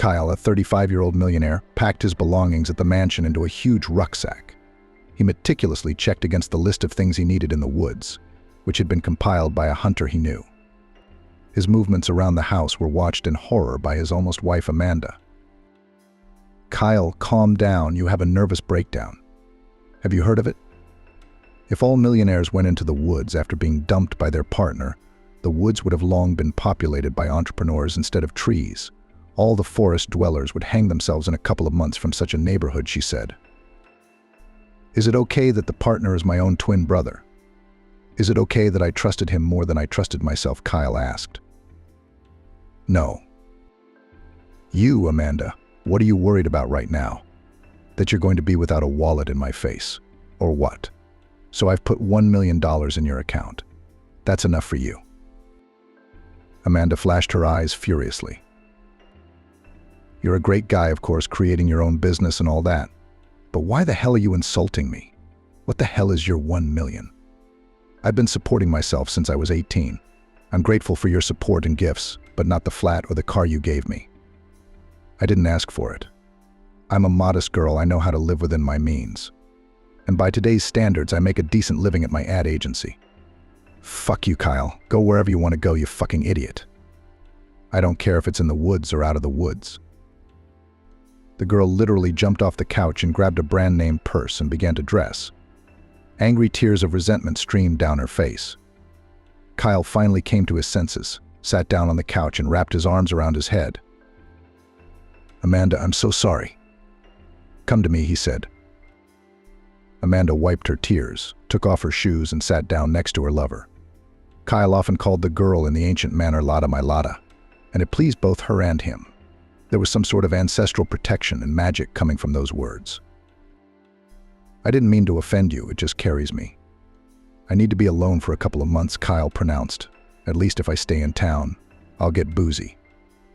Kyle, a 35-year-old millionaire, packed his belongings at the mansion into a huge rucksack. He meticulously checked against the list of things he needed in the woods, which had been compiled by a hunter he knew. His movements around the house were watched in horror by his almost wife Amanda. "Kyle, calm down, you have a nervous breakdown. Have you heard of it? If all millionaires went into the woods after being dumped by their partner, the woods would have long been populated by entrepreneurs instead of trees. All the forest dwellers would hang themselves in a couple of months from such a neighborhood," she said. "Is it okay that the partner is my own twin brother? Is it okay that I trusted him more than I trusted myself?" Kyle asked. "No." "You, Amanda, what are you worried about right now? That you're going to be without a wallet in my face, or what? So I've put $1 million in your account. That's enough for you." Amanda flashed her eyes furiously. "You're a great guy, of course, creating your own business and all that. But why the hell are you insulting me? What the hell is your 1 million? I've been supporting myself since I was 18. I'm grateful for your support and gifts, but not the flat or the car you gave me. I didn't ask for it. I'm a modest girl, I know how to live within my means. And by today's standards, I make a decent living at my ad agency." "Fuck you, Kyle. Go wherever you want to go, you fucking idiot. I don't care if it's in the woods or out of the woods." The girl literally jumped off the couch and grabbed a brand-name purse and began to dress. Angry tears of resentment streamed down her face. Kyle finally came to his senses, sat down on the couch and wrapped his arms around his head. "Amanda, I'm so sorry. Come to me," he said. Amanda wiped her tears, took off her shoes and sat down next to her lover. Kyle often called the girl in the ancient manner Lada my Lada, and it pleased both her and him. There was some sort of ancestral protection and magic coming from those words. "I didn't mean to offend you, it just carries me. I need to be alone for a couple of months," Kyle pronounced. "At least if I stay in town, I'll get boozy.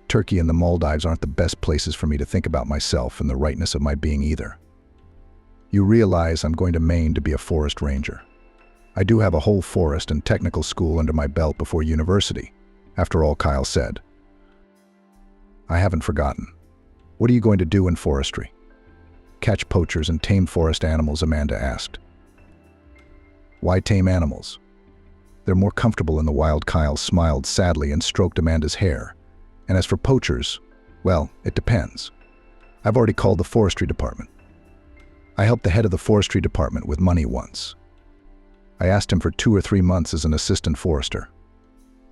Turkey and the Maldives aren't the best places for me to think about myself and the rightness of my being either. You realize I'm going to Maine to be a forest ranger. I do have a whole forest and technical school under my belt before university, after all," Kyle said. "I haven't forgotten. What are you going to do in forestry?" "Catch poachers and tame forest animals," Amanda asked. "Why tame animals? They're more comfortable in the wild." Kyle smiled sadly and stroked Amanda's hair. "And as for poachers, well, it depends. I've already called the forestry department. I helped the head of the forestry department with money once. I asked him for 2 or 3 months as an assistant forester.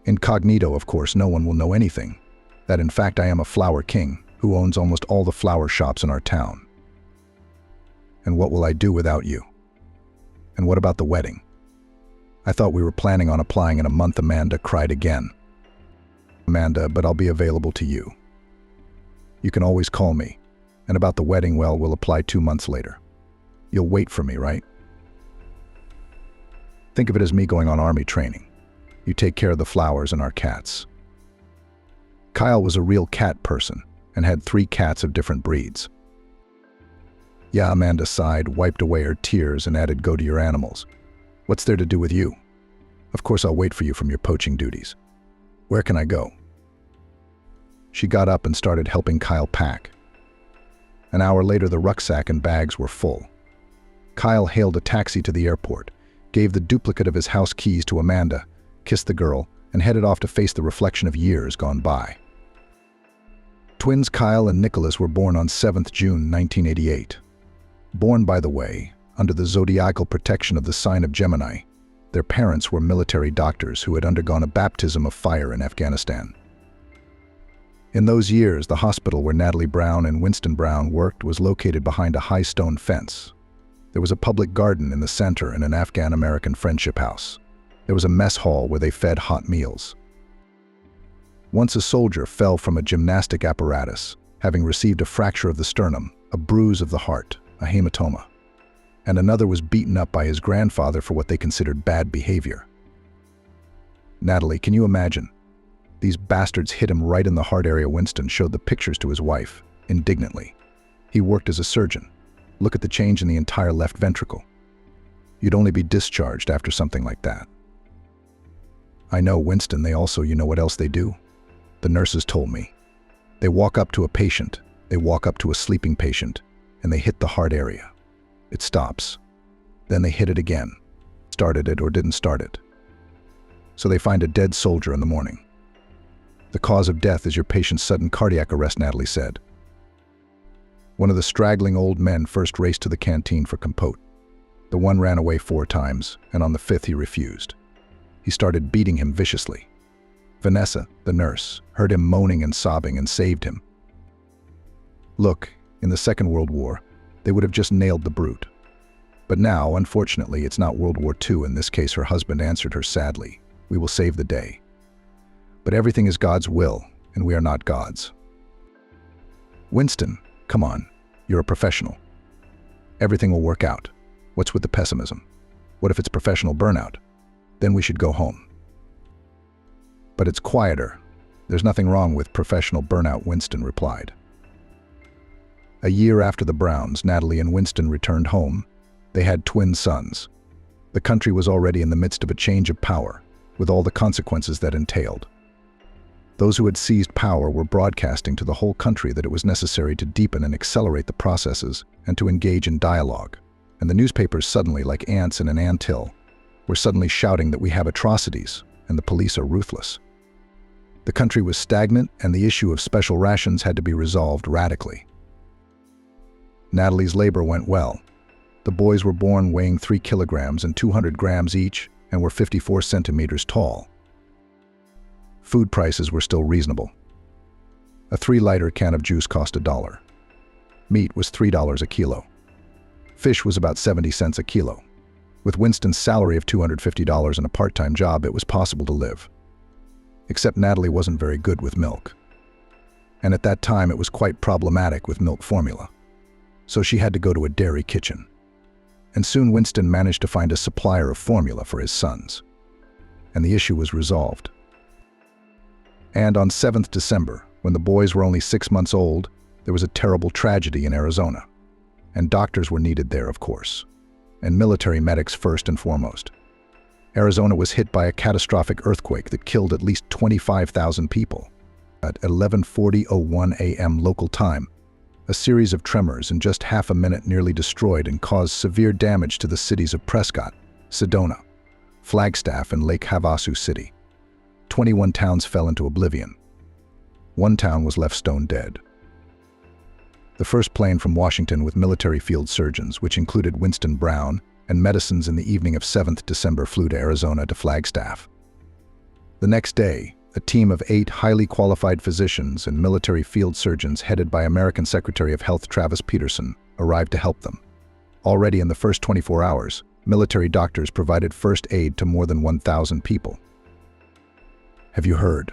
Incognito, of course, no one will know anything. That in fact I am a flower king who owns almost all the flower shops in our town. And what will I do without you? And what about the wedding? I thought we were planning on applying in a month." Amanda cried again. "Amanda, but I'll be available to you. You can always call me. And about the wedding, well, we'll apply 2 months later. You'll wait for me, right? Think of it as me going on army training. You take care of the flowers and our cats." Kyle was a real cat person and had 3 cats of different breeds. "Yeah," Amanda sighed, wiped away her tears and added, "Go to your animals. What's there to do with you? Of course I'll wait for you from your poaching duties. Where can I go?" She got up and started helping Kyle pack. An hour later, the rucksack and bags were full. Kyle hailed a taxi to the airport, gave the duplicate of his house keys to Amanda, kissed the girl, and headed off to face the reflection of years gone by. Twins Kyle and Nicholas were born on 7th June 1988. Born, by the way, under the zodiacal protection of the sign of Gemini, their parents were military doctors who had undergone a baptism of fire in Afghanistan. In those years, the hospital where Natalie Brown and Winston Brown worked was located behind a high stone fence. There was a public garden in the center and an Afghan-American friendship house. There was a mess hall where they fed hot meals. Once a soldier fell from a gymnastic apparatus, having received a fracture of the sternum, a bruise of the heart, a hematoma. And another was beaten up by his grandfather for what they considered bad behavior. Natalie, can you imagine? These bastards hit him right in the heart area. Winston showed the pictures to his wife, indignantly. He worked as a surgeon. Look at the change in the entire left ventricle. You'd only be discharged after something like that. I know, Winston, they also, you know what else they do? The nurses told me. They walk up to a patient, they walk up to a sleeping patient, and they hit the heart area. It stops. Then they hit it again. Started it or didn't start it. So they find a dead soldier in the morning. The cause of death is your patient's sudden cardiac arrest, Natalie said. One of the straggling old men first raced to the canteen for compote. The one ran away 4 times, and on the 5th he refused. He started beating him viciously. Vanessa, the nurse, heard him moaning and sobbing and saved him. Look, in the Second World War, they would have just nailed the brute. But now, unfortunately, it's not World War II. In this case, her husband answered her sadly, "We will save the day." But everything is God's will, and we are not gods. Winston, come on, you're a professional. Everything will work out. What's with the pessimism? What if it's professional burnout? Then we should go home. But it's quieter. There's nothing wrong with professional burnout, Winston replied. A year after the Browns, Natalie and Winston returned home. They had twin sons. The country was already in the midst of a change of power, with all the consequences that entailed. Those who had seized power were broadcasting to the whole country that it was necessary to deepen and accelerate the processes and to engage in dialogue. And the newspapers suddenly, like ants in an anthill, were suddenly shouting that we have atrocities and the police are ruthless. The country was stagnant, and the issue of special rations had to be resolved radically. Natalie's labor went well. The boys were born weighing 3 kilograms and 200 grams each and were 54 centimeters tall. Food prices were still reasonable. A 3-liter can of juice cost $1. Meat was $3 a kilo. Fish was about 70 cents a kilo. With Winston's salary of $250 and a part-time job, it was possible to live. Except Natalie wasn't very good with milk. And at that time, it was quite problematic with milk formula. So she had to go to a dairy kitchen. And soon Winston managed to find a supplier of formula for his sons. And the issue was resolved. And on 7th December, when the boys were only 6 months old, there was a terrible tragedy in Arizona. And doctors were needed there, of course. And military medics first and foremost. Arizona was hit by a catastrophic earthquake that killed at least 25,000 people. At 11:40:01 a.m. local time, a series of tremors in just half a minute nearly destroyed and caused severe damage to the cities of Prescott, Sedona, Flagstaff, and Lake Havasu City. 21 towns fell into oblivion. 1 town was left stone dead. The first plane from Washington with military field surgeons, which included Winston Brown, and medicines in the evening of 7th December flew to Arizona to Flagstaff. The next day, a team of 8 highly qualified physicians and military field surgeons headed by American Secretary of Health Travis Peterson arrived to help them. Already in the first 24 hours, military doctors provided first aid to more than 1,000 people. Have you heard?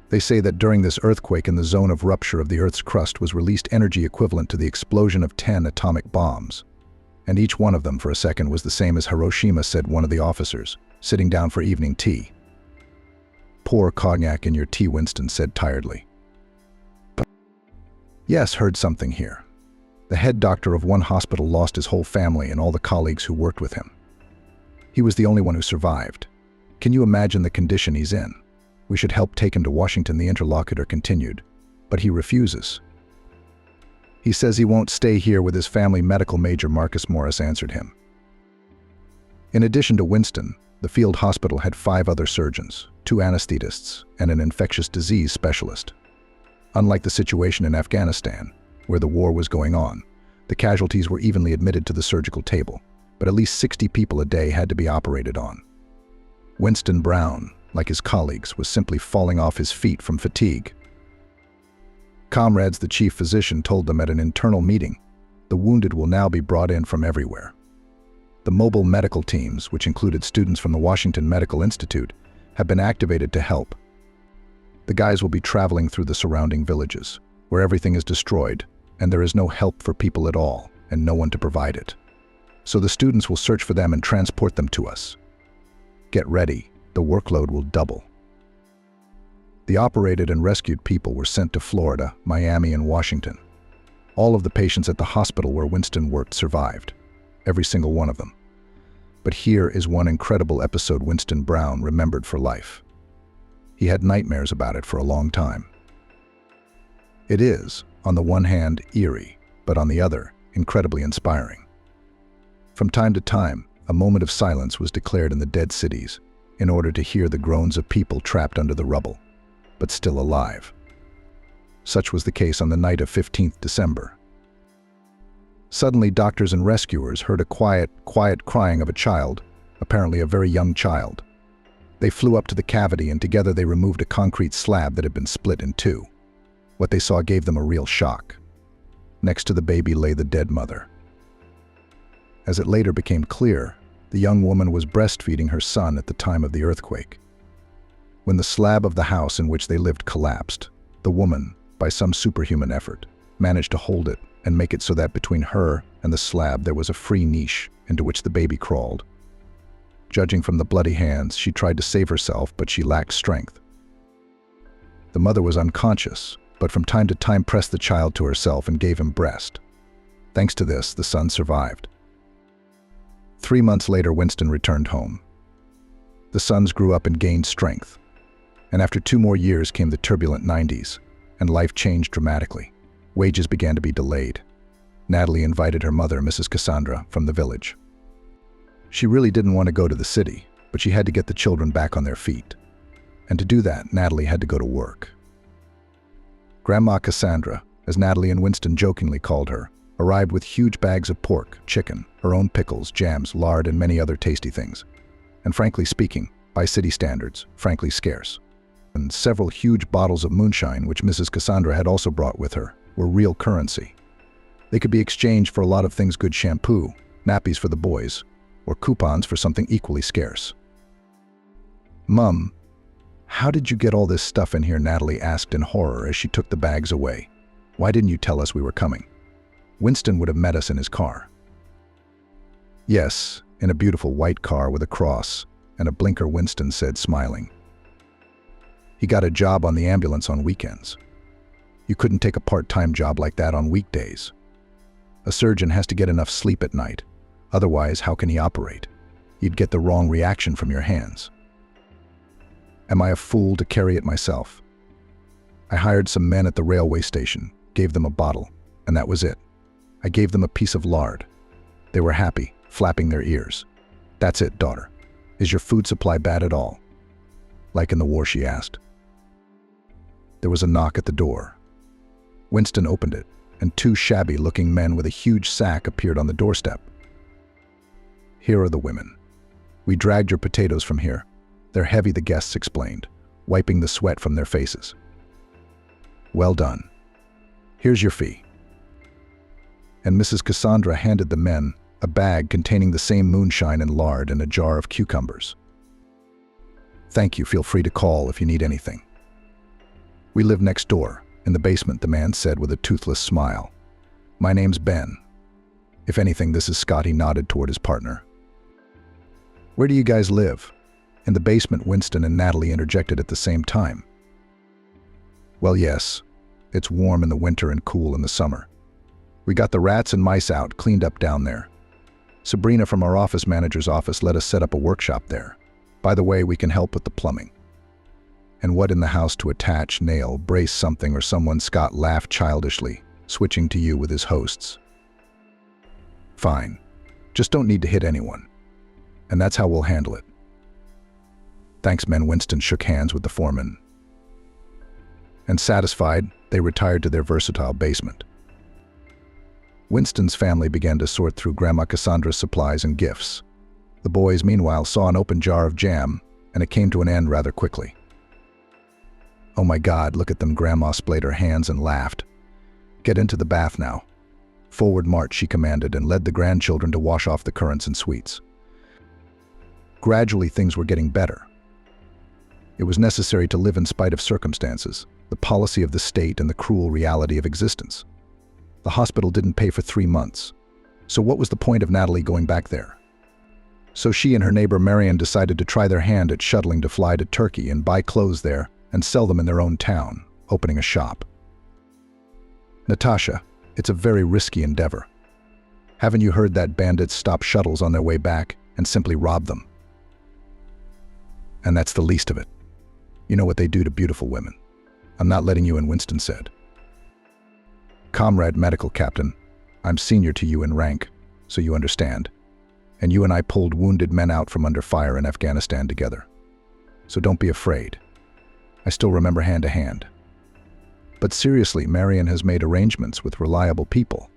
They say that during this earthquake in the zone of rupture of the Earth's crust was released energy equivalent to the explosion of 10 atomic bombs. And each one of them for a second was the same as Hiroshima, said one of the officers, sitting down for evening tea. Pour cognac in your tea, Winston said tiredly. Yes, heard something here. The head doctor of one hospital lost his whole family and all the colleagues who worked with him. He was the only one who survived. Can you imagine the condition he's in? We should help take him to Washington, the interlocutor continued, but he refuses. He says he won't stay here with his family, medical major Marcus Morris answered him. In addition to Winston, the field hospital had 5 other surgeons, 2 anesthetists, and an infectious disease specialist. Unlike the situation in Afghanistan, where the war was going on, the casualties were evenly admitted to the surgical table, but at least 60 people a day had to be operated on. Winston Brown, like his colleagues, was simply falling off his feet from fatigue. Comrades, the chief physician told them at an internal meeting, the wounded will now be brought in from everywhere. The mobile medical teams, which included students from the Washington Medical Institute, have been activated to help. The guys will be traveling through the surrounding villages, where everything is destroyed, and there is no help for people at all, and no one to provide it. So the students will search for them and transport them to us. Get ready, the workload will double. The operated and rescued people were sent to Florida, Miami, and Washington. All of the patients at the hospital where Winston worked survived, every single one of them. But here is one incredible episode Winston Brown remembered for life. He had nightmares about it for a long time. It is, on the one hand, eerie, but on the other, incredibly inspiring. From time to time, a moment of silence was declared in the dead cities in order to hear the groans of people trapped under the rubble, but still alive. Such was the case on the night of 15th December. Suddenly, doctors and rescuers heard a quiet crying of a child, apparently a very young child. They flew up to the cavity and together they removed a concrete slab that had been split in two. What they saw gave them a real shock. Next to the baby lay the dead mother. As it later became clear, the young woman was breastfeeding her son at the time of the earthquake. When the slab of the house in which they lived collapsed, the woman, by some superhuman effort, managed to hold it and make it so that between her and the slab there was a free niche into which the baby crawled. Judging from the bloody hands, she tried to save herself, but she lacked strength. The mother was unconscious, but from time to time pressed the child to herself and gave him breast. Thanks to this, the son survived. 3 months later, Winston returned home. The sons grew up and gained strength. And after 2 more years came the turbulent 90s, and life changed dramatically. Wages began to be delayed. Natalie invited her mother, Mrs. Cassandra, from the village. She really didn't want to go to the city, but she had to get the children back on their feet. And to do that, Natalie had to go to work. Grandma Cassandra, as Natalie and Winston jokingly called her, arrived with huge bags of pork, chicken, her own pickles, jams, lard, and many other tasty things. And frankly speaking, by city standards, frankly scarce. And several huge bottles of moonshine, which Mrs. Cassandra had also brought with her, were real currency. They could be exchanged for a lot of things: good shampoo, nappies for the boys, or coupons for something equally scarce. "Mum, how did you get all this stuff in here?" Natalie asked in horror as she took the bags away. "Why didn't you tell us we were coming? Winston would have met us in his car." "Yes, in a beautiful white car with a cross and a blinker," Winston said, smiling. "He got a job on the ambulance on weekends. You couldn't take a part-time job like that on weekdays. A surgeon has to get enough sleep at night. Otherwise, how can he operate? You'd get the wrong reaction from your hands. Am I a fool to carry it myself? I hired some men at the railway station, gave them a bottle, and that was it. I gave them a piece of lard. They were happy, flapping their ears. That's it, daughter. Is your food supply bad at all?" "Like in the war?" she asked. There was a knock at the door. Winston opened it, and 2 shabby-looking men with a huge sack appeared on the doorstep. "Here are the women. We dragged your potatoes from here. They're heavy," the guests explained, wiping the sweat from their faces. "Well done. Here's your fee." And Mrs. Cassandra handed the men a bag containing the same moonshine and lard and a jar of cucumbers. "Thank you. Feel free to call if you need anything." "We live next door, in the basement," the man said with a toothless smile. "My name's Ben. If anything, this is Scott." He nodded toward his partner. "Where do you guys live?" "In the basement," Winston and Natalie interjected at the same time. "Well, yes. It's warm in the winter and cool in the summer. We got the rats and mice out, cleaned up down there. Sabrina from our office manager's office let us set up a workshop there. By the way, we can help with the plumbing." "And what in the house to attach, nail, brace something or someone?" Scott laughed childishly, switching to you with his hosts. "Fine. Just don't need to hit anyone. And that's how we'll handle it." "Thanks, men." Winston shook hands with the foreman. And satisfied, they retired to their versatile basement. Winston's family began to sort through Grandma Cassandra's supplies and gifts. The boys, meanwhile, saw an open jar of jam, and it came to an end rather quickly. "Oh my God, look at them!" Grandma splayed her hands and laughed. "Get into the bath now." "Forward march," she commanded, and led the grandchildren to wash off the currants and sweets. Gradually, things were getting better. It was necessary to live in spite of circumstances, the policy of the state, and the cruel reality of existence. The hospital didn't pay for 3 months. So what was the point of Natalie going back there? So she and her neighbor Marion decided to try their hand at shuttling to fly to Turkey and buy clothes there and sell them in their own town, opening a shop. "Natasha, it's a very risky endeavor. Haven't you heard that bandits stop shuttles on their way back and simply rob them? And that's the least of it. You know what they do to beautiful women. I'm not letting you in," Winston said. Comrade Medical Captain, I'm senior to you in rank, so you understand. And you and I pulled wounded men out from under fire in Afghanistan together. So don't be afraid. I still remember hand to hand. But seriously, Marion has made arrangements with reliable people.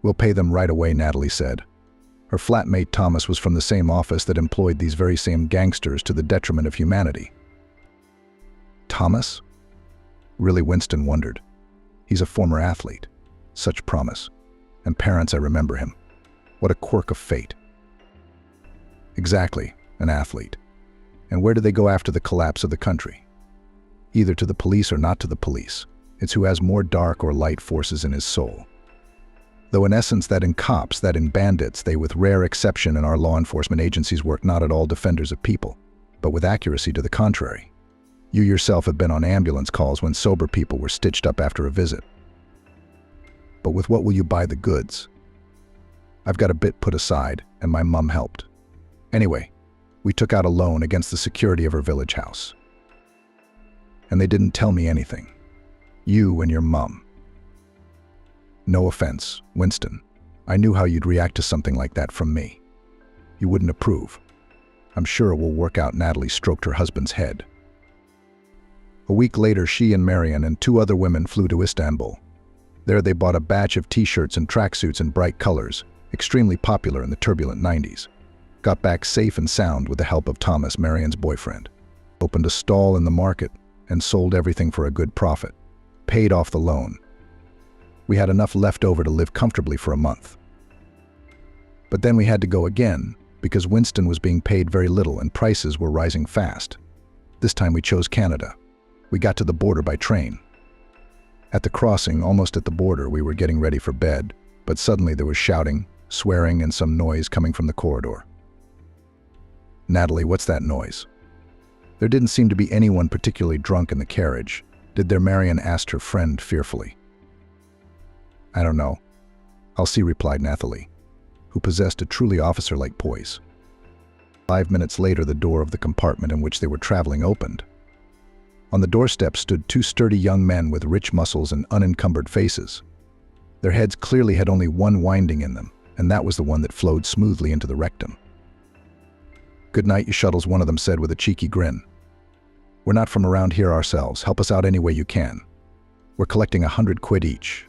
We'll pay them right away, Natalie said. Her flatmate Thomas was from the same office that employed these very same gangsters to the detriment of humanity. Thomas? Really, Winston wondered. He's a former athlete. Such promise. And parents, I remember him. What a quirk of fate. Exactly, an athlete. And where do they go after the collapse of the country? Either to the police or not to the police. It's who has more dark or light forces in his soul. Though in essence that in cops, that in bandits, they with rare exception in our law enforcement agencies work not at all defenders of people, but with accuracy to the contrary. You yourself have been on ambulance calls when sober people were stitched up after a visit. But with what will you buy the goods? I've got a bit put aside, and my mum helped. Anyway, we took out a loan against the security of her village house. And they didn't tell me anything. You and your mum. No offense, Winston. I knew how you'd react to something like that from me. You wouldn't approve. I'm sure it will work out. Natalie stroked her husband's head. A week later, she and Marion and 2 other women flew to Istanbul. There they bought a batch of t-shirts and tracksuits in bright colors, extremely popular in the turbulent 90s. Got back safe and sound with the help of Thomas, Marion's boyfriend. Opened a stall in the market and sold everything for a good profit. Paid off the loan. We had enough left over to live comfortably for a month. But then we had to go again, because Winston was being paid very little and prices were rising fast. This time we chose Canada. We got to the border by train. At the crossing, almost at the border, we were getting ready for bed, but suddenly there was shouting, swearing, and some noise coming from the corridor. Natalie, what's that noise? There didn't seem to be anyone particularly drunk in the carriage. Did there? Marion asked her friend fearfully. I don't know. I'll see, replied Nathalie, who possessed a truly officer-like poise. 5 minutes later, the door of the compartment in which they were traveling opened. On the doorstep stood 2 sturdy young men with rich muscles and unencumbered faces. Their heads clearly had only one winding in them, and that was the one that flowed smoothly into the rectum. Good night, you shuttles, one of them said with a cheeky grin. We're not from around here ourselves. Help us out any way you can. We're collecting 100 quid each.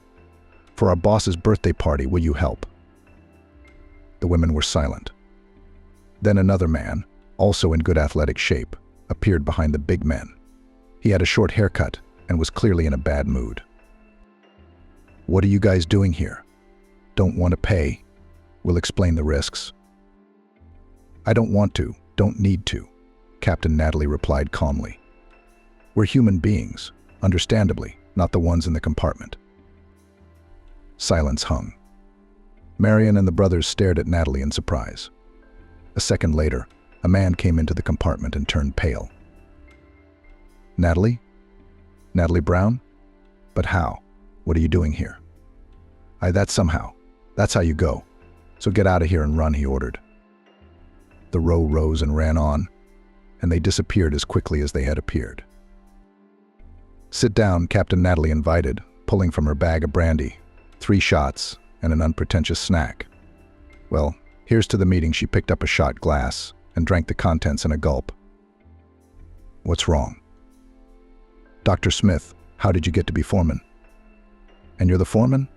For our boss's birthday party, will you help? The women were silent. Then another man, also in good athletic shape, appeared behind the big men. He had a short haircut and was clearly in a bad mood. What are you guys doing here? Don't want to pay? We'll explain the risks. I don't want to, don't need to, Captain Natalie replied calmly. We're human beings, understandably, not the ones in the compartment. Silence hung. Marion and the brothers stared at Natalie in surprise. A second later, a man came into the compartment and turned pale. Natalie? Natalie Brown? But how? What are you doing here? That's somehow. That's how you go. So get out of here and run, he ordered. The row rose and ran on, and they disappeared as quickly as they had appeared. Sit down, Captain Natalie invited, pulling from her bag a brandy, 3 shots, and an unpretentious snack. Well, here's to the meeting. She picked up a shot glass and drank the contents in a gulp. What's wrong? Dr. Smith, how did you get to be foreman? And you're the foreman?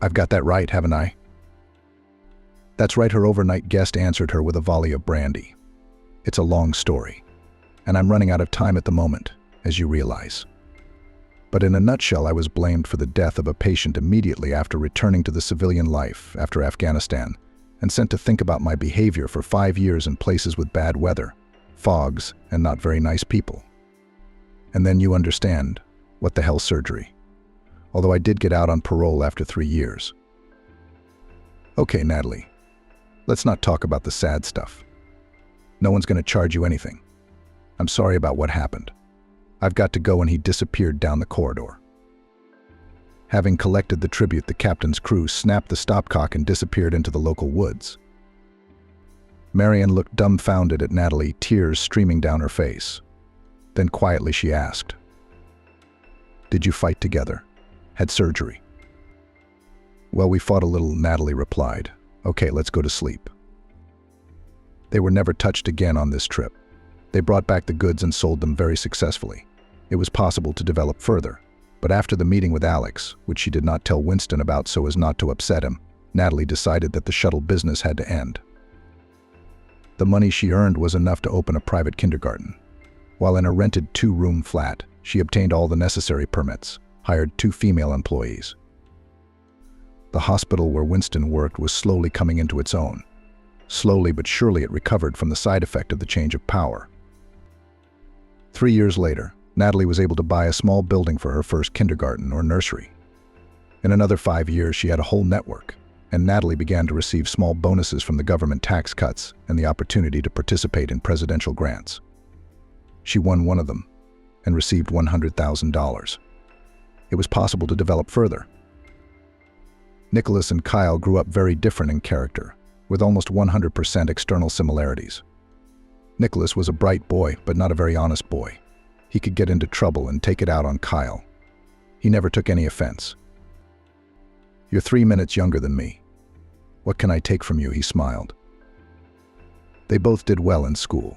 I've got that right, haven't I? That's right, her overnight guest answered her with a volley of brandy. It's a long story, and I'm running out of time at the moment, as you realize. But in a nutshell, I was blamed for the death of a patient immediately after returning to the civilian life after Afghanistan, and sent to think about my behavior for 5 years in places with bad weather, fogs, and not very nice people. And then you understand, what the hell surgery. Although I did get out on parole after 3 years. Okay, Natalie, let's not talk about the sad stuff. No one's going to charge you anything. I'm sorry about what happened. I've got to go, and he disappeared down the corridor. Having collected the tribute, the captain's crew snapped the stopcock and disappeared into the local woods. Marion looked dumbfounded at Natalie, tears streaming down her face. Then quietly she asked, Did you fight together? Had surgery? Well, we fought a little, Natalie replied. Okay, let's go to sleep. They were never touched again on this trip. They brought back the goods and sold them very successfully. It was possible to develop further, but after the meeting with Alex, which she did not tell Winston about so as not to upset him, Natalie decided that the shuttle business had to end. The money she earned was enough to open a private kindergarten. While in a rented 2-room flat, she obtained all the necessary permits, hired 2 female employees. The hospital where Winston worked was slowly coming into its own. Slowly but surely it recovered from the side effect of the change of power. 3 years later, Natalie was able to buy a small building for her first kindergarten or nursery. In another 5 years, she had a whole network, and Natalie began to receive small bonuses from the government tax cuts and the opportunity to participate in presidential grants. She won one of them and received $100,000. It was possible to develop further. Nicholas and Kyle grew up very different in character, with almost 100% external similarities. Nicholas was a bright boy, but not a very honest boy. He could get into trouble and take it out on Kyle. He never took any offense. You're 3 minutes younger than me. What can I take from you? He smiled. They both did well in school.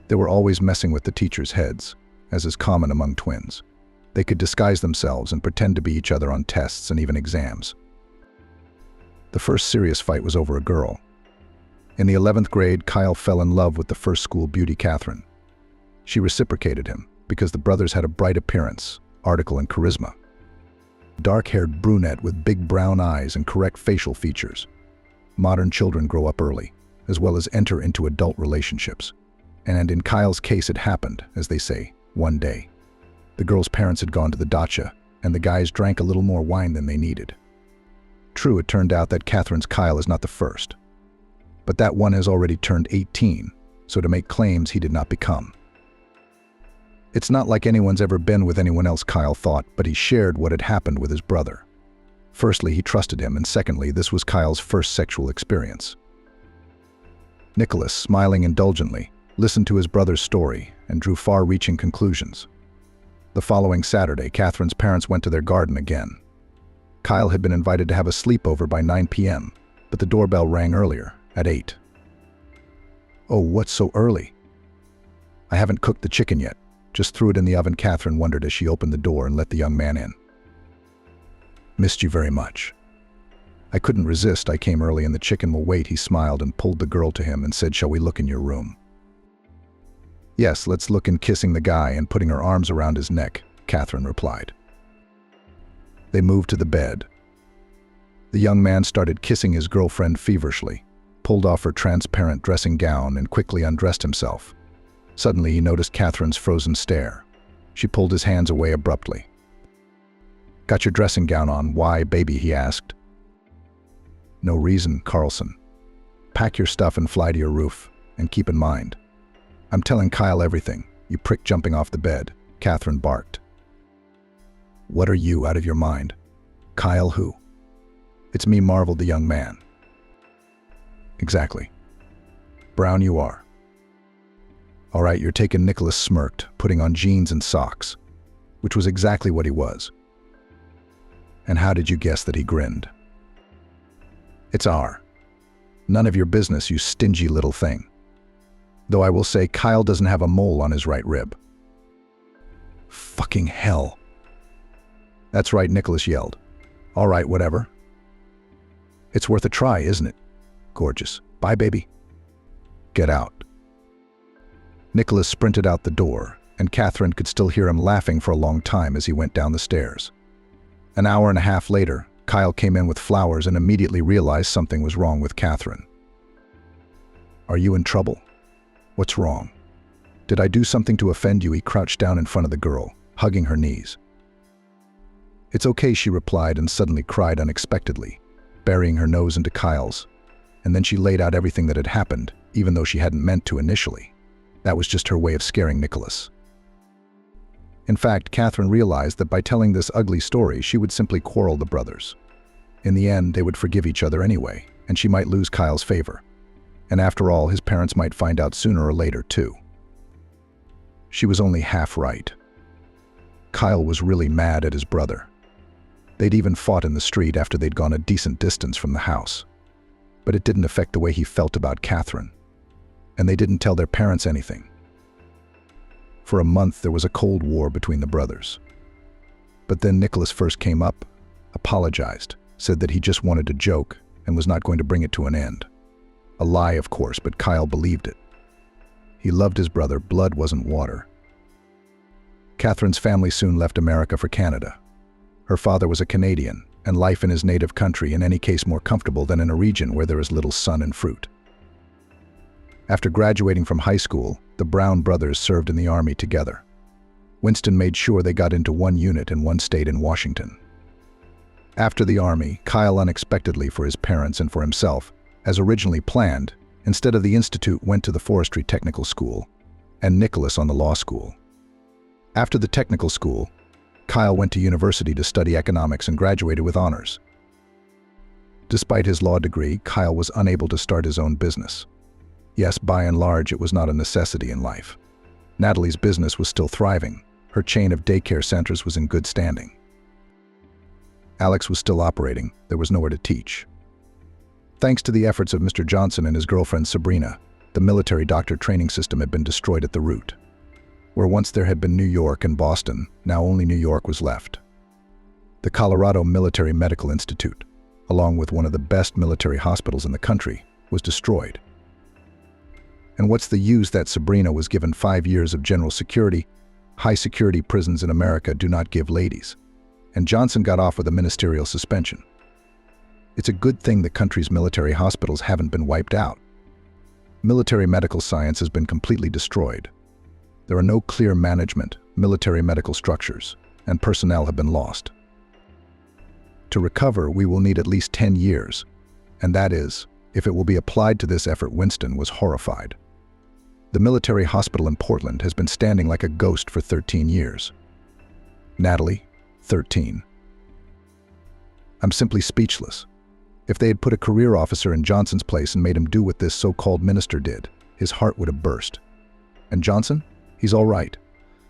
They were always messing with the teachers' heads, as is common among twins. They could disguise themselves and pretend to be each other on tests and even exams. The first serious fight was over a girl. In the 11th grade, Kyle fell in love with the first school beauty, Catherine. She reciprocated him because the brothers had a bright appearance, article, and charisma. Dark-haired brunette with big brown eyes and correct facial features. Modern children grow up early, as well as enter into adult relationships. And in Kyle's case, it happened, as they say, one day. The girl's parents had gone to the dacha, and the guys drank a little more wine than they needed. True, it turned out that Catherine's Kyle is not the first. But that one has already turned 18, so to make claims he did not become. It's not like anyone's ever been with anyone else, Kyle thought, but he shared what had happened with his brother. Firstly, he trusted him, and secondly, this was Kyle's first sexual experience. Nicholas, smiling indulgently, listened to his brother's story and drew far-reaching conclusions. The following Saturday, Catherine's parents went to their garden again. Kyle had been invited to have a sleepover by 9 p.m., but the doorbell rang earlier, at 8. Oh, what's so early? I haven't cooked the chicken yet. Just threw it in the oven, Catherine wondered as she opened the door and let the young man in. Missed you very much. I couldn't resist. I came early and the chicken will wait. He smiled and pulled the girl to him and said, shall we look in your room? Yes, let's look, in kissing the guy and putting her arms around his neck, Catherine replied. They moved to the bed. The young man started kissing his girlfriend feverishly, pulled off her transparent dressing gown and quickly undressed himself. Suddenly, he noticed Catherine's frozen stare. She pulled his hands away abruptly. Got your dressing gown on. Why, baby? He asked. No reason, Carlson. Pack your stuff and fly to your roof. And keep in mind, I'm telling Kyle everything, you prick, jumping off the bed, Catherine barked. What are you, out of your mind? Kyle who? It's me, marveled the young man. Exactly. Brown you are. All right, you're taken, Nicholas smirked, putting on jeans and socks, which was exactly what he was. And how did you guess that? He grinned. It's our. None of your business, you stingy little thing. Though I will say Kyle doesn't have a mole on his right rib. Fucking hell. That's right, Nicholas yelled. All right, whatever. It's worth a try, isn't it? Gorgeous. Bye, baby. Get out. Nicholas sprinted out the door, and Catherine could still hear him laughing for a long time as he went down the stairs. An hour and a half later, Kyle came in with flowers and immediately realized something was wrong with Catherine. Are you in trouble? What's wrong? Did I do something to offend you? He crouched down in front of the girl, hugging her knees. It's okay, she replied and suddenly cried unexpectedly, burying her nose into Kyle's. And then she laid out everything that had happened, even though she hadn't meant to initially. That was just her way of scaring Nicholas. In fact, Catherine realized that by telling this ugly story, she would simply quarrel the brothers. In the end, they would forgive each other anyway, and she might lose Kyle's favor. And after all, his parents might find out sooner or later, too. She was only half right. Kyle was really mad at his brother. They'd even fought in the street after they'd gone a decent distance from the house. But it didn't affect the way he felt about Catherine. And they didn't tell their parents anything. For a month, there was a cold war between the brothers. But then Nicholas first came up, apologized, said that he just wanted to joke and was not going to bring it to an end. A lie, of course, but Kyle believed it. He loved his brother. Blood wasn't water. Catherine's family soon left America for Canada. Her father was a Canadian, and life in his native country in any case more comfortable than in a region where there is little sun and fruit. After graduating from high school, the Brown brothers served in the Army together. Winston made sure they got into one unit in one state in Washington. After the Army, Kyle unexpectedly for his parents and for himself, as originally planned, instead of the institute went to the forestry technical school, and Nicholas on the law school. After the technical school, Kyle went to university to study economics and graduated with honors. Despite his law degree, Kyle was unable to start his own business. Yes, by and large, it was not a necessity in life. Natalie's business was still thriving. Her chain of daycare centers was in good standing. Alex was still operating. There was nowhere to teach. Thanks to the efforts of Mr. Johnson and his girlfriend Sabrina, the military doctor training system had been destroyed at the root. Where once there had been New York and Boston, now only New York was left. The Colorado Military Medical Institute, along with one of the best military hospitals in the country, was destroyed. And what's the use that Sabrina was given 5 years of general security? High-security prisons in America do not give ladies. And Johnson got off with a ministerial suspension. It's a good thing the country's military hospitals haven't been wiped out. Military medical science has been completely destroyed. There are no clear management, military medical structures, and personnel have been lost. To recover, we will need at least 10 years, and that is, if it will be applied to this effort. Winston was horrified. The military hospital in Portland has been standing like a ghost for 13 years. Natalie, 13. I'm simply speechless. If they had put a career officer in Johnson's place and made him do what this so-called minister did, his heart would have burst. And Johnson? He's all right.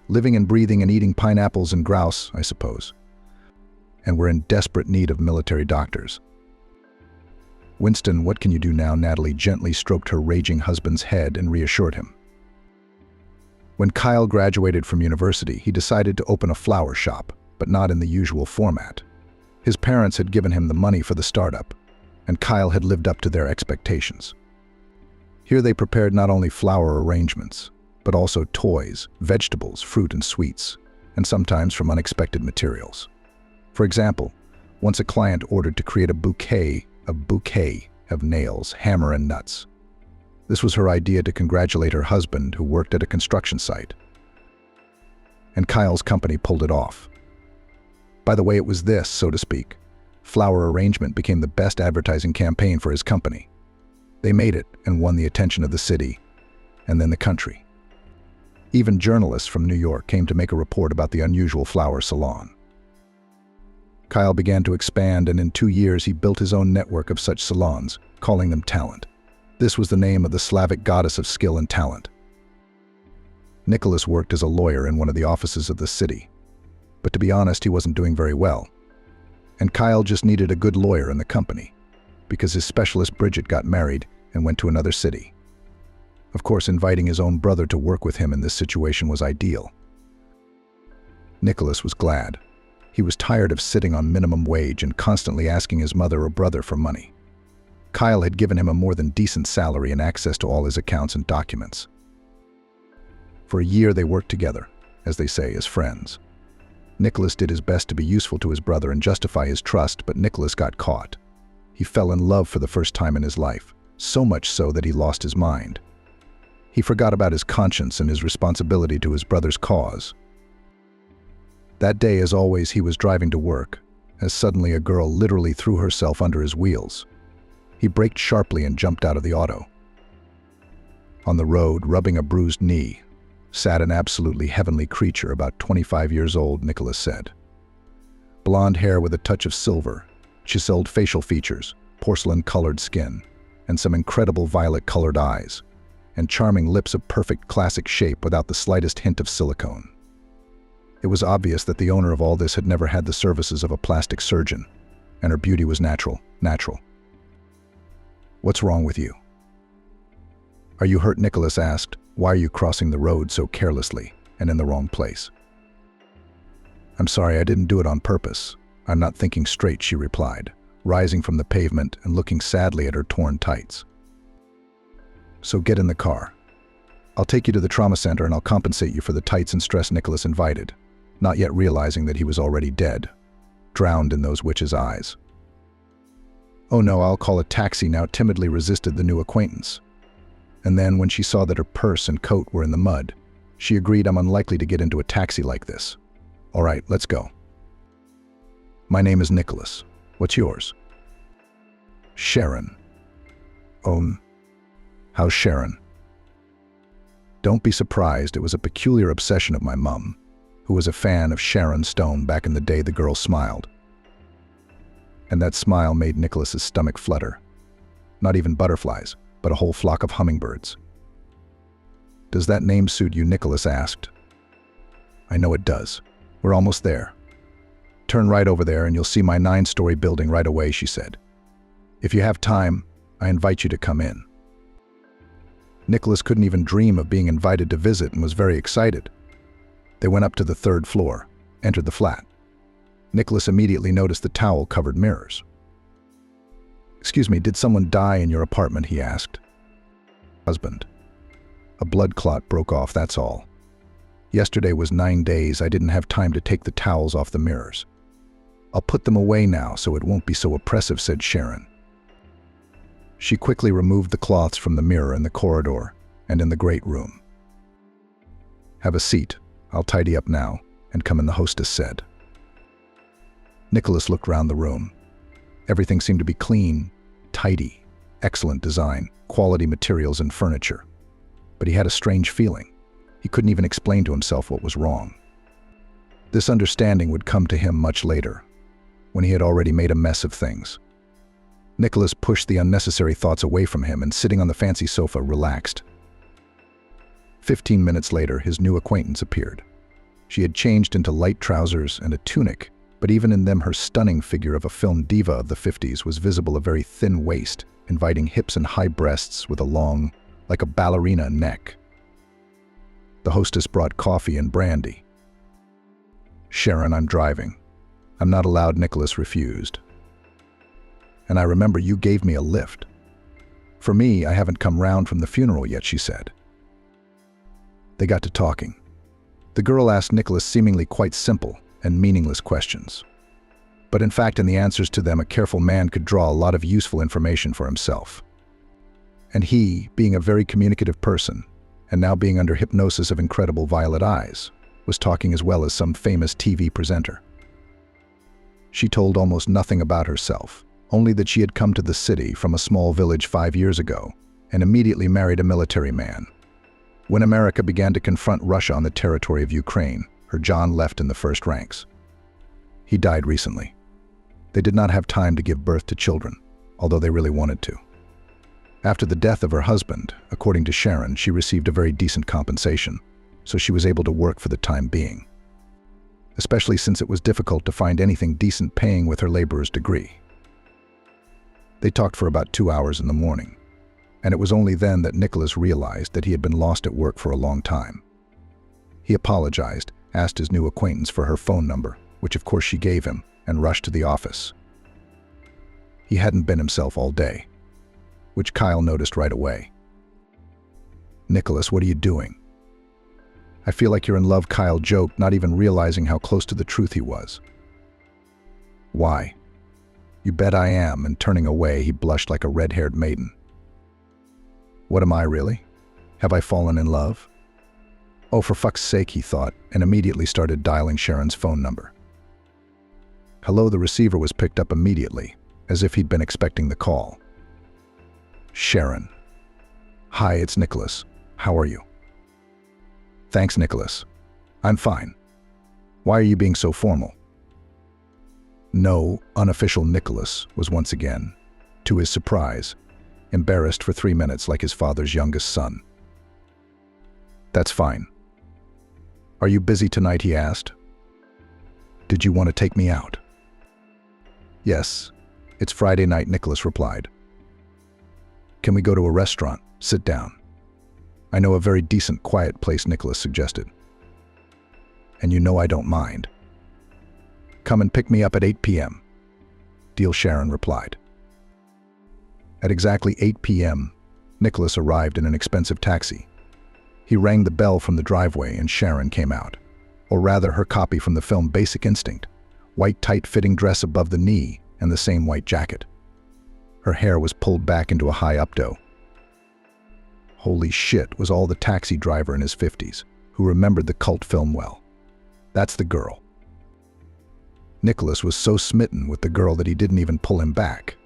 Living and breathing and eating pineapples and grouse, I suppose. And we're in desperate need of military doctors. Winston, what can you do now? Natalie gently stroked her raging husband's head and reassured him. When Kyle graduated from university, he decided to open a flower shop, but not in the usual format. His parents had given him the money for the startup, and Kyle had lived up to their expectations. Here they prepared not only flower arrangements, but also toys, vegetables, fruit and sweets, and sometimes from unexpected materials. For example, once a client ordered to create a bouquet of nails, hammer and nuts. This was her idea to congratulate her husband, who worked at a construction site. And Kyle's company pulled it off. By the way, it was this, so to speak, flower arrangement became the best advertising campaign for his company. They made it and won the attention of the city, and then the country. Even journalists from New York came to make a report about the unusual flower salon. Kyle began to expand, and in 2 years he built his own network of such salons, calling them Talent. This was the name of the Slavic goddess of skill and talent. Nicholas worked as a lawyer in one of the offices of the city. But to be honest, he wasn't doing very well. And Kyle just needed a good lawyer in the company, because his specialist Bridget got married and went to another city. Of course, inviting his own brother to work with him in this situation was ideal. Nicholas was glad. He was tired of sitting on minimum wage and constantly asking his mother or brother for money. Kyle had given him a more than decent salary and access to all his accounts and documents. For a year they worked together, as they say, as friends. Nicholas did his best to be useful to his brother and justify his trust, but Nicholas got caught. He fell in love for the first time in his life, so much so that he lost his mind. He forgot about his conscience and his responsibility to his brother's cause. That day, as always, he was driving to work, as suddenly a girl literally threw herself under his wheels. He braked sharply and jumped out of the auto. On the road, rubbing a bruised knee, sat an absolutely heavenly creature about 25 years old, Nicholas said. Blonde hair with a touch of silver, chiseled facial features, porcelain-colored skin, and some incredible violet-colored eyes, and charming lips of perfect classic shape without the slightest hint of silicone. It was obvious that the owner of all this had never had the services of a plastic surgeon, and her beauty was natural. "What's wrong with you?" "Are you hurt?" Nicholas asked. "Why are you crossing the road so carelessly and in the wrong place?" "I'm sorry, I didn't do it on purpose. I'm not thinking straight," she replied, rising from the pavement and looking sadly at her torn tights. "So get in the car. I'll take you to the trauma center and I'll compensate you for the tights and stress." Nicholas invited, not yet realizing that he was already dead, drowned in those witches' eyes. "Oh no, I'll call a taxi now," timidly resisted the new acquaintance. And then, when she saw that her purse and coat were in the mud, she agreed, "I'm unlikely to get into a taxi like this. All right, let's go." "My name is Nicholas. What's yours?" "Sharon." "Oh, how's Sharon?" Don't be surprised, it was a peculiar obsession of my mum, who was a fan of Sharon Stone back in the day. The girl smiled. And that smile made Nicholas's stomach flutter. Not even butterflies, but a whole flock of hummingbirds. "Does that name suit you?" Nicholas asked. "I know it does. We're almost there. Turn right over there and you'll see my 9-story building right away," she said. "If you have time, I invite you to come in." Nicholas couldn't even dream of being invited to visit and was very excited. They went up to the 3rd floor, entered the flat. Nicholas immediately noticed the towel-covered mirrors. "Excuse me, did someone die in your apartment?" he asked. "Husband. A blood clot broke off, that's all. Yesterday was 9 days. I didn't have time to take the towels off the mirrors. I'll put them away now so it won't be so oppressive," said Sharon. She quickly removed the cloths from the mirror in the corridor and in the great room. "Have a seat. I'll tidy up now and come in," the hostess said. Nicholas looked round the room. Everything seemed to be clean, tidy, excellent design, quality materials and furniture. But he had a strange feeling. He couldn't even explain to himself what was wrong. This understanding would come to him much later, when he had already made a mess of things. Nicholas pushed the unnecessary thoughts away from him and, sitting on the fancy sofa, relaxed. 15 minutes later, his new acquaintance appeared. She had changed into light trousers and a tunic, but even in them her stunning figure of a film diva of the 50s was visible. A very thin waist, inviting hips and high breasts with a long, like a ballerina, neck. The hostess brought coffee and brandy. "Sharon, I'm driving. I'm not allowed," Nicholas refused. "And I remember you gave me a lift." "For me, I haven't come round from the funeral yet," she said. They got to talking. The girl asked Nicholas seemingly quite simple and meaningless questions. But in fact, in the answers to them, a careful man could draw a lot of useful information for himself. And he, being a very communicative person, and now being under hypnosis of incredible violet eyes, was talking as well as some famous TV presenter. She told almost nothing about herself, only that she had come to the city from a small village 5 years ago and immediately married a military man. When America began to confront Russia on the territory of Ukraine, her John left in the first ranks. He died recently. They did not have time to give birth to children, although they really wanted to. After the death of her husband, according to Sharon, she received a very decent compensation, so she was able to work for the time being, especially since it was difficult to find anything decent paying with her laborer's degree. They talked for about 2 hours in the morning, and it was only then that Nicholas realized that he had been lost at work for a long time. He apologized, asked his new acquaintance for her phone number, which of course she gave him, and rushed to the office. He hadn't been himself all day, which Kyle noticed right away. "Nicholas, what are you doing?" "I feel like you're in love," Kyle joked, not even realizing how close to the truth he was. "Why?" "You bet I am," and turning away, he blushed like a red-haired maiden. "What am I really? Have I fallen in love?" "Oh, for fuck's sake," he thought, and immediately started dialing Sharon's phone number. Hello, the receiver was picked up immediately, as if he'd been expecting the call. "Sharon. Hi, it's Nicholas. How are you?" "Thanks, Nicholas. I'm fine. Why are you being so formal?" No, unofficial Nicholas was once again, to his surprise, embarrassed for 3 minutes like his father's youngest son. "That's fine. Are you busy tonight?" he asked, Did you want to take me out? Yes. It's Friday night, Nicholas replied. Can we go to a restaurant? Sit down. I know a very decent, quiet place, Nicholas suggested. And you know I don't mind. Come and pick me up at 8 p.m. Deal, Sharon replied. At exactly 8 p.m., Nicholas arrived in an expensive taxi. He rang the bell from the driveway and Sharon came out. Or rather, her copy from the film Basic Instinct. White tight-fitting dress above the knee and the same white jacket. Her hair was pulled back into a high updo. Holy shit, was all the taxi driver in his 50s, who remembered the cult film well. That's the girl. Nicholas was so smitten with the girl that he didn't even pull him back.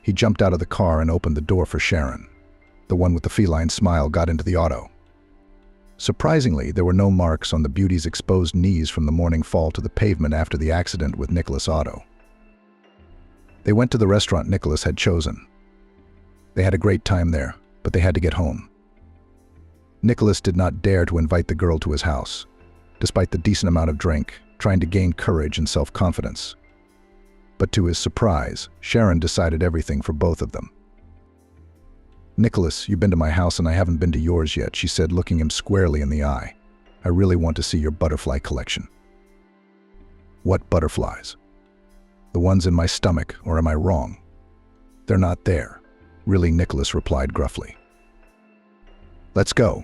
He jumped out of the car and opened the door for Sharon. The one with the feline smile got into the auto. Surprisingly, there were no marks on the beauty's exposed knees from the morning fall to the pavement after the accident with Nicholas' auto. They went to the restaurant Nicholas had chosen. They had a great time there, but they had to get home. Nicholas did not dare to invite the girl to his house, despite the decent amount of drink, trying to gain courage and self-confidence. But to his surprise, Sharon decided everything for both of them. Nicholas, you've been to my house and I haven't been to yours yet, she said, looking him squarely in the eye. I really want to see your butterfly collection. What butterflies? The ones in my stomach, or am I wrong? They're not there. Really, Nicholas replied gruffly. Let's go.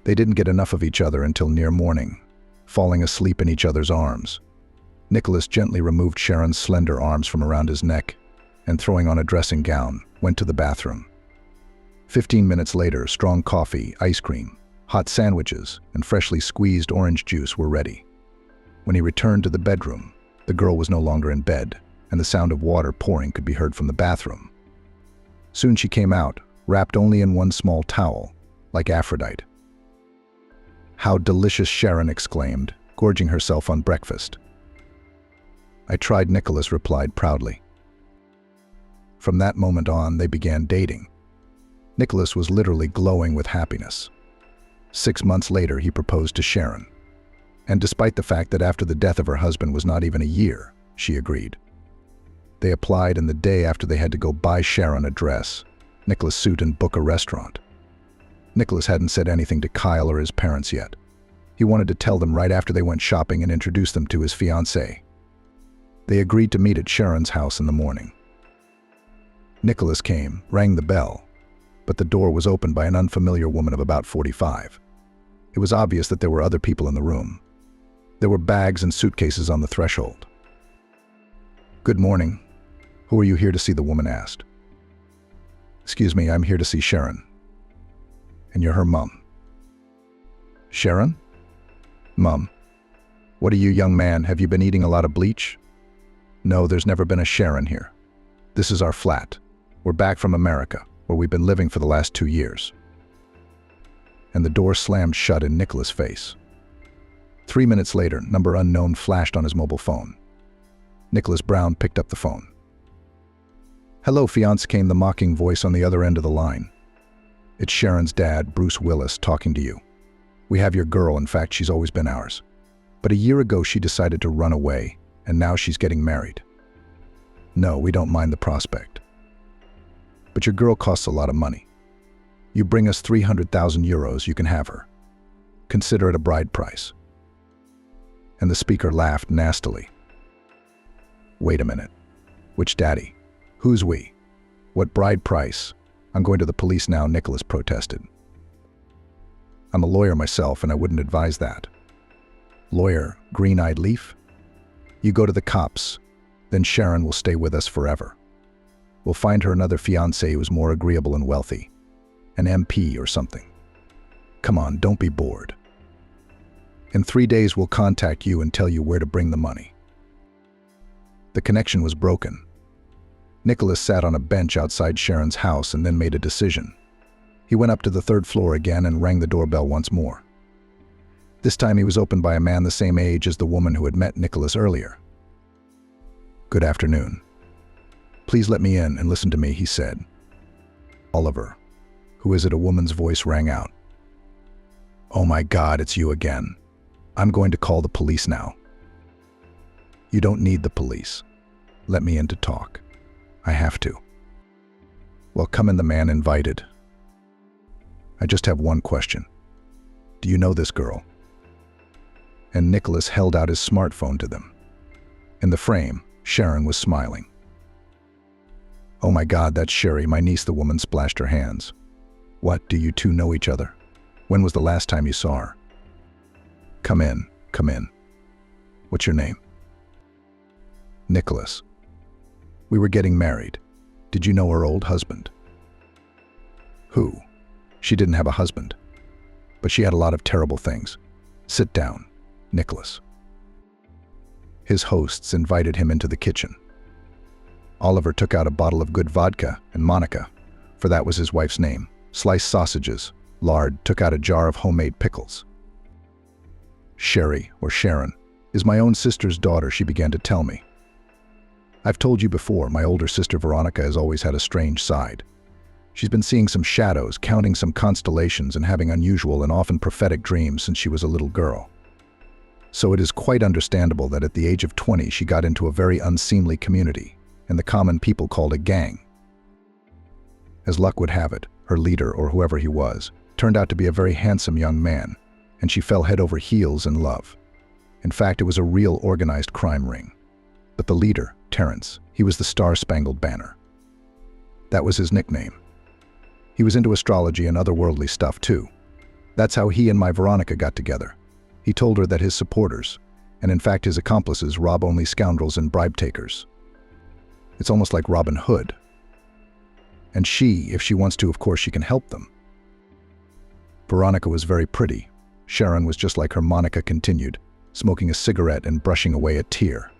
They didn't get enough of each other until near morning, falling asleep in each other's arms. Nicholas gently removed Sharon's slender arms from around his neck and, throwing on a dressing gown, went to the bathroom. 15 minutes later, strong coffee, ice cream, hot sandwiches, and freshly squeezed orange juice were ready. When he returned to the bedroom, the girl was no longer in bed, and the sound of water pouring could be heard from the bathroom. Soon she came out, wrapped only in one small towel, like Aphrodite. How delicious, Sharon exclaimed, gorging herself on breakfast. I tried, Nicholas replied proudly. From that moment on, they began dating. Nicholas was literally glowing with happiness. 6 months later, he proposed to Sharon. And despite the fact that after the death of her husband was not even a year, she agreed. They applied, and the day after they had to go buy Sharon a dress, Nicholas' suit, and book a restaurant. Nicholas hadn't said anything to Kyle or his parents yet. He wanted to tell them right after they went shopping and introduce them to his fiancée. They agreed to meet at Sharon's house in the morning. Nicholas came, rang the bell, but the door was opened by an unfamiliar woman of about 45. It was obvious that there were other people in the room. There were bags and suitcases on the threshold. Good morning. Who are you here to see? The woman asked. Excuse me, I'm here to see Sharon. And you're her mom. Sharon? Mom. What are you, young man? Have you been eating a lot of bleach? No, there's never been a Sharon here. This is our flat. We're back from America, where we've been living for the last 2 years. And the door slammed shut in Nicholas' face. 3 minutes later, number unknown flashed on his mobile phone. Nicholas Brown picked up the phone. Hello, fiance, came the mocking voice on the other end of the line. It's Sharon's dad, Bruce Willis, talking to you. We have your girl, in fact, she's always been ours. But a year ago, she decided to run away, and now she's getting married. No, we don't mind the prospect. But your girl costs a lot of money. You bring us 300,000 euros, you can have her. Consider it a bride price. And the speaker laughed nastily. Wait a minute. Which daddy? Who's we? What bride price? I'm going to the police now, Nicholas protested. I'm a lawyer myself, and I wouldn't advise that. Lawyer, green-eyed leaf? You go to the cops, then Sharon will stay with us forever. We'll find her another fiancé who's more agreeable and wealthy. An MP or something. Come on, don't be bored. In 3 days, we'll contact you and tell you where to bring the money. The connection was broken. Nicholas sat on a bench outside Sharon's house and then made a decision. He went up to the 3rd floor again and rang the doorbell once more. This time he was opened by a man the same age as the woman who had met Nicholas earlier. Good afternoon. Please let me in and listen to me, he said. Oliver. Who is it? A woman's voice rang out. Oh my God, it's you again. I'm going to call the police now. You don't need the police. Let me in to talk. I have to. Well, come in, the man invited. I just have one question. Do you know this girl? And Nicholas held out his smartphone to them. In the frame, Sharon was smiling. Oh my God, that's Sherry, my niece, the woman splashed her hands. What, do you two know each other? When was the last time you saw her? Come in, come in. What's your name? Nicholas. We were getting married. Did you know her old husband? Who? She didn't have a husband. But she had a lot of terrible things. Sit down, Nicholas. His hosts invited him into the kitchen. Oliver took out a bottle of good vodka, and Monica, for that was his wife's name, sliced sausages. Lard took out a jar of homemade pickles. Sherry, or Sharon, is my own sister's daughter, she began to tell me. I've told you before, my older sister Veronica has always had a strange side. She's been seeing some shadows, counting some constellations, and having unusual and often prophetic dreams since she was a little girl. So it is quite understandable that at the age of 20 she got into a very unseemly community, and the common people called a gang. As luck would have it, her leader, or whoever he was, turned out to be a very handsome young man, and she fell head over heels in love. In fact, it was a real organized crime ring. But the leader, Terrence, he was the Star-Spangled Banner. That was his nickname. He was into astrology and otherworldly stuff too. That's how he and my Veronica got together. He told her that his supporters, and in fact his accomplices, rob only scoundrels and bribe takers. It's almost like Robin Hood. And she, if she wants to, of course she can help them. Veronica was very pretty. Sharon was just like her, Monica continued, smoking a cigarette and brushing away a tear.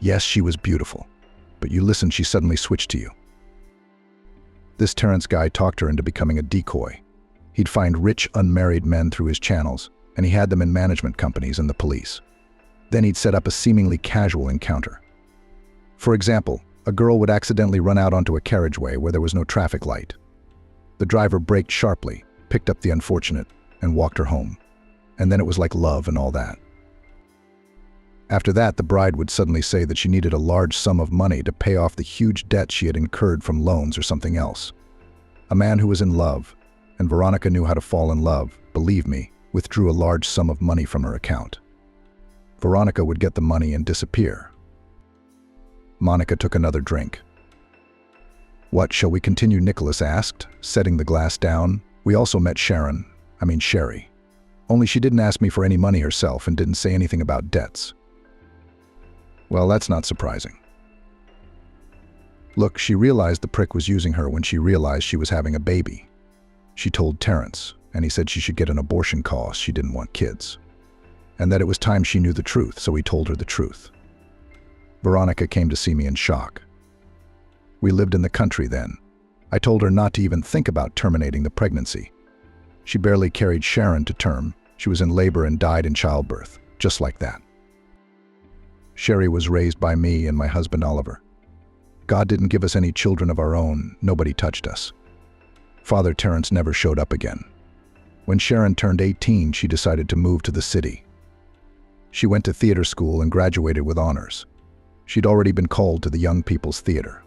Yes, she was beautiful. But you listen, she suddenly switched to you. This Terrence guy talked her into becoming a decoy. He'd find rich, unmarried men through his channels, and he had them in management companies and the police. Then he'd set up a seemingly casual encounter. For example, a girl would accidentally run out onto a carriageway where there was no traffic light. The driver braked sharply, picked up the unfortunate, and walked her home. And then it was like love and all that. After that, the bride would suddenly say that she needed a large sum of money to pay off the huge debt she had incurred from loans or something else. A man who was in love, and Veronica knew how to fall in love, believe me, withdrew a large sum of money from her account. Veronica would get the money and disappear. Monica took another drink. What, shall we continue? Nicholas asked, setting the glass down. We also met Sherry. Only she didn't ask me for any money herself and didn't say anything about debts. Well, that's not surprising. Look, she realized the prick was using her when she realized she was having a baby. She told Terrence, and he said she should get an abortion cause, she didn't want kids. And that it was time she knew the truth, so he told her the truth. Veronica came to see me in shock. We lived in the country then. I told her not to even think about terminating the pregnancy. She barely carried Sharon to term. She was in labor and died in childbirth, just like that. Sherry was raised by me and my husband Oliver. God didn't give us any children of our own, nobody touched us. Father Terrence never showed up again. When Sharon turned 18, she decided to move to the city. She went to theater school and graduated with honors. She'd already been called to the Young People's Theater.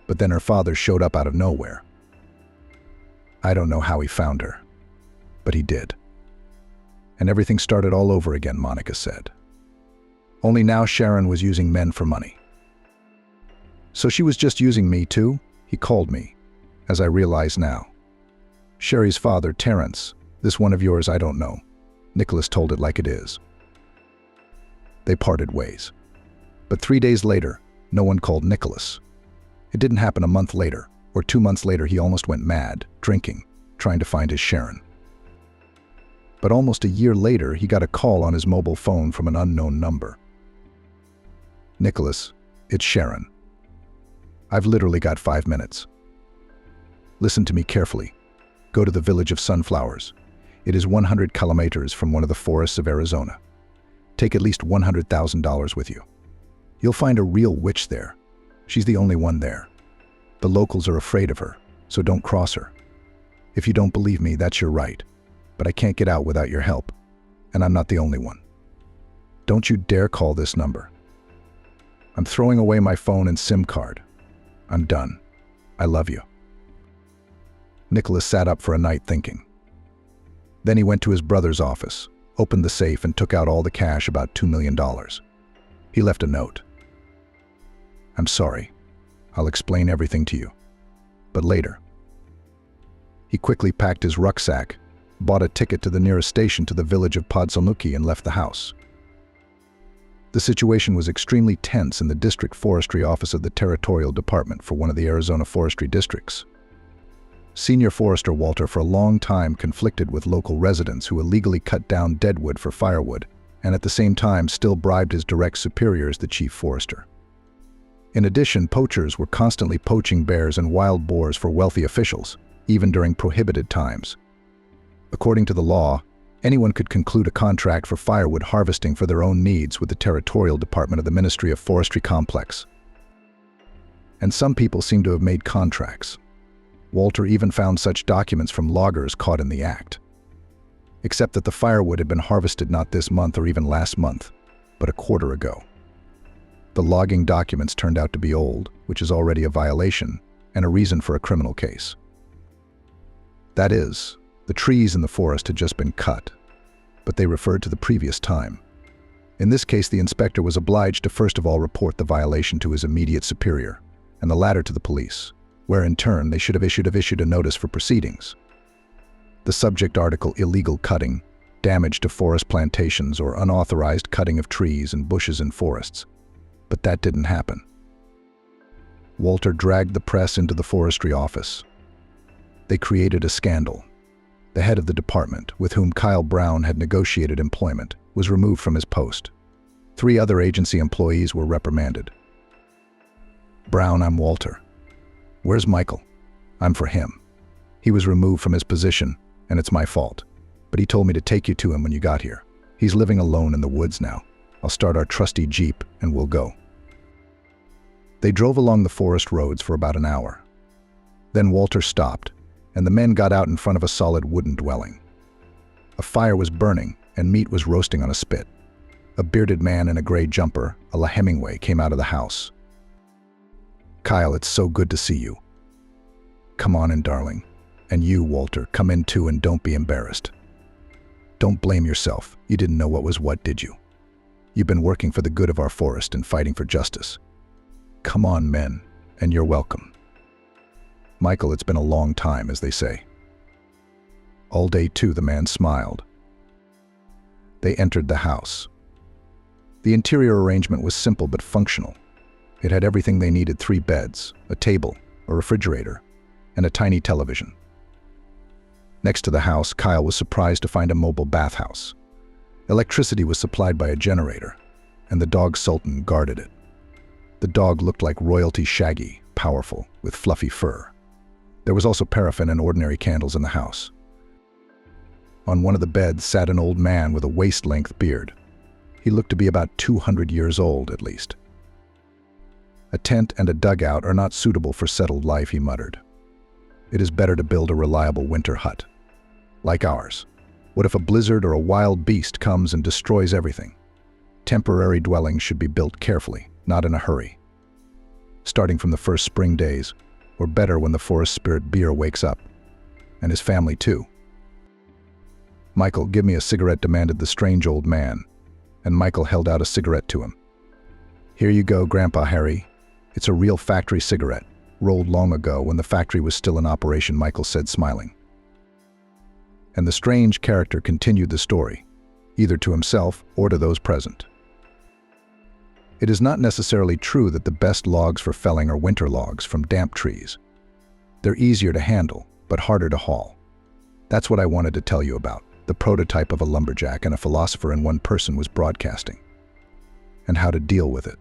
But then her father showed up out of nowhere. I don't know how he found her, but he did. And everything started all over again, Monica said. Only now Sharon was using men for money. So she was just using me too? He called me, as I realize now. Sherry's father, Terrence, this one of yours I don't know. Nicholas told it like it is. They parted ways. But 3 days later, no one called Nicholas. It didn't happen a month later, or 2 months later he almost went mad, drinking, trying to find his Sharon. But almost a year later, he got a call on his mobile phone from an unknown number. Nicholas, it's Sharon. I've literally got 5 minutes. Listen to me carefully. Go to the village of Sunflowers. It is 100 kilometers from one of the forests of Arizona. Take at least $100,000 with you. You'll find a real witch there. She's the only one there. The locals are afraid of her, so don't cross her. If you don't believe me, that's your right. But I can't get out without your help, and I'm not the only one. Don't you dare call this number. I'm throwing away my phone and SIM card. I'm done. I love you." Nicholas sat up for a night thinking. Then he went to his brother's office, opened the safe and took out all the cash, about $2 million. He left a note. "I'm sorry. I'll explain everything to you. But later." He quickly packed his rucksack, bought a ticket to the nearest station to the village of Podsolnuki and left the house. The situation was extremely tense in the district forestry office of the territorial department for one of the Arizona forestry districts. Senior Forester Walter for a long time conflicted with local residents who illegally cut down deadwood for firewood and at the same time still bribed his direct superiors, the chief forester. In addition, poachers were constantly poaching bears and wild boars for wealthy officials, even during prohibited times. According to the law, anyone could conclude a contract for firewood harvesting for their own needs with the territorial department of the Ministry of Forestry complex. And some people seem to have made contracts. Walter even found such documents from loggers caught in the act. Except that the firewood had been harvested not this month or even last month, but a quarter ago. The logging documents turned out to be old, which is already a violation and a reason for a criminal case. That is, the trees in the forest had just been cut, but they referred to the previous time. In this case, the inspector was obliged to first of all report the violation to his immediate superior, and the latter to the police, where in turn they should have issued a notice for proceedings. The subject article: illegal cutting, damage to forest plantations, or unauthorized cutting of trees and bushes in forests. But that didn't happen. Walter dragged the press into the forestry office. They created a scandal. The head of the department, with whom Kyle Brown had negotiated employment, was removed from his post. 3 other agency employees were reprimanded. "Brown, I'm Walter. Where's Michael? I'm for him. He was removed from his position, and it's my fault. But he told me to take you to him when you got here. He's living alone in the woods now. I'll start our trusty Jeep, and we'll go." They drove along the forest roads for about an hour. Then Walter stopped, and the men got out in front of a solid wooden dwelling. A fire was burning, and meat was roasting on a spit. A bearded man in a gray jumper, a la Hemingway, came out of the house. "Kyle, it's so good to see you. Come on in, darling. And you, Walter, come in too and don't be embarrassed. Don't blame yourself. You didn't know what was what, did you? You've been working for the good of our forest and fighting for justice. Come on, men, and you're welcome. Michael, it's been a long time, as they say." "All day too," the man smiled. They entered the house. The interior arrangement was simple but functional. It had everything they needed: 3 beds, a table, a refrigerator, and a tiny television. Next to the house, Kyle was surprised to find a mobile bathhouse. Electricity was supplied by a generator, and the dog Sultan guarded it. The dog looked like royalty, shaggy, powerful, with fluffy fur. There was also paraffin and ordinary candles in the house. On one of the beds sat an old man with a waist-length beard. He looked to be about 200 years old, at least. "A tent and a dugout are not suitable for settled life," he muttered. "It is better to build a reliable winter hut. Like ours. What if a blizzard or a wild beast comes and destroys everything? Temporary dwellings should be built carefully, not in a hurry. Starting from the first spring days, or better when the forest spirit Beer wakes up. And his family too." "Michael, give me a cigarette," demanded the strange old man, and Michael held out a cigarette to him. "Here you go, Grandpa Harry. It's a real factory cigarette, rolled long ago when the factory was still in operation," Michael said, smiling. And the strange character continued the story, either to himself or to those present. It is not necessarily true that the best logs for felling are winter logs from damp trees. They're easier to handle, but harder to haul. That's what I wanted to tell you about. The prototype of a lumberjack and a philosopher in one person was broadcasting. And how to deal with it.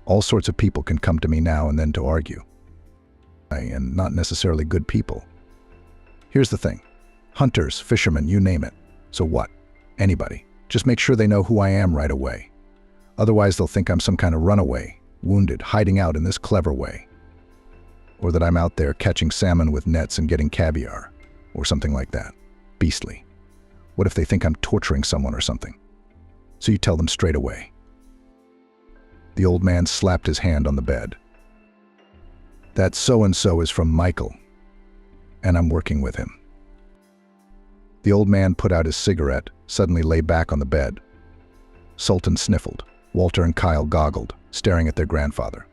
All sorts of people can come to me now and then to argue. And not necessarily good people. Here's the thing. Hunters, fishermen, you name it. So what? Anybody. Just make sure they know who I am right away. Otherwise they'll think I'm some kind of runaway, wounded, hiding out in this clever way. Or that I'm out there catching salmon with nets and getting caviar. Or something like that. Beastly. What if they think I'm torturing someone or something? So you tell them straight away. The old man slapped his hand on the bed. "That so-and-so is from Michael, and I'm working with him." The old man put out his cigarette, suddenly lay back on the bed. Sultan sniffled. Walter and Kyle goggled, staring at their grandfather.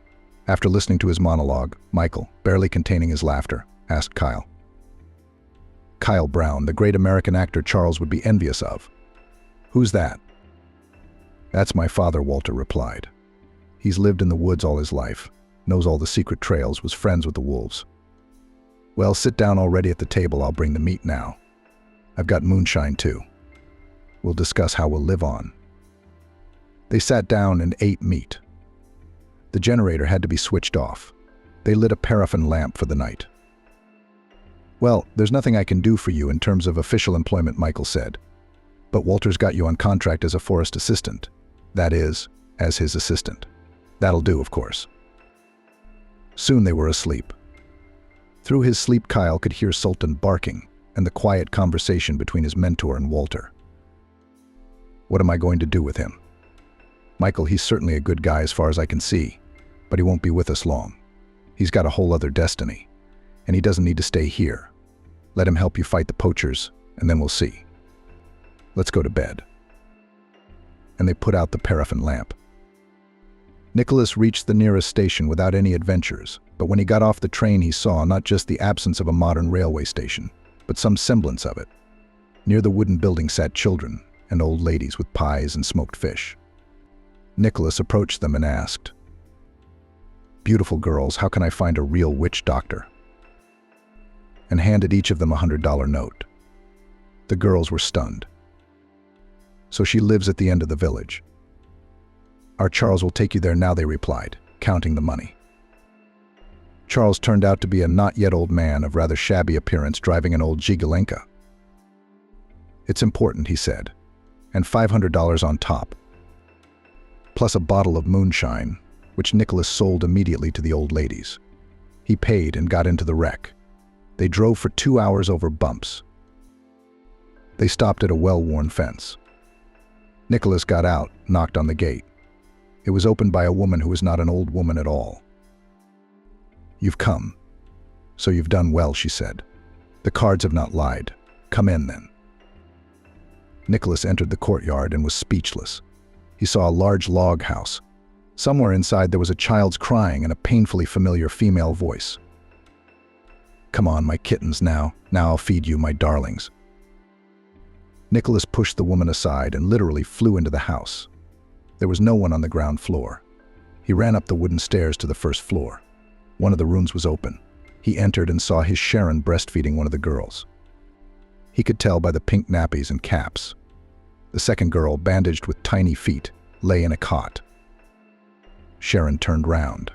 After listening to his monologue, Michael, barely containing his laughter, asked Kyle. "Kyle Brown, the great American actor Charles would be envious of. Who's that?" "That's my father," Walter replied. "He's lived in the woods all his life, knows all the secret trails, was friends with the wolves." "Well, sit down already at the table, I'll bring the meat now. I've got moonshine too. We'll discuss how we'll live on." They sat down and ate meat. The generator had to be switched off. They lit a paraffin lamp for the night. "Well, there's nothing I can do for you in terms of official employment," Michael said. "But Walter's got you on contract as a forest assistant. That is, as his assistant. That'll do, of course." Soon they were asleep. Through his sleep, Kyle could hear Sultan barking and the quiet conversation between his mentor and Walter. "What am I going to do with him?" "Michael, he's certainly a good guy as far as I can see, but he won't be with us long. He's got a whole other destiny, and he doesn't need to stay here. Let him help you fight the poachers, and then we'll see. Let's go to bed." And they put out the paraffin lamp. Nicholas reached the nearest station without any adventures, but when he got off the train he saw not just the absence of a modern railway station, but some semblance of it. Near the wooden building sat children and old ladies with pies and smoked fish. Nicholas approached them and asked, "Beautiful girls, how can I find a real witch doctor?" and handed each of them a $100 note. The girls were stunned. "So she lives at the end of the village." "Our Charles will take you there now," they replied, counting the money. Charles turned out to be a not-yet-old man of rather shabby appearance driving an old Jigalenka. "It's important," he said, "and $500 on top, plus a bottle of moonshine, which Nicholas sold immediately to the old ladies. He paid and got into the wreck. They drove for 2 hours over bumps. They stopped at a well-worn fence. Nicholas got out, knocked on the gate. It was opened by a woman who was not an old woman at all. "You've come. So you've done well," she said. "The cards have not lied. Come in, then." Nicholas entered the courtyard and was speechless. He saw a large log house. Somewhere inside there was a child's crying and a painfully familiar female voice. "Come on, my kittens, now I'll feed you, my darlings." Nicholas pushed the woman aside and literally flew into the house. There was no one on the ground floor. He ran up the wooden stairs to the first floor. One of the rooms was open. He entered and saw his Sharon breastfeeding one of the girls. He could tell by the pink nappies and caps. The second girl, bandaged with tiny feet, lay in a cot. Sharon turned round.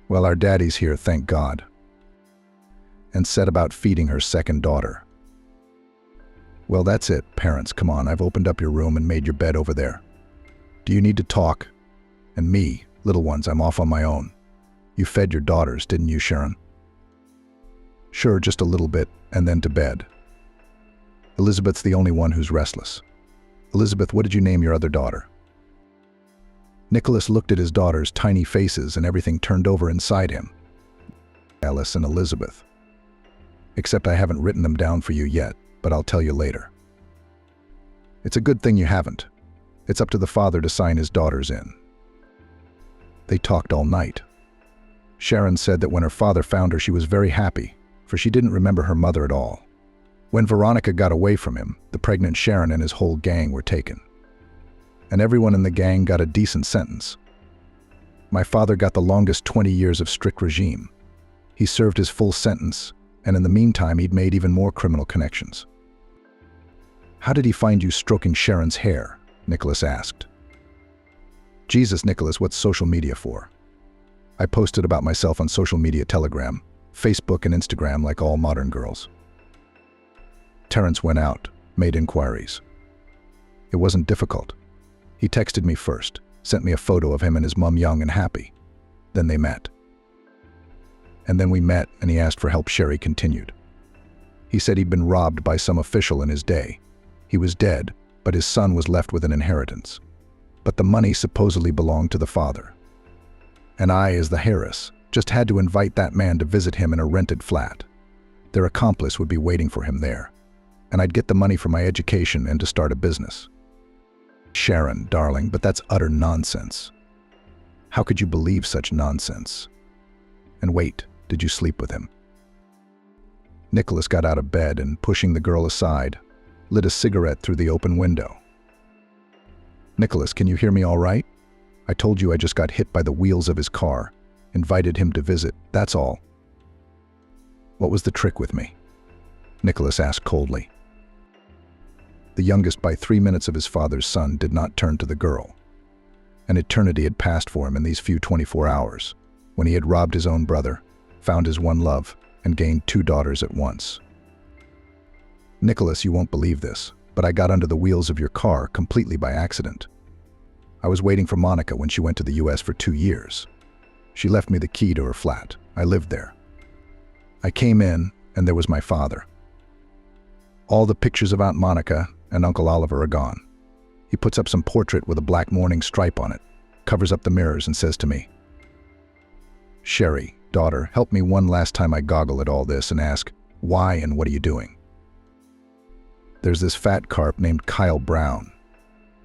"Well, our daddy's here, thank God," and set about feeding her second daughter. "Well, that's it, parents, come on, I've opened up your room and made your bed over there. Do you need to talk? And me, little ones, I'm off on my own. You fed your daughters, didn't you, Sharon?" "Sure, just a little bit, and then to bed. Elizabeth's the only one who's restless. Elizabeth, what did you name your other daughter?" Nicholas looked at his daughters' tiny faces and everything turned over inside him. "Alice and Elizabeth. Except I haven't written them down for you yet, but I'll tell you later." "It's a good thing you haven't. It's up to the father to sign his daughters in." They talked all night. Sharon said that when her father found her, she was very happy, for she didn't remember her mother at all. When Veronica got away from him, the pregnant Sharon and his whole gang were taken. And everyone in the gang got a decent sentence. My father got the longest 20 years of strict regime. He served his full sentence, and in the meantime he'd made even more criminal connections. "How did he find you stroking Sharon's hair?" Nicholas asked. "Jesus, Nicholas, what's social media for? I posted about myself on social media, Telegram, Facebook and Instagram like all modern girls." Terrence went out, made inquiries. It wasn't difficult. He texted me first, sent me a photo of him and his mum young and happy. Then they met. And then we met and he asked for help. Sherry continued. He said he'd been robbed by some official in his day. He was dead, but his son was left with an inheritance. But the money supposedly belonged to the father. And I, as the Harris, just had to invite that man to visit him in a rented flat. Their accomplice would be waiting for him there, and I'd get the money for my education and to start a business. Sharon, darling, but that's utter nonsense. How could you believe such nonsense? And wait, did you sleep with him? Nicholas got out of bed and, pushing the girl aside, lit a cigarette through the open window. Nicholas, can you hear me all right? I told you I just got hit by the wheels of his car, invited him to visit, that's all. What was the trick with me? Nicholas asked coldly. The youngest by 3 minutes of his father's son did not turn to the girl. An eternity had passed for him in these few 24 hours, when he had robbed his own brother, found his one love, and gained 2 daughters at once. Nicholas, you won't believe this, but I got under the wheels of your car completely by accident. I was waiting for Monica when she went to the US for 2 years. She left me the key to her flat. I lived there. I came in, and there was my father. All the pictures of Aunt Monica and Uncle Oliver are gone. He puts up some portrait with a black mourning stripe on it, covers up the mirrors and says to me, "Sherry, daughter, help me one last time I goggle at all this and ask, why and what are you doing?" There's this fat carp named Kyle Brown.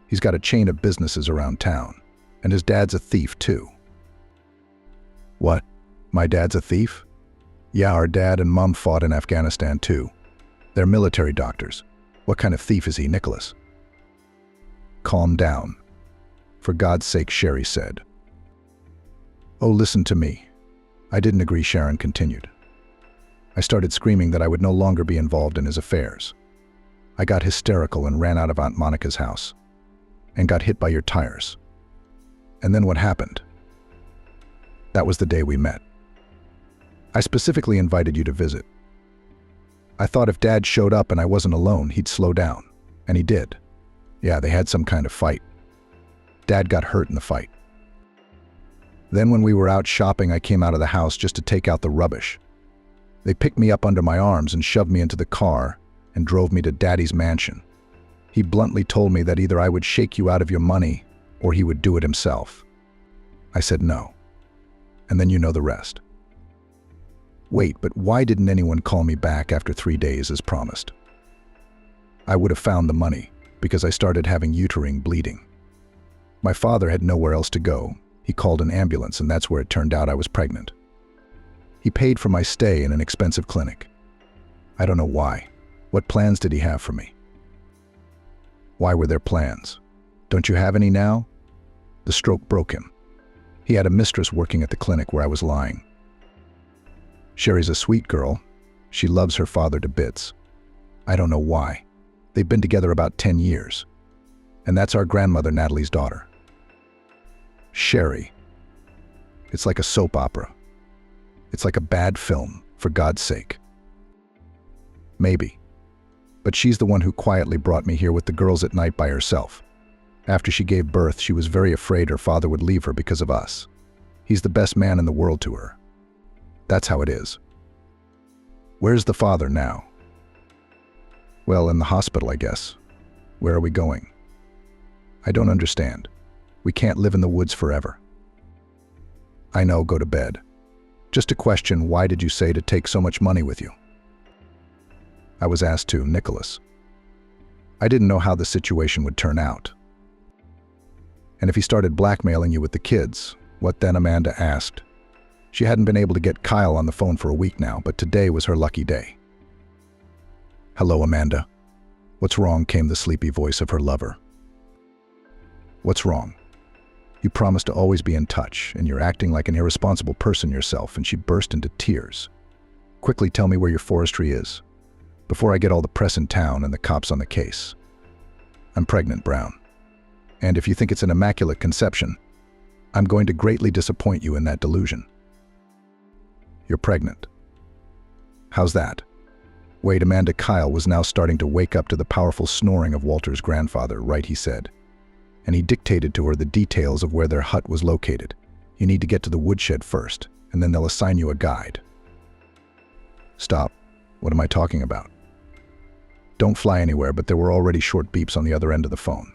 He's got a chain of businesses around town, and his dad's a thief too. What? My dad's a thief? Yeah, our dad and mom fought in Afghanistan too. They're military doctors. What kind of thief is he, Nicholas? Calm down. For God's sake, Sherry said. Oh, listen to me. I didn't agree, Sharon continued. I started screaming that I would no longer be involved in his affairs. I got hysterical and ran out of Aunt Monica's house and got hit by your tires. And then what happened? That was the day we met. I specifically invited you to visit. I thought if Dad showed up and I wasn't alone, he'd slow down. And he did. Yeah, they had some kind of fight. Dad got hurt in the fight. Then when we were out shopping, I came out of the house just to take out the rubbish. They picked me up under my arms and shoved me into the car and drove me to Daddy's mansion. He bluntly told me that either I would shake you out of your money or he would do it himself. I said no. And then you know the rest. Wait, but why didn't anyone call me back after 3 days as promised? I would have found the money because I started having uterine bleeding. My father had nowhere else to go. He called an ambulance, and that's where it turned out I was pregnant. He paid for my stay in an expensive clinic. I don't know why. What plans did he have for me? Why were there plans? Don't you have any now? The stroke broke him. He had a mistress working at the clinic where I was lying. Sherry's a sweet girl. She loves her father to bits. I don't know why. They've been together about 10 years. And that's our grandmother, Natalie's daughter. Sherry. It's like a soap opera. It's like a bad film, for God's sake. Maybe. But she's the one who quietly brought me here with the girls at night by herself. After she gave birth, she was very afraid her father would leave her because of us. He's the best man in the world to her. That's how it is. Where's the father now? Well, in the hospital, I guess. Where are we going? I don't understand. We can't live in the woods forever. I know, go to bed. Just a question, why did you say to take so much money with you? I was asked to, Nicholas. I didn't know how the situation would turn out. And if he started blackmailing you with the kids, what then? Amanda asked. She hadn't been able to get Kyle on the phone for a week now, but today was her lucky day. Hello, Amanda. What's wrong? Came the sleepy voice of her lover. What's wrong? You promised to always be in touch, and you're acting like an irresponsible person yourself, and she burst into tears. Quickly tell me where your forestry is, before I get all the press in town and the cops on the case. I'm pregnant, Brown. And if you think it's an immaculate conception, I'm going to greatly disappoint you in that delusion. You're pregnant. How's that? Wait, Amanda. Kyle was now starting to wake up to the powerful snoring of Walter's grandfather, right, he said. And he dictated to her the details of where their hut was located. You need to get to the woodshed first, and then they'll assign you a guide. Stop. What am I talking about? Don't fly anywhere, but there were already short beeps on the other end of the phone.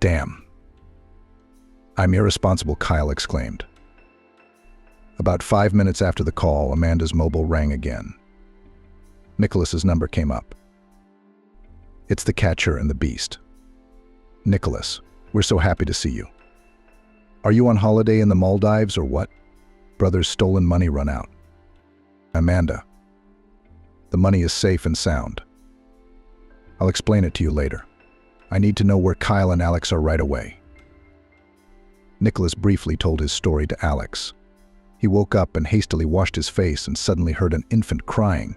Damn, "I'm irresponsible," Kyle exclaimed. About 5 minutes after the call, Amanda's mobile rang again. Nicholas's number came up. "It's the Catcher and the Beast. Nicholas, we're so happy to see you. Are you on holiday in the Maldives or what? Brother's stolen money run out." "Amanda, the money is safe and sound. I'll explain it to you later. I need to know where Kyle and Alex are right away." Nicholas briefly told his story to Alex. He woke up and hastily washed his face and suddenly heard an infant crying.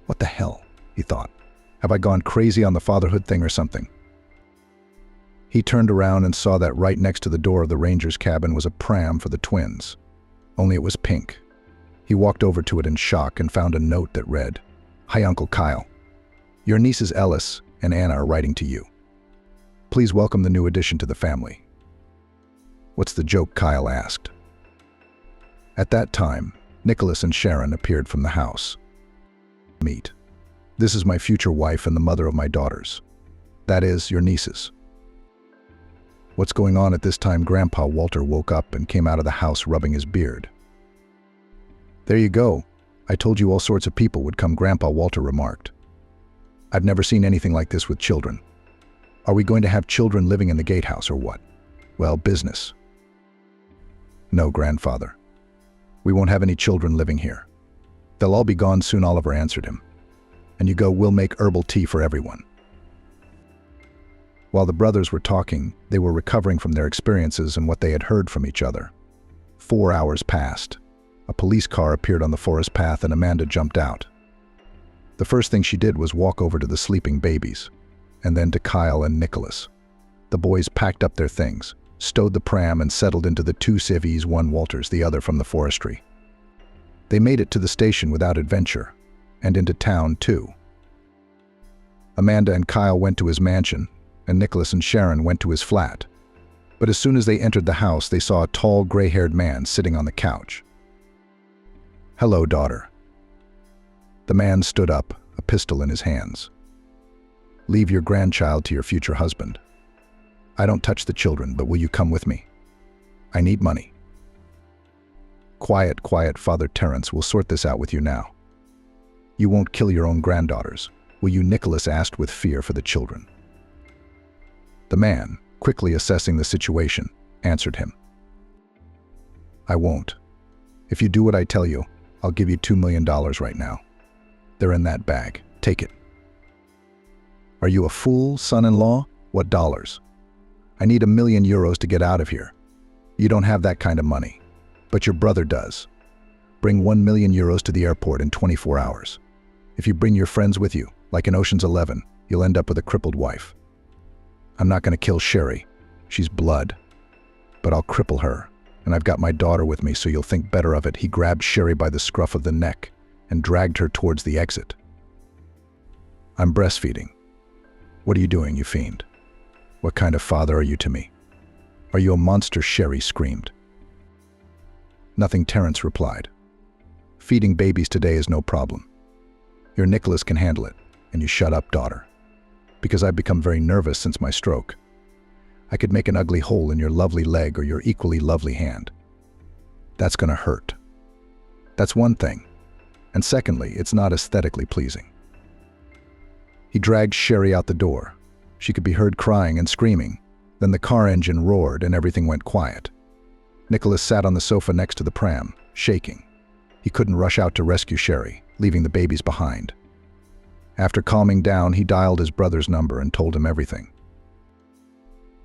"What the hell?" he thought. "Have I gone crazy on the fatherhood thing or something?" He turned around and saw that right next to the door of the ranger's cabin was a pram for the twins. Only it was pink. He walked over to it in shock and found a note that read, "Hi, Uncle Kyle. Your nieces Ellis and Anna are writing to you. Please welcome the new addition to the family." "What's the joke?" Kyle asked. At that time, Nicholas and Sharon appeared from the house. "Meet. This is my future wife and the mother of my daughters. That is, your nieces." "What's going on?" At this time, Grandpa Walter woke up and came out of the house rubbing his beard. "There you go. I told you all sorts of people would come," Grandpa Walter remarked. "I've never seen anything like this with children. Are we going to have children living in the gatehouse or what?" "Well, business." "No, Grandfather. We won't have any children living here. They'll all be gone soon," Oliver answered him. "And you go, we'll make herbal tea for everyone." While the brothers were talking, they were recovering from their experiences and what they had heard from each other. 4 hours passed. A police car appeared on the forest path and Amanda jumped out. The first thing she did was walk over to the sleeping babies, and then to Kyle and Nicholas. The boys packed up their things, stowed the pram and settled into the 2 civvies, one Walters, the other from the forestry. They made it to the station without adventure, and into town too. Amanda and Kyle went to his mansion, and Nicholas and Sharon went to his flat. But as soon as they entered the house, they saw a tall, gray-haired man sitting on the couch. "Hello, daughter." The man stood up, a pistol in his hands. "Leave your grandchild to your future husband. I don't touch the children, but will you come with me? I need money." "Quiet, quiet, Father Terence. We'll sort this out with you now. You won't kill your own granddaughters, will you?" Nicholas asked with fear for the children. The man, quickly assessing the situation, answered him. "I won't. If you do what I tell you, I'll give you $2 million right now. They're in that bag. Take it." "Are you a fool, son-in-law? What dollars? I need €1 million to get out of here. You don't have that kind of money, but your brother does. Bring €1 million to the airport in 24 hours. If you bring your friends with you, like in Ocean's 11, you'll end up with a crippled wife. I'm not going to kill Sherry. She's blood. But I'll cripple her, and I've got my daughter with me, so you'll think better of it." He grabbed Sherry by the scruff of the neck and dragged her towards the exit. "I'm breastfeeding. What are you doing, you fiend? What kind of father are you to me? Are you a monster?" Sherry screamed. "Nothing," Terence replied. "Feeding babies today is no problem. Your Nicholas can handle it, and you shut up, daughter. Because I've become very nervous since my stroke. I could make an ugly hole in your lovely leg or your equally lovely hand. That's gonna hurt. That's one thing. And secondly, it's not aesthetically pleasing." He dragged Sherry out the door. She could be heard crying and screaming. Then the car engine roared and everything went quiet. Nicholas sat on the sofa next to the pram, shaking. He couldn't rush out to rescue Sherry, leaving the babies behind. After calming down, he dialed his brother's number and told him everything.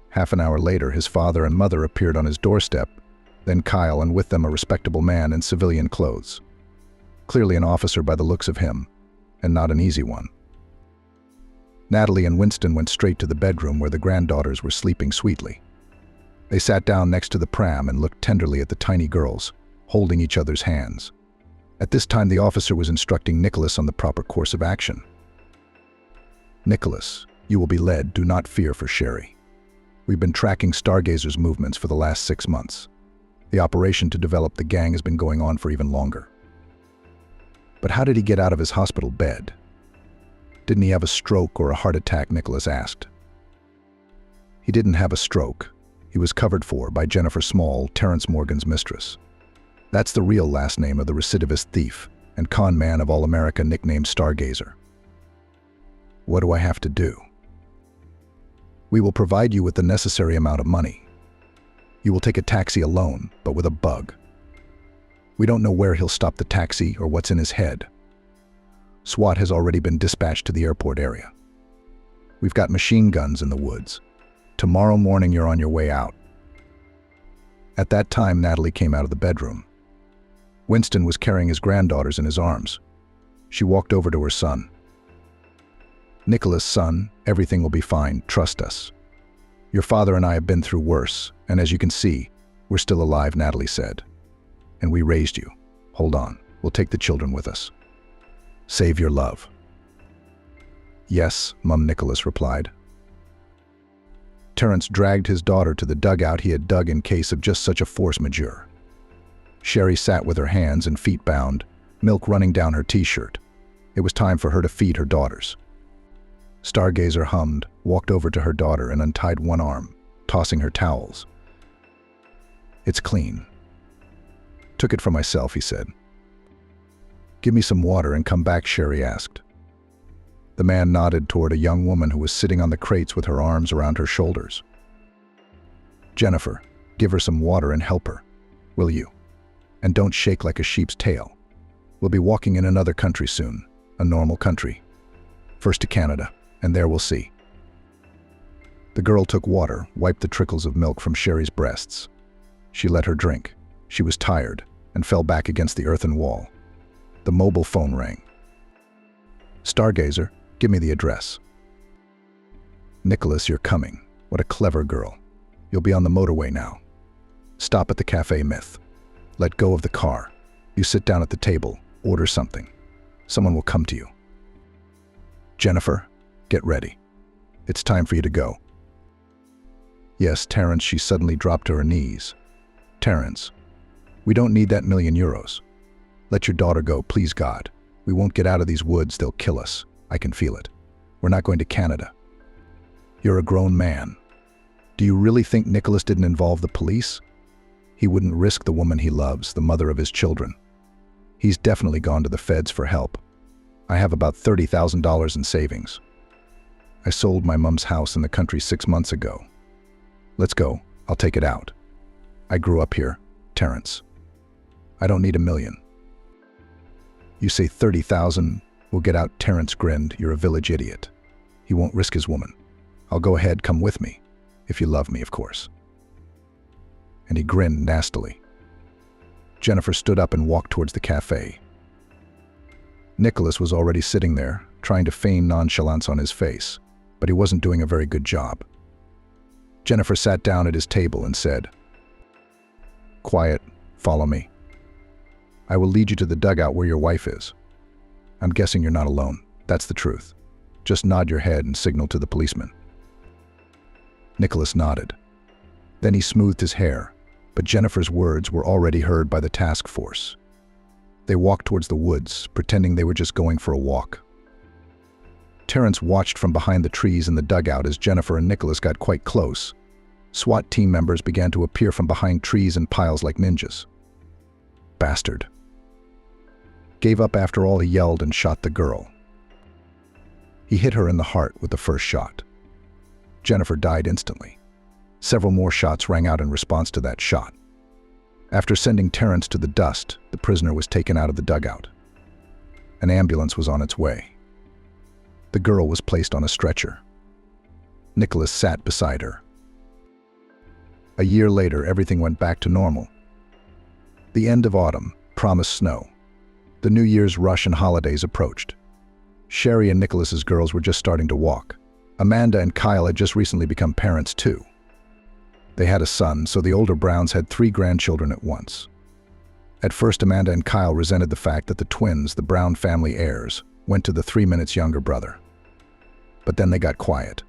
Half an hour later, his father and mother appeared on his doorstep, then Kyle, and with them a respectable man in civilian clothes. Clearly an officer by the looks of him, and not an easy one. Natalie and Winston went straight to the bedroom where the granddaughters were sleeping sweetly. They sat down next to the pram and looked tenderly at the tiny girls, holding each other's hands. At this time, the officer was instructing Nicholas on the proper course of action. "Nicholas, you will be led. Do not fear for Sherry. We've been tracking Stargazer's movements for the last 6 months. The operation to develop the gang has been going on for even longer." "But how did he get out of his hospital bed? Didn't he have a stroke or a heart attack?" Nicholas asked. "He didn't have a stroke. He was covered for by Jennifer Small, Terrence Morgan's mistress. That's the real last name of the recidivist thief and con man of all America nicknamed Stargazer. What do I have to do? We will provide you with the necessary amount of money. You will take a taxi alone, but with a bug. We don't know where he'll stop the taxi or what's in his head. SWAT has already been dispatched to the airport area. We've got machine guns in the woods. Tomorrow morning you're on your way out. At that time, Natalie came out of the bedroom. Winston was carrying his granddaughters in his arms. She walked over to her son. "Nicholas, son, everything will be fine. Trust us. Your father and I have been through worse, and as you can see, we're still alive," Natalie said. "And we raised you. Hold on. We'll take the children with us. Save your love." "Yes, Mum," Nicholas replied. Terrence dragged his daughter to the dugout he had dug in case of just such a force majeure. Sherry sat with her hands and feet bound, milk running down her t-shirt. It was time for her to feed her daughters. Stargazer hummed, walked over to her daughter and untied one arm, tossing her towels. "It's clean." "Took it for myself," he said. "Give me some water and come back," Sherry asked. The man nodded toward a young woman who was sitting on the crates with her arms around her shoulders. "Jennifer, give her some water and help her, will you? And don't shake like a sheep's tail. We'll be walking in another country soon, a normal country. First to Canada, and there we'll see." The girl took water, wiped the trickles of milk from Sherry's breasts. She let her drink. She was tired and fell back against the earthen wall. The mobile phone rang. "Stargazer, give me the address." "Nicholas, you're coming. What a clever girl. You'll be on the motorway now. Stop at the Cafe Myth. Let go of the car. You sit down at the table, order something. Someone will come to you. Jennifer, get ready. It's time for you to go." "Yes, Terrence," she suddenly dropped to her knees. "Terrence, we don't need that €1,000,000. Let your daughter go, please God. We won't get out of these woods, they'll kill us. I can feel it. We're not going to Canada. You're a grown man. Do you really think Nicholas didn't involve the police? He wouldn't risk the woman he loves, the mother of his children. He's definitely gone to the feds for help. I have about $30,000 in savings. I sold my mom's house in the country 6 months ago. Let's go, I'll take it out. I grew up here, Terrence. I don't need $1,000,000. You say 30,000, we'll get out." Terrence grinned. "You're a village idiot. He won't risk his woman. I'll go ahead, come with me. If you love me, of course." And he grinned nastily. Jennifer stood up and walked towards the cafe. Nicholas was already sitting there, trying to feign nonchalance on his face, but he wasn't doing a very good job. Jennifer sat down at his table and said, "Quiet, follow me. I will lead you to the dugout where your wife is. I'm guessing you're not alone. That's the truth. Just nod your head and signal to the policeman." Nicholas nodded. Then he smoothed his hair, but Jennifer's words were already heard by the task force. They walked towards the woods, pretending they were just going for a walk. Terrence watched from behind the trees in the dugout as Jennifer and Nicholas got quite close. SWAT team members began to appear from behind trees and piles like ninjas. "Bastard." Gave up after all, he yelled and shot the girl. He hit her in the heart with the first shot. Jennifer died instantly. Several more shots rang out in response to that shot. After sending Terrence to the dust, the prisoner was taken out of the dugout. An ambulance was on its way. The girl was placed on a stretcher. Nicholas sat beside her. A year later, everything went back to normal. The end of autumn promised snow. The New Year's rush and holidays approached. Sherry and Nicholas's girls were just starting to walk. Amanda and Kyle had just recently become parents too. They had a son, so the older Browns had 3 grandchildren at once. At first, Amanda and Kyle resented the fact that the twins, the Brown family heirs, went to the 3 minutes younger brother. But then they got quiet.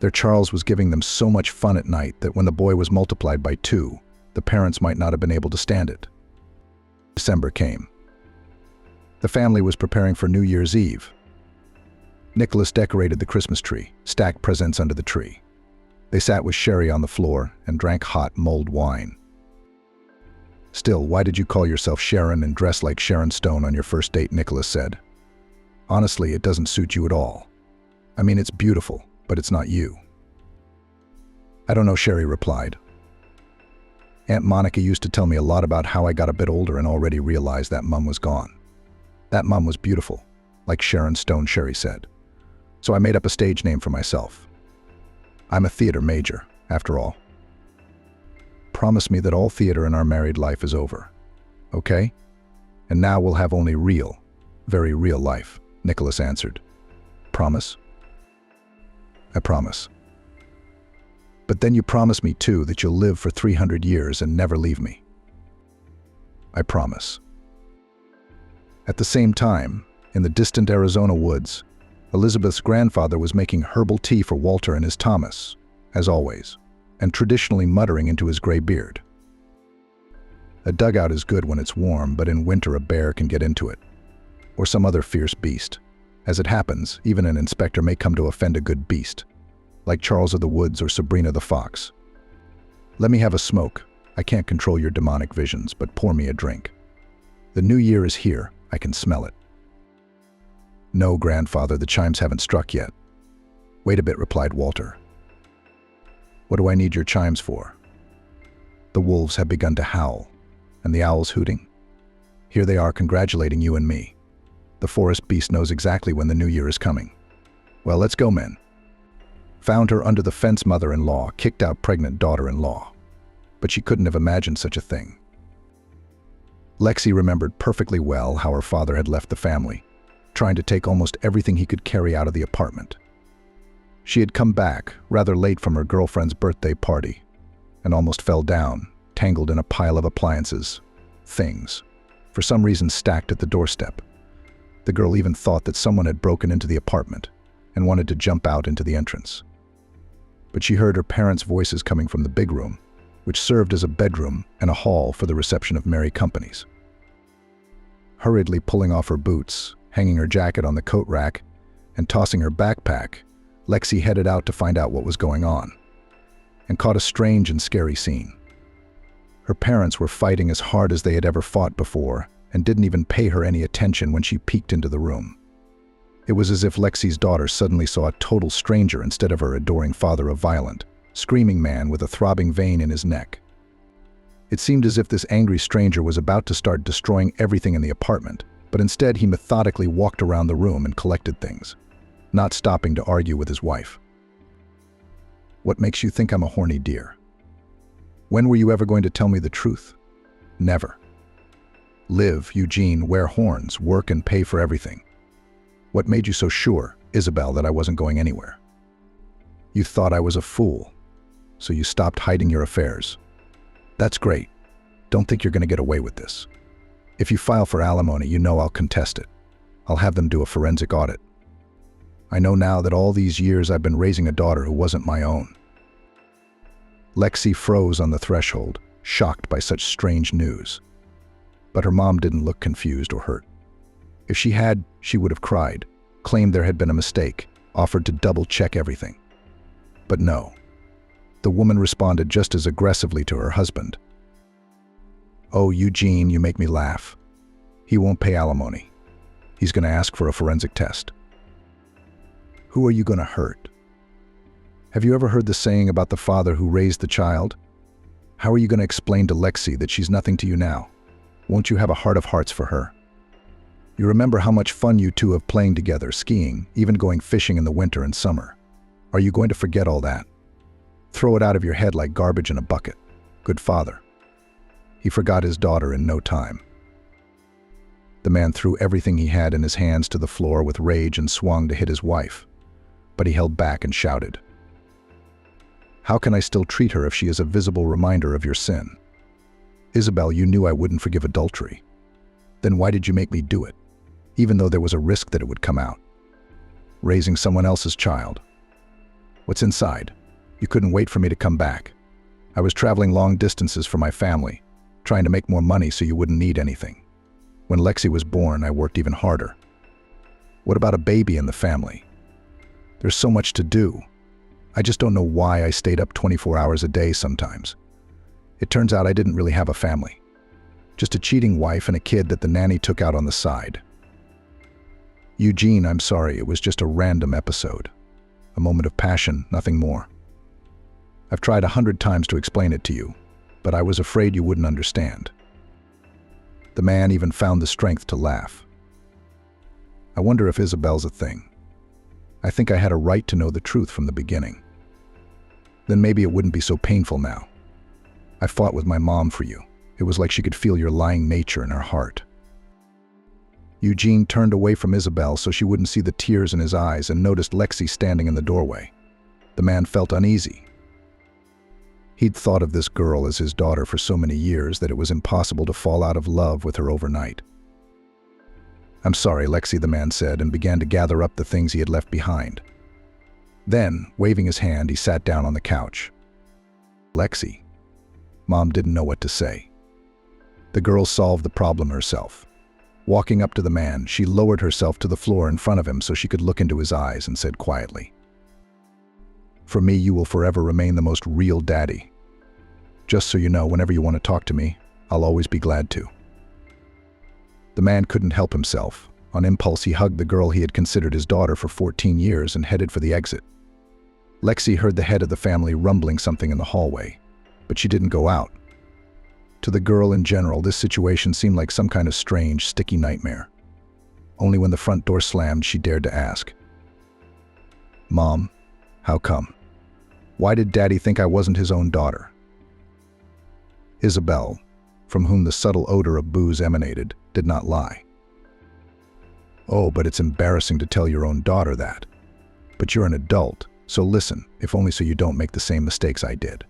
Their Charles was giving them so much fun at night that when the boy was multiplied by 2, the parents might not have been able to stand it. December came. The family was preparing for New Year's Eve. Nicholas decorated the Christmas tree, stacked presents under the tree. They sat with Sherry on the floor and drank hot, mulled wine. "Still, why did you call yourself Sharon and dress like Sharon Stone on your first date?" Nicholas said. "Honestly, it doesn't suit you at all. I mean, it's beautiful, but it's not you." "I don't know," Sherry replied. "Aunt Monica used to tell me a lot about how I got a bit older and already realized that Mum was gone. That Mum was beautiful, like Sharon Stone," Sherry said. "So I made up a stage name for myself. I'm a theater major, after all. Promise me that all theater in our married life is over, okay? And now we'll have only real, very real life," Nicholas answered. "Promise?" "I promise. But then you promise me, too, that you'll live for 300 years and never leave me." "I promise." At the same time, in the distant Arizona woods, Elizabeth's grandfather was making herbal tea for Walter and his Thomas, as always, and traditionally muttering into his gray beard. A dugout is good when it's warm, but in winter a bear can get into it, or some other fierce beast. As it happens, even an inspector may come to offend a good beast, like Charles of the Woods or Sabrina the Fox. "Let me have a smoke. I can't control your demonic visions, but pour me a drink. The new year is here. I can smell it." "No, grandfather, the chimes haven't struck yet." "Wait a bit," replied Walter. "What do I need your chimes for?" "The wolves have begun to howl, and the owls hooting. Here they are congratulating you and me. The forest beast knows exactly when the new year is coming. Well, let's go, men." Found her under the fence, mother-in-law kicked out pregnant daughter-in-law. But she couldn't have imagined such a thing. Lexi remembered perfectly well how her father had left the family, trying to take almost everything he could carry out of the apartment. She had come back, rather late from her girlfriend's birthday party, and almost fell down, tangled in a pile of appliances, things, for some reason stacked at the doorstep. The girl even thought that someone had broken into the apartment and wanted to jump out into the entrance. But she heard her parents' voices coming from the big room, which served as a bedroom and a hall for the reception of merry companies. Hurriedly pulling off her boots, hanging her jacket on the coat rack, and tossing her backpack, Lexi headed out to find out what was going on, and caught a strange and scary scene. Her parents were fighting as hard as they had ever fought before, and didn't even pay her any attention when she peeked into the room. It was as if Lexi's daughter suddenly saw a total stranger instead of her adoring father, a violent, screaming man with a throbbing vein in his neck. It seemed as if this angry stranger was about to start destroying everything in the apartment, but instead he methodically walked around the room and collected things, not stopping to argue with his wife. "What makes you think I'm a horny deer? When were you ever going to tell me the truth? Never. Live, Eugene, wear horns, work and pay for everything. What made you so sure, Isabel, that I wasn't going anywhere? You thought I was a fool, so you stopped hiding your affairs. That's great. Don't think you're going to get away with this. If you file for alimony, you know I'll contest it. I'll have them do a forensic audit. I know now that all these years I've been raising a daughter who wasn't my own." Lexi froze on the threshold, shocked by such strange news. But her mom didn't look confused or hurt. If she had, she would have cried, claimed there had been a mistake, offered to double-check everything. But no. The woman responded just as aggressively to her husband. "Oh, Eugene, you make me laugh. He won't pay alimony. He's going to ask for a forensic test. Who are you going to hurt? Have you ever heard the saying about the father who raised the child? How are you going to explain to Lexi that she's nothing to you now? Won't you have a heart of hearts for her? You remember how much fun you two have playing together, skiing, even going fishing in the winter and summer. Are you going to forget all that? Throw it out of your head like garbage in a bucket. Good father." He forgot his daughter in no time. The man threw everything he had in his hands to the floor with rage and swung to hit his wife. But he held back and shouted, "How can I still treat her if she is a visible reminder of your sin? Isabel, you knew I wouldn't forgive adultery. Then why did you make me do it, even though there was a risk that it would come out? Raising someone else's child. What's inside? You couldn't wait for me to come back. I was traveling long distances for my family, trying to make more money so you wouldn't need anything. When Lexi was born, I worked even harder. What about a baby in the family? There's so much to do. I just don't know why I stayed up 24 hours a day sometimes. It turns out I didn't really have a family. Just a cheating wife and a kid that the nanny took out on the side. Eugene, I'm sorry, it was just a random episode. A moment of passion, nothing more. I've tried 100 times to explain it to you, but I was afraid you wouldn't understand. The man even found the strength to laugh. I wonder if Isabel's a thing. I think I had a right to know the truth from the beginning. Then maybe it wouldn't be so painful now. I fought with my mom for you. It was like she could feel your lying nature in her heart. Eugene turned away from Isabel so she wouldn't see the tears in his eyes and noticed Lexi standing in the doorway. The man felt uneasy. He'd thought of this girl as his daughter for so many years that it was impossible to fall out of love with her overnight. I'm sorry, Lexi, the man said, and began to gather up the things he had left behind. Then, waving his hand, he sat down on the couch. Lexi. Mom didn't know what to say. The girl solved the problem herself. Walking up to the man, she lowered herself to the floor in front of him so she could look into his eyes and said quietly, "For me, you will forever remain the most real daddy. Just so you know, whenever you want to talk to me, I'll always be glad to." The man couldn't help himself. On impulse, he hugged the girl he had considered his daughter for 14 years and headed for the exit. Lexi heard the head of the family rumbling something in the hallway, but she didn't go out. To the girl in general, this situation seemed like some kind of strange, sticky nightmare. Only when the front door slammed, she dared to ask, "Mom, how come? Why did Daddy think I wasn't his own daughter?" Isabel, from whom the subtle odor of booze emanated, did not lie. "Oh, but it's embarrassing to tell your own daughter that. But you're an adult, so listen, if only so you don't make the same mistakes I did.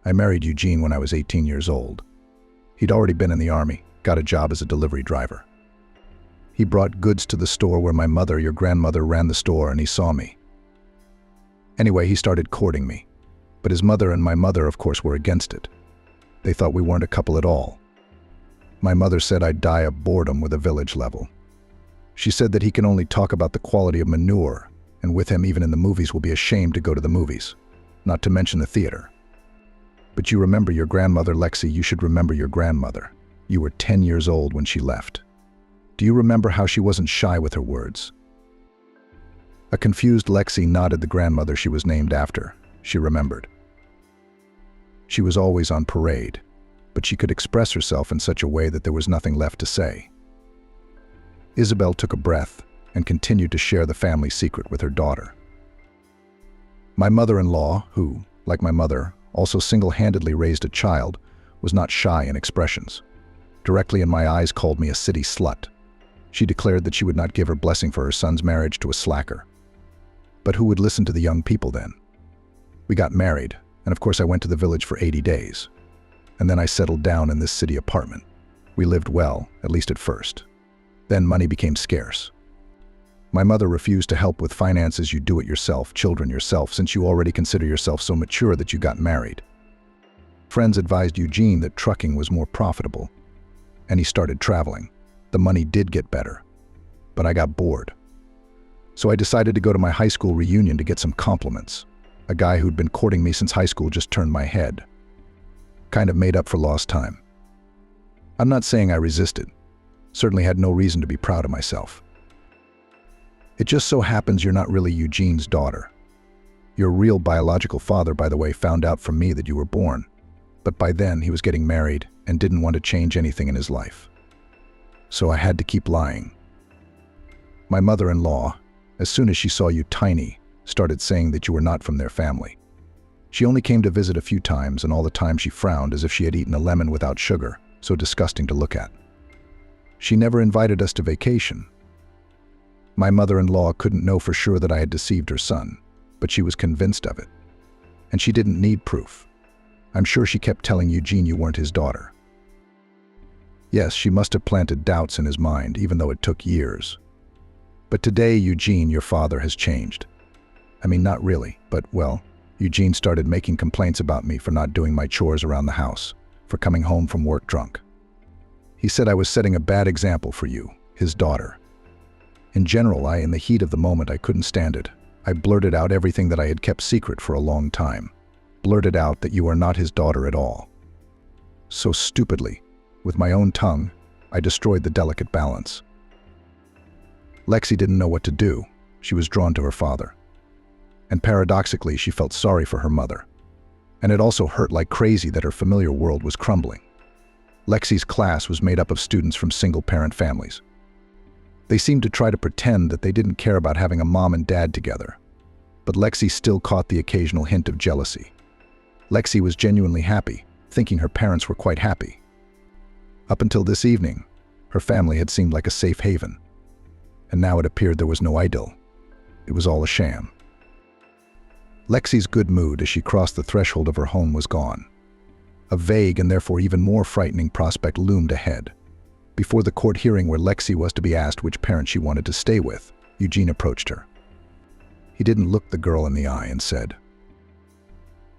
I married Eugene when I was 18 years old. He'd already been in the army, got a job as a delivery driver. He brought goods to the store where my mother, your grandmother, ran the store, and he saw me. Anyway, he started courting me. But his mother and my mother, of course, were against it. They thought we weren't a couple at all. My mother said I'd die of boredom with a village level. She said that he can only talk about the quality of manure, and with him even in the movies will be ashamed to go to the movies, not to mention the theater. But you remember your grandmother, Lexi, you should remember your grandmother. You were 10 years old when she left. Do you remember how she wasn't shy with her words?" A confused Lexi nodded. The grandmother she was named after, she remembered. She was always on parade, but she could express herself in such a way that there was nothing left to say. Isabel took a breath and continued to share the family secret with her daughter. My mother-in-law, who, like my mother, also single-handedly raised a child, was not shy in expressions. Directly in my eyes called me a city slut. She declared that she would not give her blessing for her son's marriage to a slacker. But who would listen to the young people then? We got married, and of course I went to the village for 80 days. And then I settled down in this city apartment. We lived well, at least at first. Then money became scarce. My mother refused to help with finances. You do it yourself, children yourself, since you already consider yourself so mature that you got married. Friends advised Eugene that trucking was more profitable, and he started traveling. The money did get better, but I got bored. So I decided to go to my high school reunion to get some compliments. A guy who'd been courting me since high school just turned my head. Kind of made up for lost time. I'm not saying I resisted. Certainly had no reason to be proud of myself. It just so happens you're not really Eugene's daughter. Your real biological father, by the way, found out from me that you were born. But by then, he was getting married and didn't want to change anything in his life. So I had to keep lying. My mother-in-law, as soon as she saw you tiny, started saying that you were not from their family. She only came to visit a few times, and all the time she frowned as if she had eaten a lemon without sugar, so disgusting to look at. She never invited us to vacation. My mother-in-law couldn't know for sure that I had deceived her son, but she was convinced of it. And she didn't need proof. I'm sure she kept telling Eugene you weren't his daughter. Yes, she must have planted doubts in his mind, even though it took years. But today, Eugene, your father, has changed. I mean, not really, but, well, Eugene started making complaints about me for not doing my chores around the house, for coming home from work drunk. He said I was setting a bad example for you, his daughter. In general, in the heat of the moment, I couldn't stand it. I blurted out everything that I had kept secret for a long time. Blurted out that you are not his daughter at all. So stupidly, with my own tongue, I destroyed the delicate balance. Lexi didn't know what to do. She was drawn to her father. And paradoxically, she felt sorry for her mother. And it also hurt like crazy that her familiar world was crumbling. Lexi's class was made up of students from single-parent families. They seemed to try to pretend that they didn't care about having a mom and dad together. But Lexi still caught the occasional hint of jealousy. Lexi was genuinely happy, thinking her parents were quite happy. Up until this evening, her family had seemed like a safe haven. And now it appeared there was no idyll. It was all a sham. Lexi's good mood as she crossed the threshold of her home was gone. A vague and therefore even more frightening prospect loomed ahead. Before the court hearing where Lexi was to be asked which parent she wanted to stay with, Eugene approached her. He didn't look the girl in the eye and said,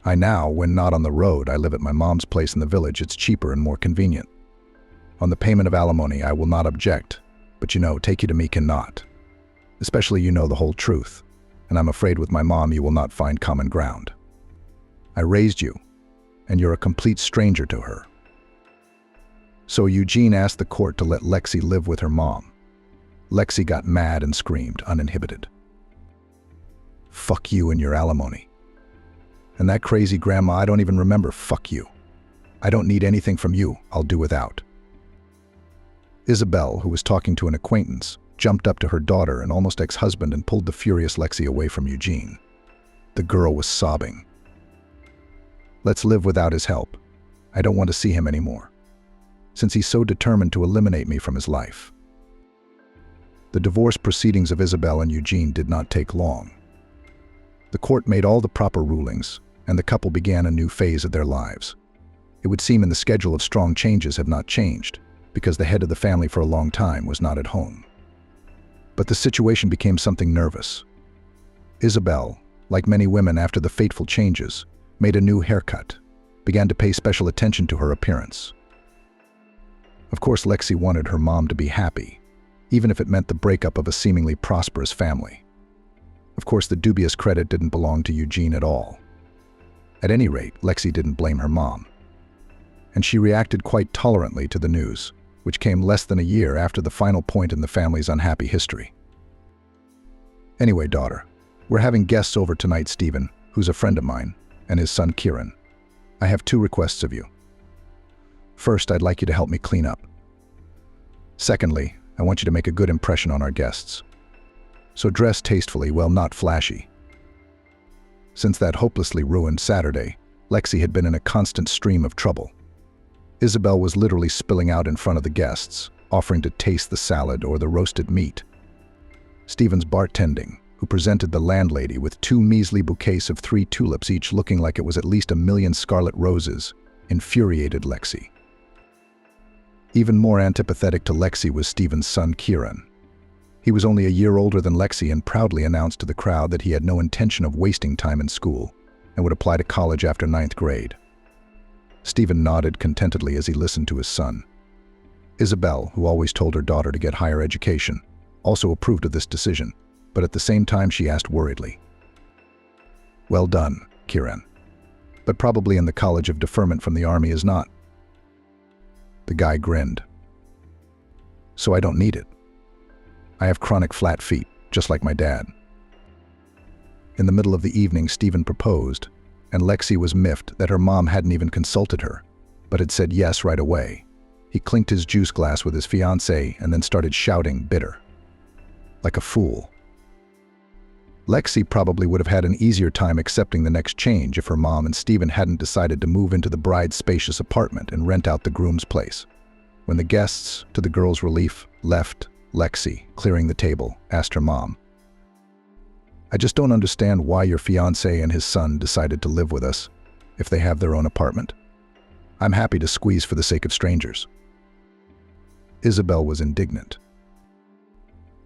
"I now, when not on the road, I live at my mom's place in the village. It's cheaper and more convenient. On the payment of alimony, I will not object, but take you to me cannot. Especially you know the whole truth, and I'm afraid with my mom you will not find common ground. I raised you, and you're a complete stranger to her." So Eugene asked the court to let Lexi live with her mom. Lexi got mad and screamed, uninhibited. "Fuck you and your alimony. And that crazy grandma I don't even remember, fuck you. I don't need anything from you, I'll do without." Isabel, who was talking to an acquaintance, jumped up to her daughter and almost ex-husband and pulled the furious Lexi away from Eugene. The girl was sobbing. "Let's live without his help. I don't want to see him anymore, since he's so determined to eliminate me from his life." The divorce proceedings of Isabel and Eugene did not take long. The court made all the proper rulings, and the couple began a new phase of their lives. It would seem in the schedule of strong changes have not changed, because the head of the family for a long time was not at home. But the situation became something nervous. Isabel, like many women after the fateful changes, made a new haircut, began to pay special attention to her appearance. Of course, Lexi wanted her mom to be happy, even if it meant the breakup of a seemingly prosperous family. Of course, the dubious credit didn't belong to Eugene at all. At any rate, Lexi didn't blame her mom. And she reacted quite tolerantly to the news, which came less than a year after the final point in the family's unhappy history. "Anyway, daughter, we're having guests over tonight, Stephen, who's a friend of mine, and his son Kieran. I have 2 requests of you. First, I'd like you to help me clean up. Secondly, I want you to make a good impression on our guests. So dress tastefully, well, not flashy." Since that hopelessly ruined Saturday, Lexi had been in a constant stream of trouble. Isabel was literally spilling out in front of the guests, offering to taste the salad or the roasted meat. Stephen's bartending, who presented the landlady with 2 measly bouquets of 3 tulips each looking like it was at least 1,000,000 scarlet roses, infuriated Lexi. Even more antipathetic to Lexi was Stephen's son Kieran. He was only a year older than Lexi and proudly announced to the crowd that he had no intention of wasting time in school and would apply to college after 9th grade. Stephen nodded contentedly as he listened to his son. Isabel, who always told her daughter to get higher education, also approved of this decision, but at the same time she asked worriedly, "Well done, Kieran. But probably in the college of deferment from the army is not." The guy grinned. "So I don't need it. I have chronic flat feet, just like my dad." In the middle of the evening, Stephen proposed, and Lexi was miffed that her mom hadn't even consulted her, but had said yes right away. He clinked his juice glass with his fiancée and then started shouting, bitter. Like a fool. Lexi probably would have had an easier time accepting the next change if her mom and Stephen hadn't decided to move into the bride's spacious apartment and rent out the groom's place. When the guests, to the girl's relief, left, Lexi, clearing the table, asked her mom, "I just don't understand why your fiancé and his son decided to live with us if they have their own apartment. I'm happy to squeeze for the sake of strangers." Isabel was indignant.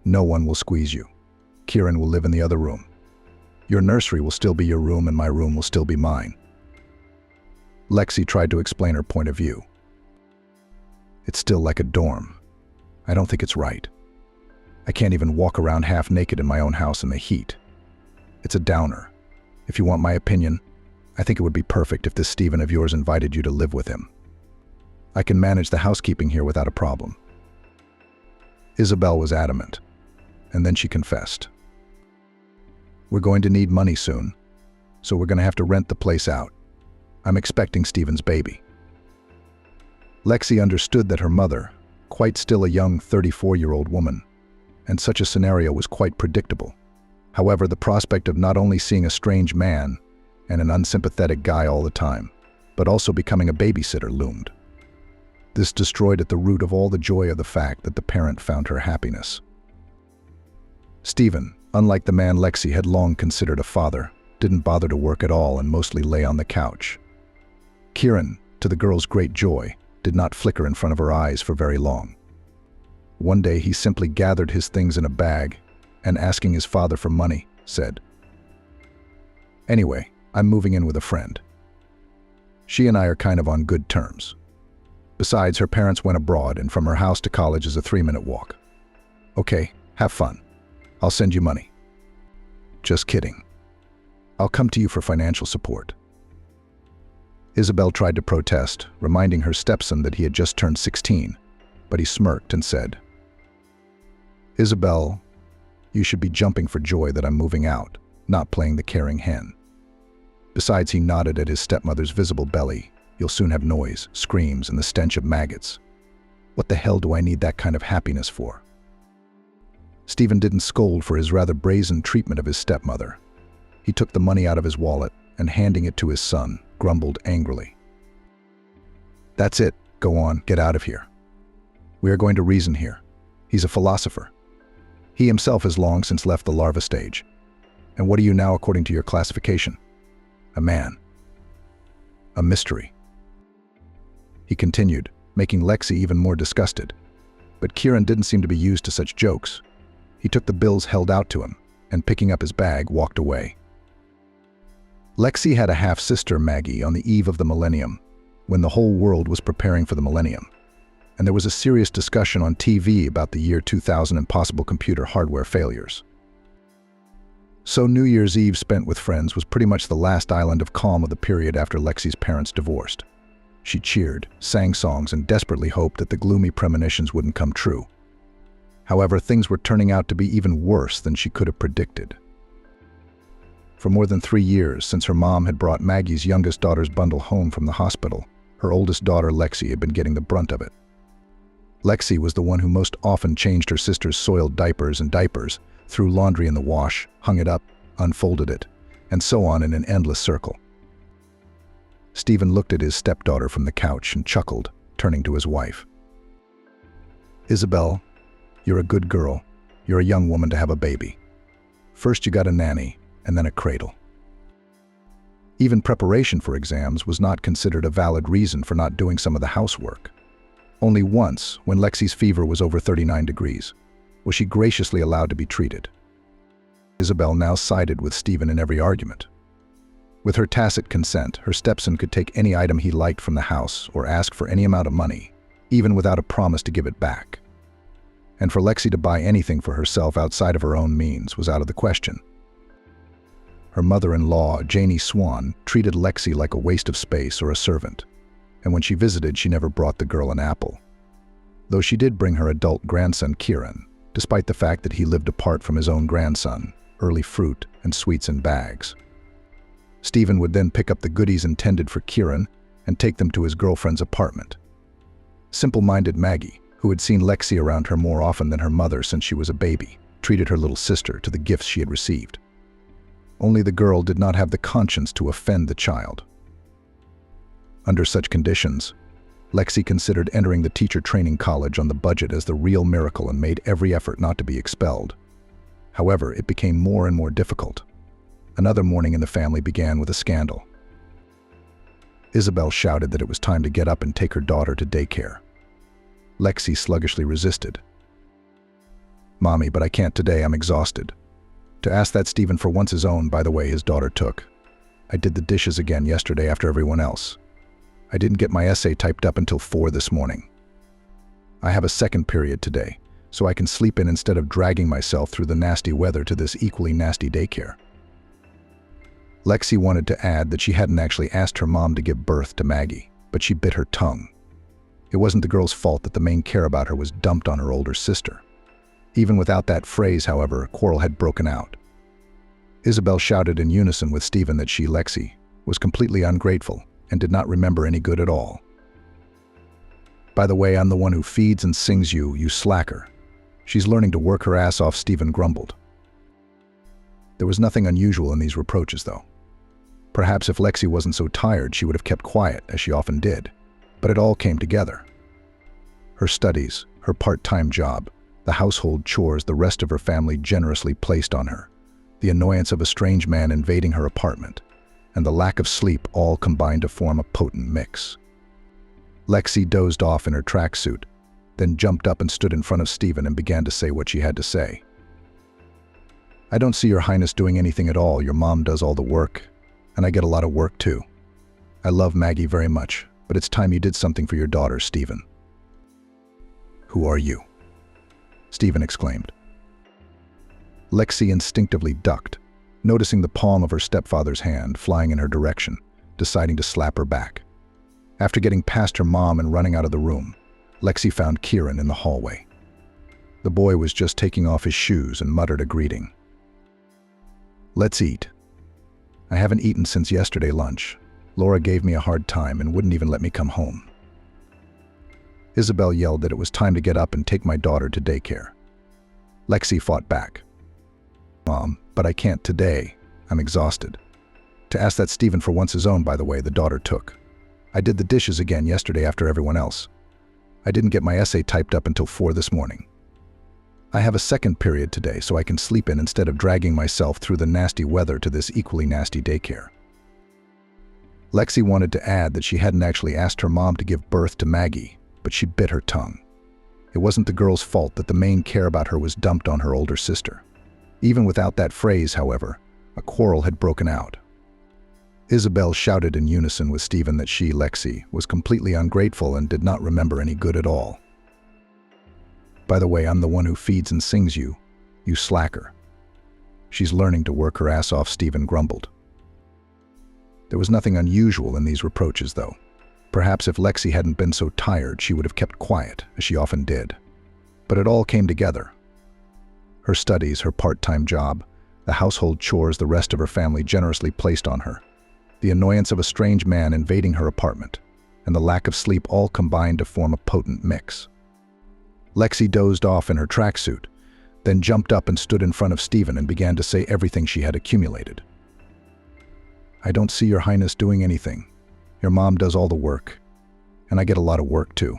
"No one will squeeze you. Kieran will live in the other room. Your nursery will still be your room and my room will still be mine." Lexi tried to explain her point of view. "It's still like a dorm. I don't think it's right. I can't even walk around half naked in my own house in the heat." It's a downer. If you want my opinion, I think it would be perfect if this Stephen of yours invited you to live with him. I can manage the housekeeping here without a problem." Isabel was adamant, and then she confessed. "We're going to need money soon, so we're going to have to rent the place out. I'm expecting Stephen's baby." Lexi understood that her mother, quite still a young 34-year-old woman, and such a scenario was quite predictable. However, the prospect of not only seeing a strange man and an unsympathetic guy all the time, but also becoming a babysitter loomed. This destroyed at the root of all the joy of the fact that the parent found her happiness. Stephen, unlike the man Lexi had long considered a father, didn't bother to work at all and mostly lay on the couch. Kieran, to the girl's great joy, did not flicker in front of her eyes for very long. One day he simply gathered his things in a bag and, asking his father for money, said, "Anyway, I'm moving in with a friend. She and I are kind of on good terms. Besides, her parents went abroad, and from her house to college is a 3-minute walk. Okay, have fun. I'll send you money." "Just kidding. I'll come to you for financial support." Isabel tried to protest, reminding her stepson that he had just turned 16, but he smirked and said, "Isabel, you should be jumping for joy that I'm moving out, not playing the caring hen." Besides, he nodded at his stepmother's visible belly. "You'll soon have noise, screams, and the stench of maggots. What the hell do I need that kind of happiness for?" Stephen didn't scold for his rather brazen treatment of his stepmother. He took the money out of his wallet and, handing it to his son, grumbled angrily. "That's it. Go on, get out of here. We are going to reason here. He's a philosopher. He himself has long since left the larva stage. And what are you now according to your classification? A man. A mystery." He continued, making Lexi even more disgusted. But Kieran didn't seem to be used to such jokes. He took the bills held out to him and, picking up his bag, walked away. Lexi had a half-sister, Maggie, on the eve of the millennium, when the whole world was preparing for the millennium, and there was a serious discussion on TV about the year 2000 and possible computer hardware failures. So New Year's Eve spent with friends was pretty much the last island of calm of the period after Lexi's parents divorced. She cheered, sang songs, and desperately hoped that the gloomy premonitions wouldn't come true. However, things were turning out to be even worse than she could have predicted. For more than 3 years, since her mom had brought Maggie's youngest daughter's bundle home from the hospital, her oldest daughter, Lexi, had been getting the brunt of it. Lexi was the one who most often changed her sister's soiled diapers and diapers, threw laundry in the wash, hung it up, unfolded it, and so on in an endless circle. Stephen looked at his stepdaughter from the couch and chuckled, turning to his wife. "Isabel, you're a good girl. You're a young woman to have a baby. First you got a nanny, and then a cradle." Even preparation for exams was not considered a valid reason for not doing some of the housework. Only once, when Lexi's fever was over 39 degrees, was she graciously allowed to be treated. Isabel now sided with Stephen in every argument. With her tacit consent, her stepson could take any item he liked from the house or ask for any amount of money, even without a promise to give it back. And for Lexi to buy anything for herself outside of her own means was out of the question. Her mother-in-law, Janie Swan, treated Lexi like a waste of space or a servant, and when she visited, she never brought the girl an apple. Though she did bring her adult grandson, Kieran, despite the fact that he lived apart from his own grandson, early fruit and sweets in bags. Stephen would then pick up the goodies intended for Kieran and take them to his girlfriend's apartment. Simple-minded Maggie, who had seen Lexi around her more often than her mother since she was a baby, treated her little sister to the gifts she had received. Only the girl did not have the conscience to offend the child. Under such conditions, Lexi considered entering the teacher training college on the budget as the real miracle and made every effort not to be expelled. However, it became more and more difficult. Another morning in the family began with a scandal. Isabel shouted that it was time to get up and take her daughter to daycare. Lexi sluggishly resisted. "Mommy, but I can't today, I'm exhausted." To ask that Stephen for once his own, by the way, his daughter took. "I did the dishes again yesterday after everyone else. I didn't get my essay typed up until 4 this morning. I have a second period today, so I can sleep in instead of dragging myself through the nasty weather to this equally nasty daycare. Lexi wanted to add that she hadn't actually asked her mom to give birth to Maggie, but she bit her tongue. It wasn't the girl's fault that the main care about her was dumped on her older sister. Even without that phrase, however, a quarrel had broken out. Isabel shouted in unison with Stephen that she, Lexi, was completely ungrateful and did not remember any good at all. "By the way, I'm the one who feeds and sings you, you slacker. She's learning to work her ass off," Stephen grumbled. There was nothing unusual in these reproaches, though. Perhaps if Lexi wasn't so tired, she would have kept quiet, as she often did. But it all came together. Her studies, her part-time job, the household chores the rest of her family generously placed on her, the annoyance of a strange man invading her apartment, and the lack of sleep all combined to form a potent mix. Lexi dozed off in her tracksuit, then jumped up and stood in front of Stephen and began to say what she had to say. "I don't see your highness doing anything at all. Your mom does all the work, and I get a lot of work too. I love Maggie very much, but it's time you did something for your daughter, Stephen." "Who are you?" Stephen exclaimed. Lexi instinctively ducked, noticing the palm of her stepfather's hand flying in her direction, deciding to slap her back. After getting past her mom and running out of the room, Lexi found Kieran in the hallway. The boy was just taking off his shoes and muttered a greeting. "Let's eat. I haven't eaten since yesterday lunch. Laura gave me a hard time and wouldn't even let me come home." Isabel yelled that it was time to get up and take my daughter to daycare. Lexi fought back. "Mom, but I can't today. I'm exhausted." To ask that Stephen for once his own, by the way, the daughter took. "I did the dishes again yesterday after everyone else. I didn't get my essay typed up until 4 this morning. I have a second period today so I can sleep in instead of dragging myself through the nasty weather to this equally nasty daycare." Lexi wanted to add that she hadn't actually asked her mom to give birth to Maggie, but she bit her tongue. It wasn't the girl's fault that the main care about her was dumped on her older sister. Even without that phrase, however, a quarrel had broken out. Isabel shouted in unison with Stephen that she, Lexi, was completely ungrateful and did not remember any good at all. "By the way, I'm the one who feeds and sings you, you slacker. She's learning to work her ass off," Stephen grumbled. There was nothing unusual in these reproaches, though. Perhaps if Lexi hadn't been so tired, she would have kept quiet, as she often did. But it all came together. Her studies, her part-time job, the household chores the rest of her family generously placed on her, the annoyance of a strange man invading her apartment, and the lack of sleep all combined to form a potent mix. Lexi dozed off in her tracksuit, then jumped up and stood in front of Stephen and began to say everything she had accumulated. "I don't see your highness doing anything. Your mom does all the work, and I get a lot of work too.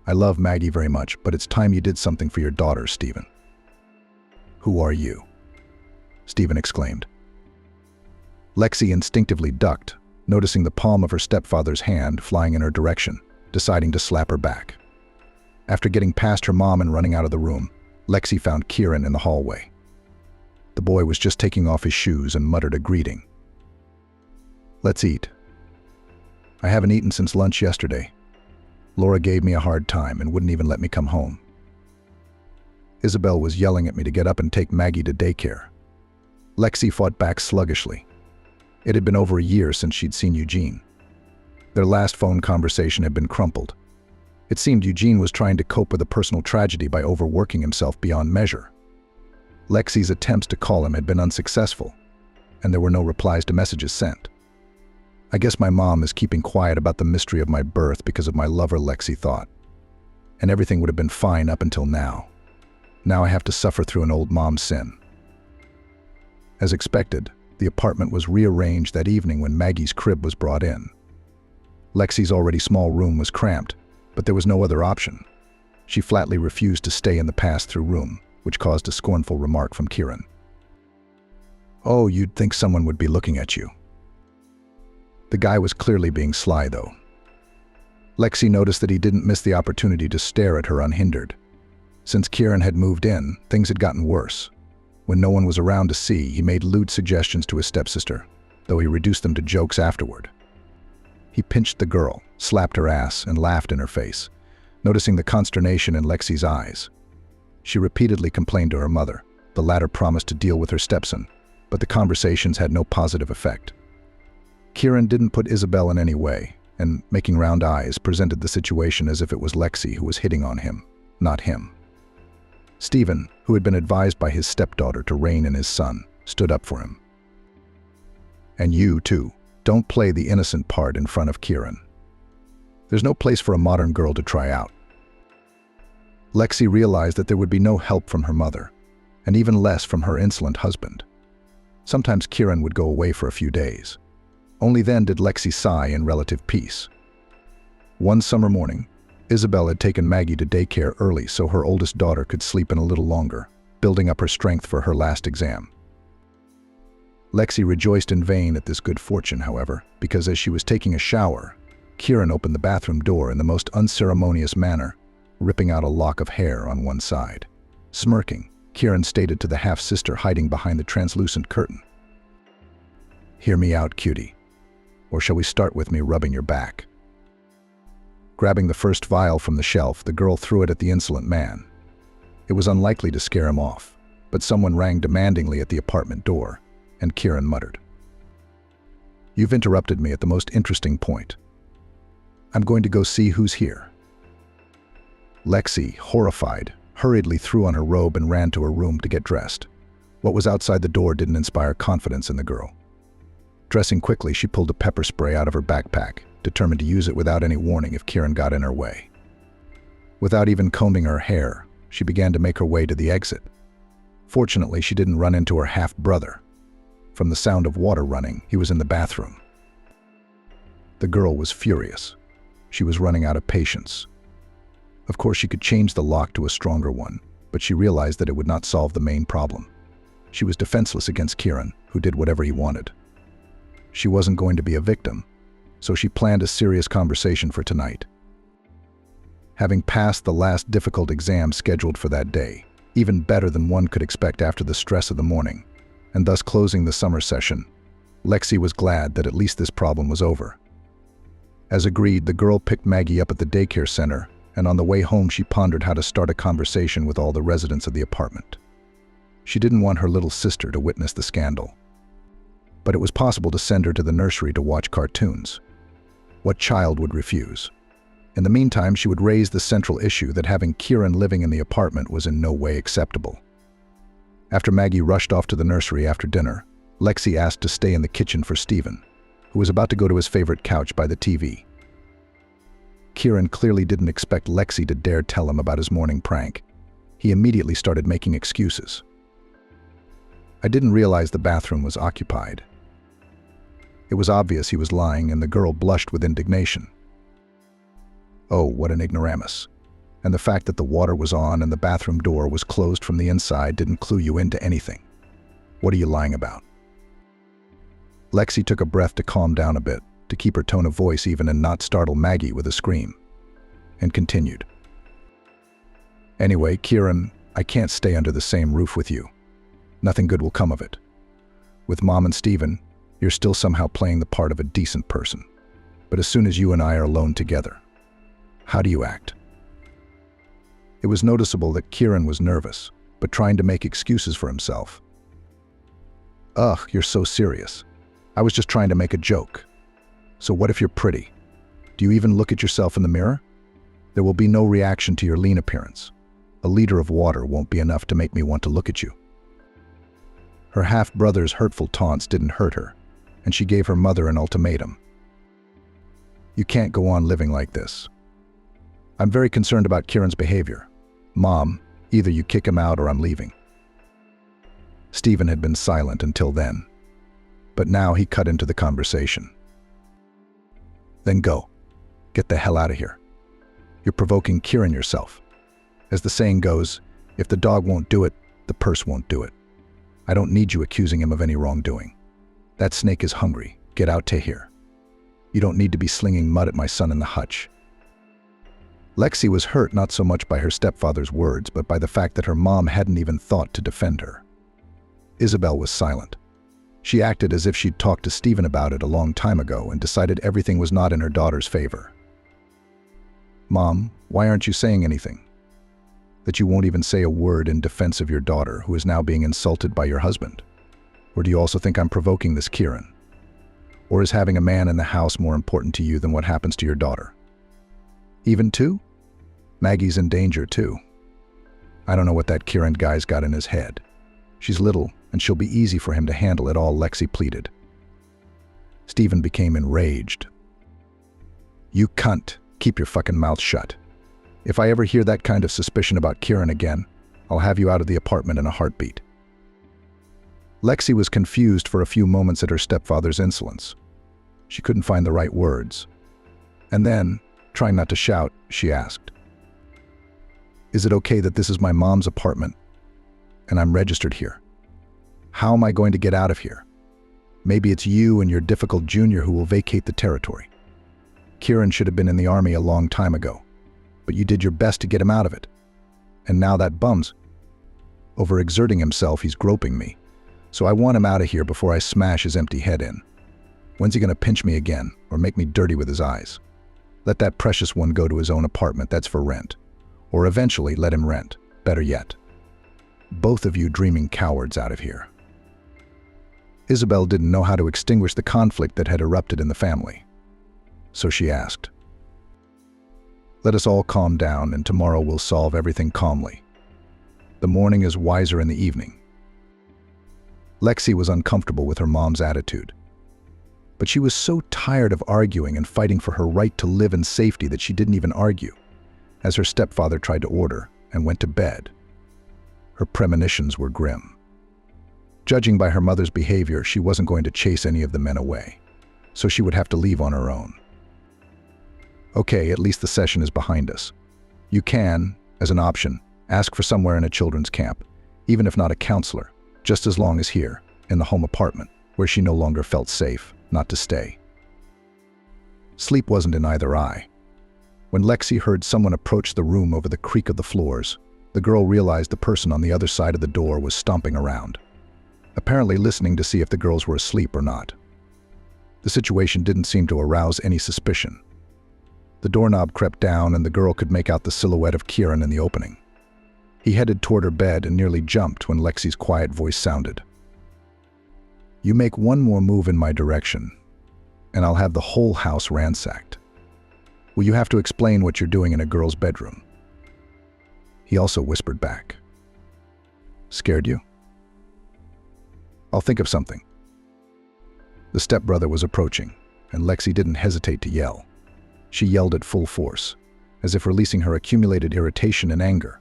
I love Maggie very much, but it's time you did something for your daughter, Stephen." "Who are you?" Stephen exclaimed. Lexi instinctively ducked, noticing the palm of her stepfather's hand flying in her direction, deciding to slap her back. After getting past her mom and running out of the room, Lexi found Kieran in the hallway. The boy was just taking off his shoes and muttered a greeting. "Let's eat. I haven't eaten since lunch yesterday. Laura gave me a hard time and wouldn't even let me come home." Isabel was yelling at me to get up and take Maggie to daycare. Lexi fought back sluggishly. It had been over a year since she'd seen Eugene. Their last phone conversation had been crumpled. It seemed Eugene was trying to cope with a personal tragedy by overworking himself beyond measure. Lexi's attempts to call him had been unsuccessful, and there were no replies to messages sent. "I guess my mom is keeping quiet about the mystery of my birth because of my lover," Lexi thought. "And everything would have been fine up until now. Now I have to suffer through an old mom sin." As expected, the apartment was rearranged that evening when Maggie's crib was brought in. Lexi's already small room was cramped, but there was no other option. She flatly refused to stay in the pass-through room, which caused a scornful remark from Kieran. "Oh, you'd think someone would be looking at you." The guy was clearly being sly, though. Lexi noticed that he didn't miss the opportunity to stare at her unhindered. Since Kieran had moved in, things had gotten worse. When no one was around to see, he made lewd suggestions to his stepsister, though he reduced them to jokes afterward. He pinched the girl, slapped her ass, and laughed in her face, noticing the consternation in Lexi's eyes. She repeatedly complained to her mother. The latter promised to deal with her stepson, but the conversations had no positive effect. Kieran didn't put Isabel in any way, and making round eyes presented the situation as if it was Lexi who was hitting on him, not him. Stephen, who had been advised by his stepdaughter to rein in his son, stood up for him. And you, too, don't play the innocent part in front of Kieran. There's no place for a modern girl to try out. Lexi realized that there would be no help from her mother, and even less from her insolent husband. Sometimes Kieran would go away for a few days. Only then did Lexi sigh in relative peace. One summer morning, Isabel had taken Maggie to daycare early so her oldest daughter could sleep in a little longer, building up her strength for her last exam. Lexi rejoiced in vain at this good fortune, however, because as she was taking a shower, Kieran opened the bathroom door in the most unceremonious manner, ripping out a lock of hair on one side. Smirking, Kieran stated to the half-sister hiding behind the translucent curtain, "Hear me out, cutie. Or shall we start with me rubbing your back?" Grabbing the first vial from the shelf, the girl threw it at the insolent man. It was unlikely to scare him off, but someone rang demandingly at the apartment door, and Kieran muttered, "You've interrupted me at the most interesting point. I'm going to go see who's here." Lexi, horrified, hurriedly threw on her robe and ran to her room to get dressed. What was outside the door didn't inspire confidence in the girl. Dressing quickly, she pulled a pepper spray out of her backpack, determined to use it without any warning if Kieran got in her way. Without even combing her hair, she began to make her way to the exit. Fortunately, she didn't run into her half-brother. From the sound of water running, he was in the bathroom. The girl was furious. She was running out of patience. Of course, she could change the lock to a stronger one, but she realized that it would not solve the main problem. She was defenseless against Kieran, who did whatever he wanted. She wasn't going to be a victim, so she planned a serious conversation for tonight. Having passed the last difficult exam scheduled for that day, even better than one could expect after the stress of the morning, and thus closing the summer session, Lexi was glad that at least this problem was over. As agreed, the girl picked Maggie up at the daycare center, and on the way home she pondered how to start a conversation with all the residents of the apartment. She didn't want her little sister to witness the scandal. But it was possible to send her to the nursery to watch cartoons. What child would refuse? In the meantime, she would raise the central issue that having Kieran living in the apartment was in no way acceptable. After Maggie rushed off to the nursery after dinner, Lexi asked to stay in the kitchen for Stephen, who was about to go to his favorite couch by the TV. Kieran clearly didn't expect Lexi to dare tell him about his morning prank. He immediately started making excuses. "I didn't realize the bathroom was occupied." It was obvious he was lying, and the girl blushed with indignation. Oh, what an ignoramus. And the fact that the water was on and the bathroom door was closed from the inside didn't clue you into anything. What are you lying about? Lexi took a breath to calm down a bit, to keep her tone of voice even and not startle Maggie with a scream, and continued. "Anyway, Kieran, I can't stay under the same roof with you. Nothing good will come of it. With Mom and Stephen, you're still somehow playing the part of a decent person. But as soon as you and I are alone together, how do you act?" It was noticeable that Kieran was nervous, but trying to make excuses for himself. "Ugh, you're so serious. I was just trying to make a joke. So what if you're pretty? Do you even look at yourself in the mirror? There will be no reaction to your lean appearance. A liter of water won't be enough to make me want to look at you." Her half-brother's hurtful taunts didn't hurt her, and she gave her mother an ultimatum. "You can't go on living like this. I'm very concerned about Kieran's behavior. Mom, either you kick him out or I'm leaving." Stephen had been silent until then, but now he cut into the conversation. "Then go. Get the hell out of here. You're provoking Kieran yourself. As the saying goes, if the dog won't do it, the purse won't do it. I don't need you accusing him of any wrongdoing. That snake is hungry. Get out to here. You don't need to be slinging mud at my son in the hutch." Lexi was hurt not so much by her stepfather's words, but by the fact that her mom hadn't even thought to defend her. Isabel was silent. She acted as if she'd talked to Stephen about it a long time ago and decided everything was not in her daughter's favor. "Mom, why aren't you saying anything? That you won't even say a word in defense of your daughter, who is now being insulted by your husband? Or do you also think I'm provoking this Kieran? Or is having a man in the house more important to you than what happens to your daughter? Even two? Maggie's in danger too. I don't know what that Kieran guy's got in his head. She's little, and she'll be easy for him to handle it all, Lexi pleaded. Stephen became enraged. You cunt, keep your fucking mouth shut. If I ever hear that kind of suspicion about Kieran again, I'll have you out of the apartment in a heartbeat. Lexi was confused for a few moments at her stepfather's insolence. She couldn't find the right words. And then, trying not to shout, she asked, "Is it okay that this is my mom's apartment and I'm registered here? How am I going to get out of here? Maybe it's you and your difficult junior who will vacate the territory. Kieran should have been in the army a long time ago, but you did your best to get him out of it. And now that bum's overexerting himself, he's groping me. So I want him out of here before I smash his empty head in. When's he gonna pinch me again or make me dirty with his eyes? Let that precious one go to his own apartment that's for rent. Or eventually let him rent, better yet. Both of you dreaming cowards out of here." Isabel didn't know how to extinguish the conflict that had erupted in the family. So she asked, "Let us all calm down and tomorrow we'll solve everything calmly. The morning is wiser in the evening." Lexi was uncomfortable with her mom's attitude. But she was so tired of arguing and fighting for her right to live in safety that she didn't even argue, as her stepfather tried to order and went to bed. Her premonitions were grim. Judging by her mother's behavior, she wasn't going to chase any of the men away, so she would have to leave on her own. Okay, at least the session is behind us. You can, as an option, ask for somewhere in a children's camp, even if not a counselor, just as long as here, in the home apartment, where she no longer felt safe, not to stay. Sleep wasn't in either eye. When Lexi heard someone approach the room over the creak of the floors, the girl realized the person on the other side of the door was stomping around, apparently listening to see if the girls were asleep or not. The situation didn't seem to arouse any suspicion. The doorknob crept down and the girl could make out the silhouette of Kieran in the opening. He headed toward her bed and nearly jumped when Lexi's quiet voice sounded. "You make one more move in my direction, and I'll have the whole house ransacked. Will you have to explain what you're doing in a girl's bedroom?" He also whispered back, "Scared you? I'll think of something." The stepbrother was approaching, and Lexi didn't hesitate to yell. She yelled at full force, as if releasing her accumulated irritation and anger.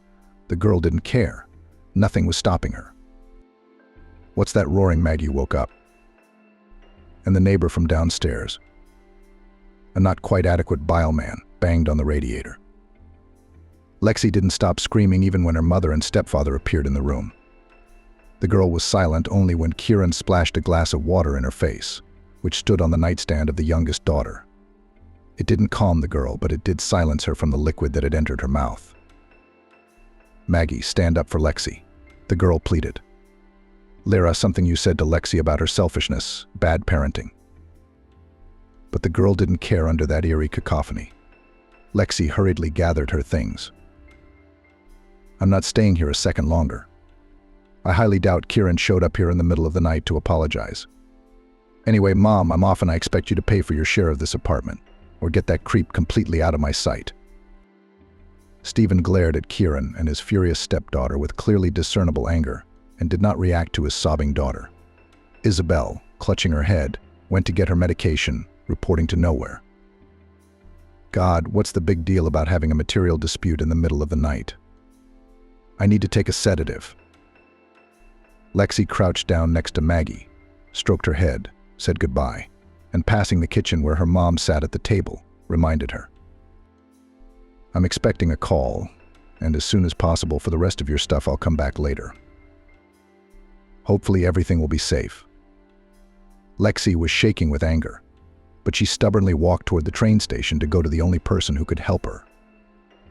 The girl didn't care. Nothing was stopping her. "What's that roaring?" Maggie woke up. And the neighbor from downstairs, a not quite adequate bile man, banged on the radiator. Lexi didn't stop screaming even when her mother and stepfather appeared in the room. The girl was silent only when Kieran splashed a glass of water in her face, which stood on the nightstand of the youngest daughter. It didn't calm the girl, but it did silence her from the liquid that had entered her mouth. "Maggie, stand up for Lexi," the girl pleaded. "Lyra, something you said to Lexi about her selfishness, bad parenting." But the girl didn't care under that eerie cacophony. Lexi hurriedly gathered her things. "I'm not staying here a second longer. I highly doubt Kieran showed up here in the middle of the night to apologize. Anyway, Mom, I'm off and I expect you to pay for your share of this apartment, or get that creep completely out of my sight." Stephen glared at Kieran and his furious stepdaughter with clearly discernible anger and did not react to his sobbing daughter. Isabel, clutching her head, went to get her medication, reporting to nowhere. "God, what's the big deal about having a material dispute in the middle of the night? I need to take a sedative." Lexi crouched down next to Maggie, stroked her head, said goodbye, and passing the kitchen where her mom sat at the table, reminded her, "I'm expecting a call, and as soon as possible for the rest of your stuff I'll come back later. Hopefully everything will be safe." Lexi was shaking with anger, but she stubbornly walked toward the train station to go to the only person who could help her.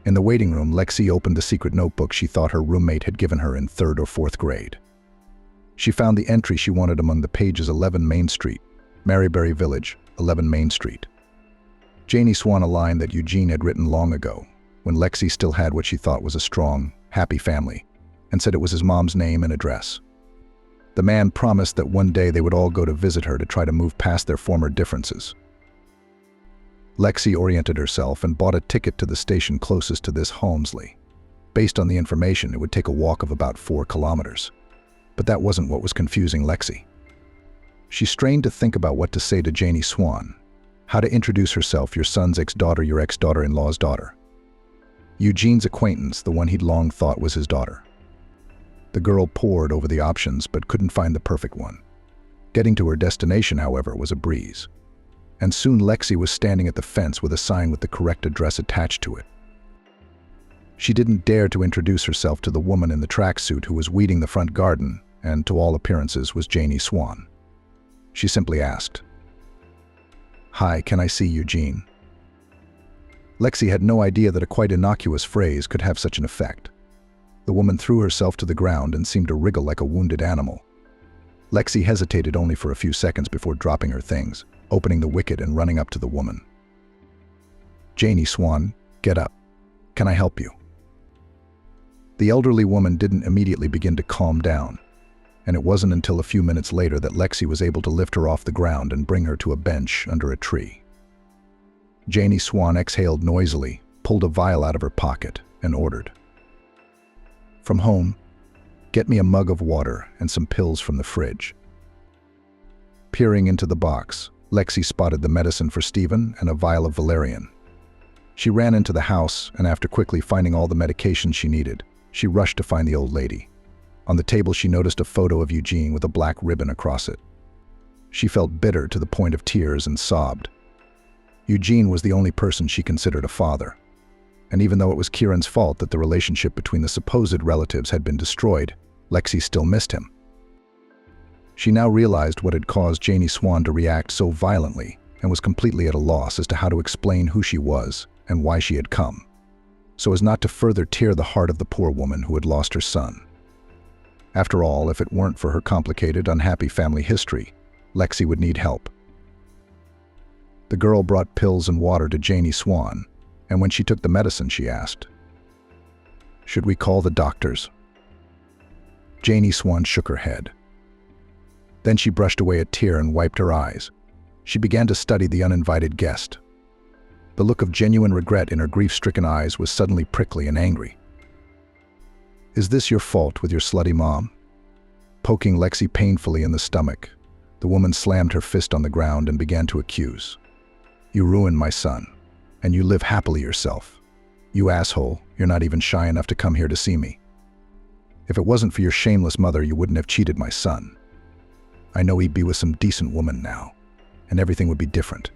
In the waiting room, Lexi opened the secret notebook she thought her roommate had given her in 3rd or 4th grade. She found the entry she wanted among the pages: 11 Main Street, Maryberry Village, 11 Main Street. Janie swung a line that Eugene had written long ago, when Lexi still had what she thought was a strong, happy family, and said it was his mom's name and address. The man promised that one day they would all go to visit her to try to move past their former differences. Lexi oriented herself and bought a ticket to the station closest to this Holmesley. Based on the information, it would take a walk of about 4 kilometers. But that wasn't what was confusing Lexi. She strained to think about what to say to Janie Swan. How to introduce herself, your son's ex-daughter, your ex-daughter-in-law's daughter. Eugene's acquaintance, the one he'd long thought was his daughter. The girl pored over the options but couldn't find the perfect one. Getting to her destination, however, was a breeze. And soon Lexi was standing at the fence with a sign with the correct address attached to it. She didn't dare to introduce herself to the woman in the tracksuit who was weeding the front garden and, to all appearances, was Janie Swan. She simply asked, "Hi, can I see Eugene?" Lexi had no idea that a quite innocuous phrase could have such an effect. The woman threw herself to the ground and seemed to wriggle like a wounded animal. Lexi hesitated only for a few seconds before dropping her things, opening the wicket and running up to the woman. "Janie Swan, get up. Can I help you?" The elderly woman didn't immediately begin to calm down, and it wasn't until a few minutes later that Lexi was able to lift her off the ground and bring her to a bench under a tree. Janie Swan exhaled noisily, pulled a vial out of her pocket, and ordered, "From home, get me a mug of water and some pills from the fridge." Peering into the box, Lexi spotted the medicine for Stephen and a vial of valerian. She ran into the house, and after quickly finding all the medications she needed, she rushed to find the old lady. On the table, she noticed a photo of Eugene with a black ribbon across it. She felt bitter to the point of tears and sobbed. Eugene was the only person she considered a father. And even though it was Kieran's fault that the relationship between the supposed relatives had been destroyed, Lexi still missed him. She now realized what had caused Janie Swan to react so violently and was completely at a loss as to how to explain who she was and why she had come, so as not to further tear the heart of the poor woman who had lost her son. After all, if it weren't for her complicated, unhappy family history, Lexi would need help. The girl brought pills and water to Janie Swan, and when she took the medicine, she asked, "Should we call the doctors?" Janie Swan shook her head. Then she brushed away a tear and wiped her eyes. She began to study the uninvited guest. The look of genuine regret in her grief-stricken eyes was suddenly prickly and angry. "Is this your fault with your slutty mom?" Poking Lexi painfully in the stomach, the woman slammed her fist on the ground and began to accuse. "You ruined my son, and you live happily yourself. You asshole, you're not even shy enough to come here to see me. If it wasn't for your shameless mother, you wouldn't have cheated my son. I know he'd be with some decent woman now, and everything would be different.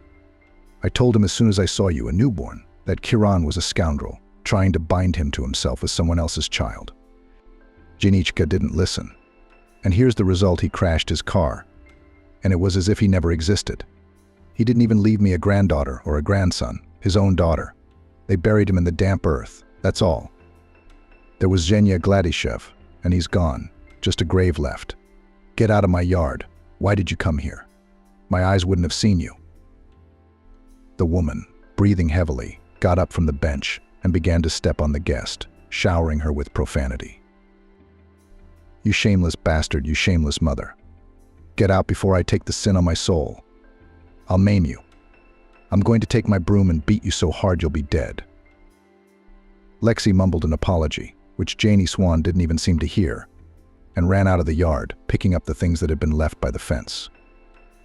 I told him as soon as I saw you, a newborn, that Kieran was a scoundrel, trying to bind him to himself as someone else's child." Janichka didn't listen. And here's the result: he crashed his car. And it was as if he never existed. He didn't even leave me a granddaughter or a grandson, his own daughter. They buried him in the damp earth, that's all. There was Zhenya Gladyshev, and he's gone, just a grave left. Get out of my yard. Why did you come here? My eyes wouldn't have seen you." The woman, breathing heavily, got up from the bench and began to step on the guest, showering her with profanity. "You shameless bastard, you shameless mother. Get out before I take the sin on my soul. I'll maim you. I'm going to take my broom and beat you so hard you'll be dead." Lexi mumbled an apology, which Janie Swan didn't even seem to hear, and ran out of the yard, picking up the things that had been left by the fence.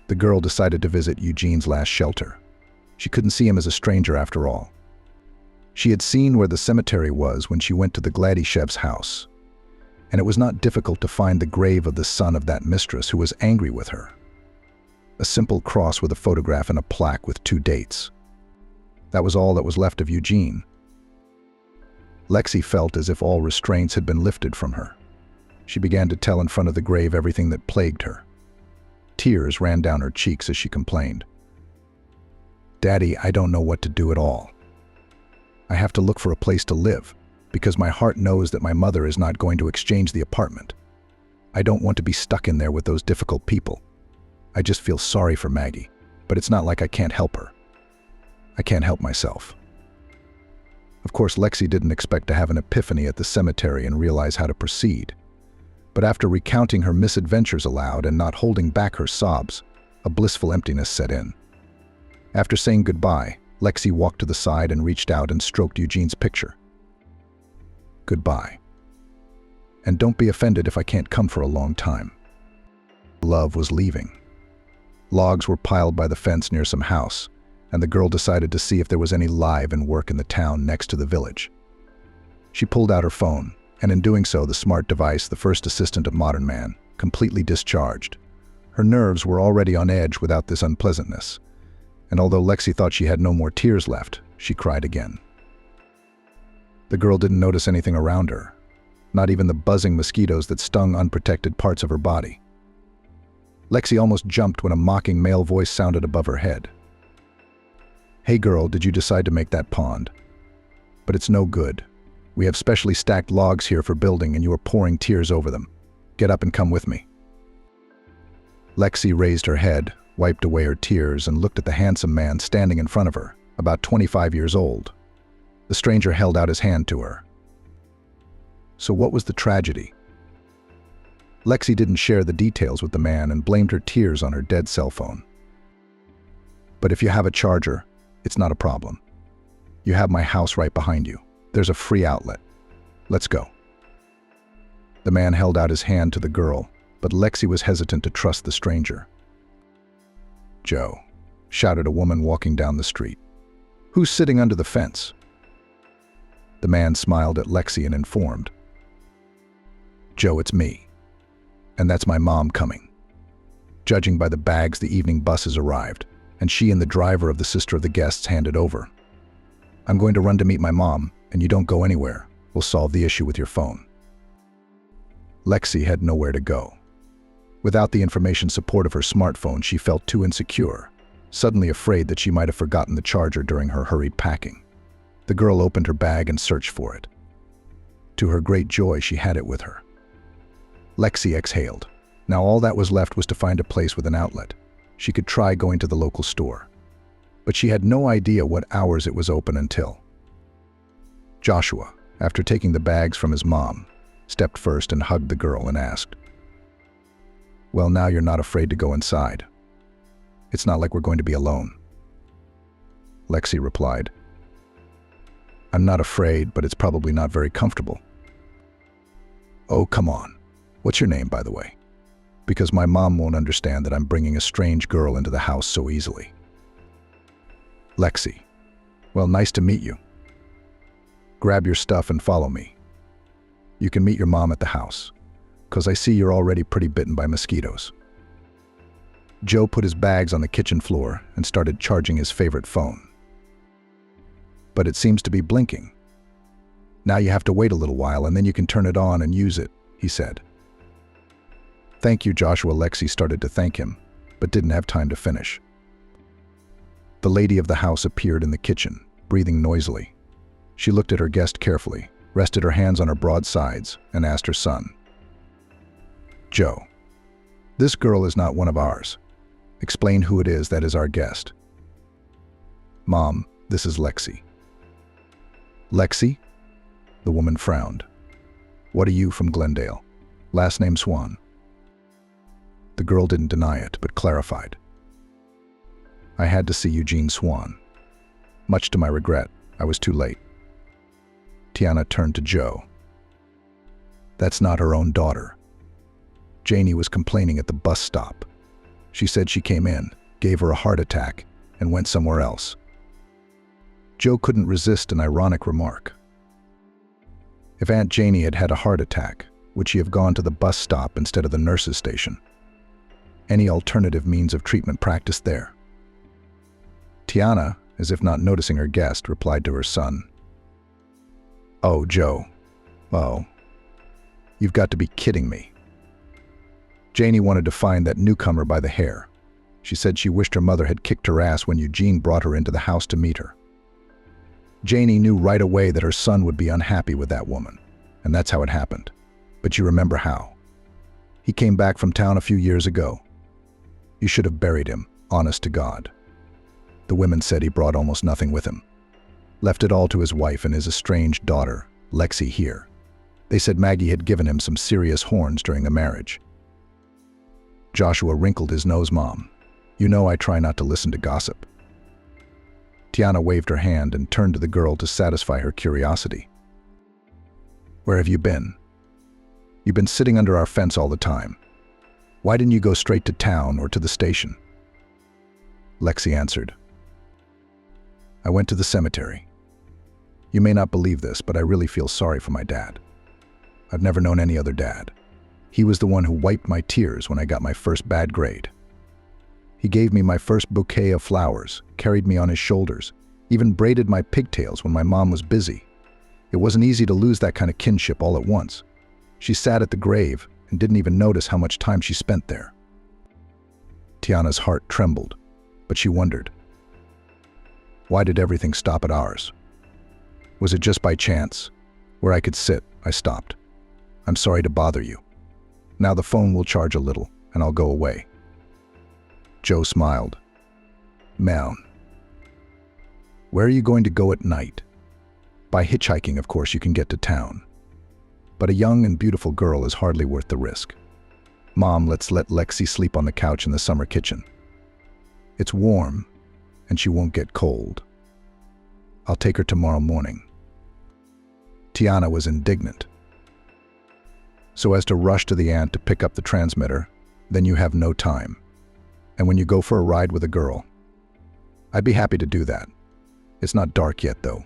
The girl decided to visit Eugene's last shelter. She couldn't see him as a stranger after all. She had seen where the cemetery was when she went to the Gladishev's house, and it was not difficult to find the grave of the son of that mistress who was angry with her. A simple cross with a photograph and a plaque with 2 dates. That was all that was left of Eugene. Lexi felt as if all restraints had been lifted from her. She began to tell in front of the grave everything that plagued her. Tears ran down her cheeks as she complained. "Daddy, I don't know what to do at all. I have to look for a place to live, because my heart knows that my mother is not going to exchange the apartment. I don't want to be stuck in there with those difficult people. I just feel sorry for Maggie, but it's not like I can't help her. I can't help myself." Of course, Lexi didn't expect to have an epiphany at the cemetery and realize how to proceed. But after recounting her misadventures aloud and not holding back her sobs, a blissful emptiness set in. After saying goodbye, Lexi walked to the side and reached out and stroked Eugene's picture. Goodbye. And don't be offended if I can't come for a long time. Love was leaving. Logs were piled by the fence near some house, and the girl decided to see if there was any live and work in the town next to the village. She pulled out her phone, and in doing so, the smart device, the first assistant of modern man, completely discharged. Her nerves were already on edge without this unpleasantness, and although Lexi thought she had no more tears left, she cried again. The girl didn't notice anything around her, not even the buzzing mosquitoes that stung unprotected parts of her body. Lexi almost jumped when a mocking male voice sounded above her head. "Hey girl, did you decide to make that pond? But it's no good. We have specially stacked logs here for building and you are pouring tears over them. Get up and come with me." Lexi raised her head, wiped away her tears, and looked at the handsome man standing in front of her, about 25 years old. The stranger held out his hand to her. So what was the tragedy? Lexi didn't share the details with the man and blamed her tears on her dead cell phone. "But if you have a charger, it's not a problem. You have my house right behind you. There's a free outlet. Let's go." The man held out his hand to the girl, but Lexi was hesitant to trust the stranger. "Joe," shouted a woman walking down the street. "Who's sitting under the fence?" The man smiled at Lexi and informed. "Joe, it's me. And that's my mom coming." Judging by the bags, the evening bus has arrived, and she and the driver of the sister of the guests handed over. "I'm going to run to meet my mom, and you don't go anywhere. We'll solve the issue with your phone." Lexi had nowhere to go. Without the information support of her smartphone, she felt too insecure, suddenly afraid that she might have forgotten the charger during her hurried packing. The girl opened her bag and searched for it. To her great joy, she had it with her. Lexi exhaled. Now all that was left was to find a place with an outlet. She could try going to the local store. But she had no idea what hours it was open until. Joshua, after taking the bags from his mom, stepped first and hugged the girl and asked, "Well, now you're not afraid to go inside. It's not like we're going to be alone." Lexi replied, "I'm not afraid, but it's probably not very comfortable." "Oh, come on. What's your name, by the way? Because my mom won't understand that I'm bringing a strange girl into the house so easily." "Lexi. Well, nice to meet you. Grab your stuff and follow me. You can meet your mom at the house, 'cause I see you're already pretty bitten by mosquitoes." Joe put his bags on the kitchen floor and started charging his favorite phone. "But it seems to be blinking. Now you have to wait a little while and then you can turn it on and use it," he said. "Thank you, Joshua." Lexi started to thank him, but didn't have time to finish. The lady of the house appeared in the kitchen, breathing noisily. She looked at her guest carefully, rested her hands on her broad sides, and asked her son, "Joe, this girl is not one of ours. Explain who it is that is our guest." "Mom, this is Lexi." "Lexi?" The woman frowned. "What are you from Glendale? Last name Swan?" The girl didn't deny it, but clarified. "I had to see Eugene Swan. Much to my regret, I was too late." Tiana turned to Joe. "That's not her own daughter. Janie was complaining at the bus stop. She said she came in, gave her a heart attack, and went somewhere else." Joe couldn't resist an ironic remark. If Aunt Janie had had a heart attack, would she have gone to the bus stop instead of the nurse's station? Any alternative means of treatment practiced there? Tiana, as if not noticing her guest, replied to her son, "Oh, Joe. Oh, you've got to be kidding me." Janie wanted to find that newcomer by the hair. She said she wished her mother had kicked her ass when Eugene brought her into the house to meet her. Janie knew right away that her son would be unhappy with that woman, and that's how it happened. But you remember how. He came back from town a few years ago. You should have buried him, honest to God. The women said he brought almost nothing with him. Left it all to his wife and his estranged daughter, Lexi, here. They said Maggie had given him some serious horns during the marriage. Joshua wrinkled his nose. Mom, you know I try not to listen to gossip. Tiana waved her hand and turned to the girl to satisfy her curiosity. Where have you been? You've been sitting under our fence all the time. Why didn't you go straight to town or to the station? Lexi answered. I went to the cemetery. You may not believe this, but I really feel sorry for my dad. I've never known any other dad. He was the one who wiped my tears when I got my first bad grade. He gave me my first bouquet of flowers, carried me on his shoulders, even braided my pigtails when my mom was busy. It wasn't easy to lose that kind of kinship all at once. She sat at the grave and didn't even notice how much time she spent there. Tiana's heart trembled, but she wondered, why did everything stop at ours? Was it just by chance? Where I could sit, I stopped. I'm sorry to bother you. Now the phone will charge a little, and I'll go away. Joe smiled. Mel, where are you going to go at night? By hitchhiking, of course, you can get to town. But a young and beautiful girl is hardly worth the risk. Mom, let's let Lexi sleep on the couch in the summer kitchen. It's warm, and she won't get cold. I'll take her tomorrow morning. Tiana was indignant. So as to rush to the aunt to pick up the transmitter, then you have no time. And when you go for a ride with a girl, I'd be happy to do that. It's not dark yet, though.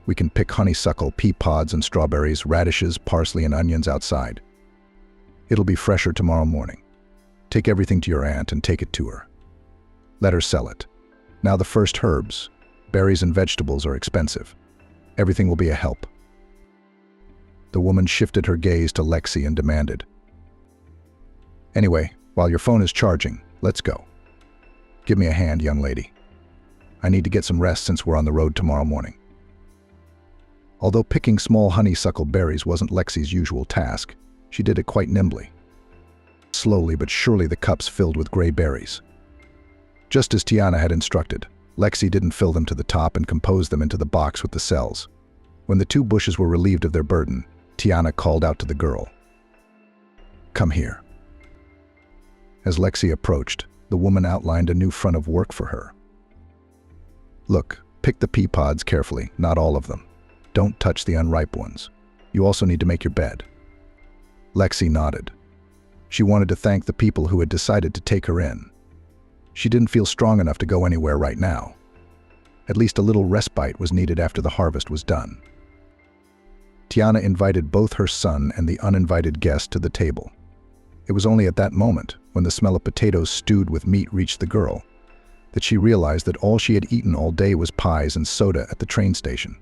We can pick honeysuckle, pea pods and strawberries, radishes, parsley and onions outside. It'll be fresher tomorrow morning. Take everything to your aunt and take it to her. Let her sell it. Now the first herbs, berries and vegetables are expensive. Everything will be a help. The woman shifted her gaze to Lexi and demanded, Anyway, while your phone is charging, let's go. Give me a hand, young lady. I need to get some rest since we're on the road tomorrow morning. Although picking small honeysuckle berries wasn't Lexi's usual task, she did it quite nimbly. Slowly but surely the cups filled with gray berries. Just as Tiana had instructed, Lexi didn't fill them to the top and compose them into the box with the cells. When the two bushes were relieved of their burden, Tiana called out to the girl. Come here. As Lexi approached, the woman outlined a new front of work for her. Look, pick the pea pods carefully, not all of them. Don't touch the unripe ones. You also need to make your bed. Lexi nodded. She wanted to thank the people who had decided to take her in. She didn't feel strong enough to go anywhere right now. At least a little respite was needed after the harvest was done. Tiana invited both her son and the uninvited guest to the table. It was only at that moment, when the smell of potatoes stewed with meat reached the girl, that she realized that all she had eaten all day was pies and soda at the train station.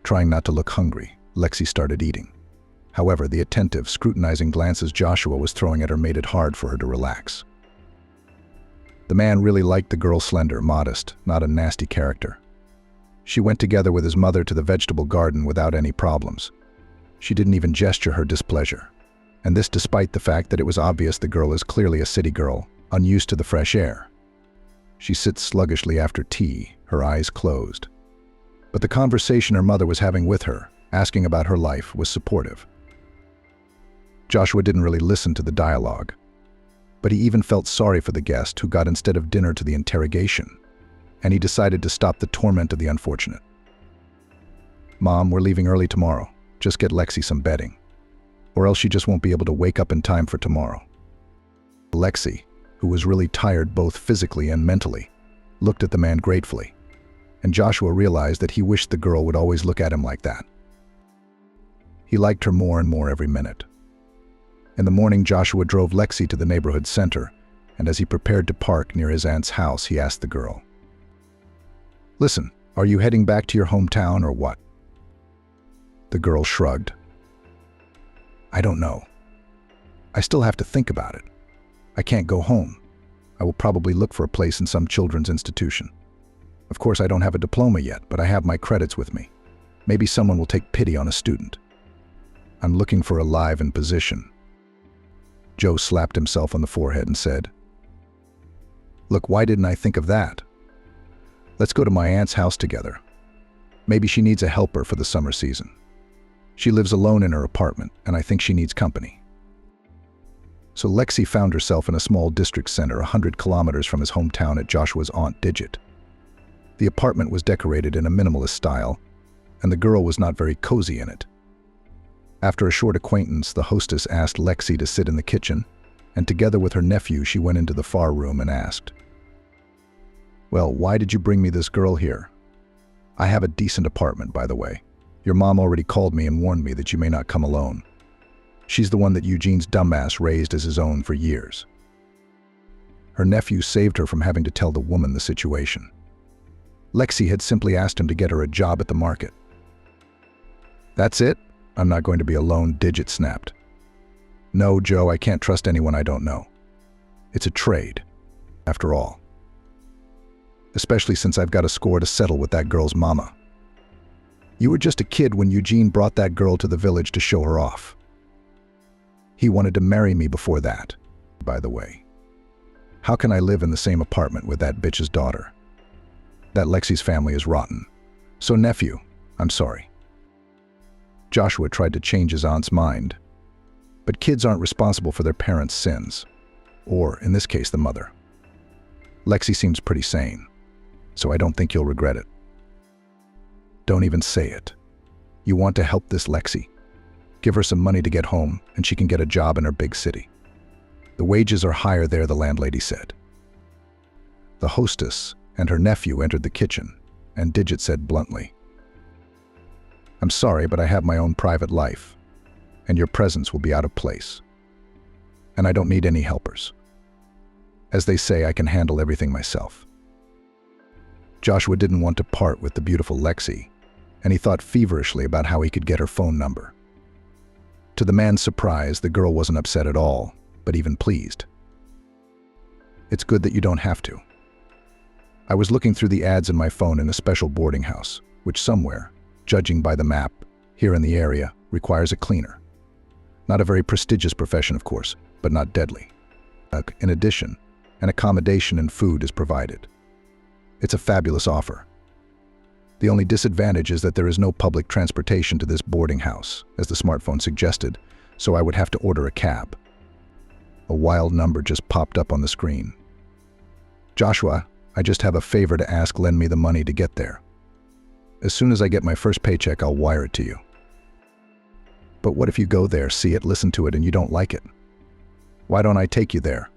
Trying not to look hungry, Lexi started eating. However, the attentive, scrutinizing glances Joshua was throwing at her made it hard for her to relax. The man really liked the girl, slender, modest, not a nasty character. She went together with his mother to the vegetable garden without any problems. She didn't even gesture her displeasure. And this despite the fact that it was obvious the girl is clearly a city girl, unused to the fresh air. She sits sluggishly after tea, her eyes closed. But the conversation her mother was having with her, asking about her life, was supportive. Joshua didn't really listen to the dialogue, but he even felt sorry for the guest who got instead of dinner to the interrogation, and he decided to stop the torment of the unfortunate. Mom, we're leaving early tomorrow. Just get Lexi some bedding, or else she just won't be able to wake up in time for tomorrow. Lexi, who was really tired both physically and mentally, looked at the man gratefully, and Joshua realized that he wished the girl would always look at him like that. He liked her more and more every minute. In the morning, Joshua drove Lexi to the neighborhood center, and as he prepared to park near his aunt's house, he asked the girl, Listen, are you heading back to your hometown or what? The girl shrugged. I don't know. I still have to think about it. I can't go home. I will probably look for a place in some children's institution. Of course, I don't have a diploma yet, but I have my credits with me. Maybe someone will take pity on a student. I'm looking for a live-in position. Joe slapped himself on the forehead and said, Look, why didn't I think of that? Let's go to my aunt's house together. Maybe she needs a helper for the summer season. She lives alone in her apartment, and I think she needs company. So Lexi found herself in a small district center 100 kilometers from his hometown at Joshua's aunt Digit. The apartment was decorated in a minimalist style, and the girl was not very cozy in it. After a short acquaintance, the hostess asked Lexi to sit in the kitchen, and together with her nephew, she went into the far room and asked, "Well, why did you bring me this girl here? I have a decent apartment, by the way. Your mom already called me and warned me that you may not come alone. She's the one that Eugene's dumbass raised as his own for years." Her nephew saved her from having to tell the woman the situation. Lexi had simply asked him to get her a job at the market. "That's it? I'm not going to be alone," Digit snapped. "No, Joe, I can't trust anyone I don't know. It's a trade, after all. Especially since I've got a score to settle with that girl's mama. You were just a kid when Eugene brought that girl to the village to show her off. He wanted to marry me before that, by the way. How can I live in the same apartment with that bitch's daughter? That Lexi's family is rotten. So nephew, I'm sorry." Joshua tried to change his aunt's mind, but kids aren't responsible for their parents' sins, or, in this case, the mother. Lexi seems pretty sane, so I don't think you'll regret it. Don't even say it. You want to help this Lexi? Give her some money to get home, and she can get a job in her big city. The wages are higher there, the landlady said. The hostess and her nephew entered the kitchen, and Digit said bluntly, "I'm sorry, but I have my own private life, and your presence will be out of place. And I don't need any helpers. As they say, I can handle everything myself." Joshua didn't want to part with the beautiful Lexi, and he thought feverishly about how he could get her phone number. To the man's surprise, the girl wasn't upset at all, but even pleased. "It's good that you don't have to. I was looking through the ads in my phone in a special boarding house, which somewhere, judging by the map, here in the area, requires a cleaner. Not a very prestigious profession, of course, but not deadly. In addition, an accommodation and food is provided. It's a fabulous offer. The only disadvantage is that there is no public transportation to this boarding house, as the smartphone suggested, so I would have to order a cab." A wild number just popped up on the screen. "Joshua, I just have a favor to ask. Lend me the money to get there. As soon as I get my first paycheck, I'll wire it to you." "But what if you go there, see it, listen to it, and you don't like it? Why don't I take you there?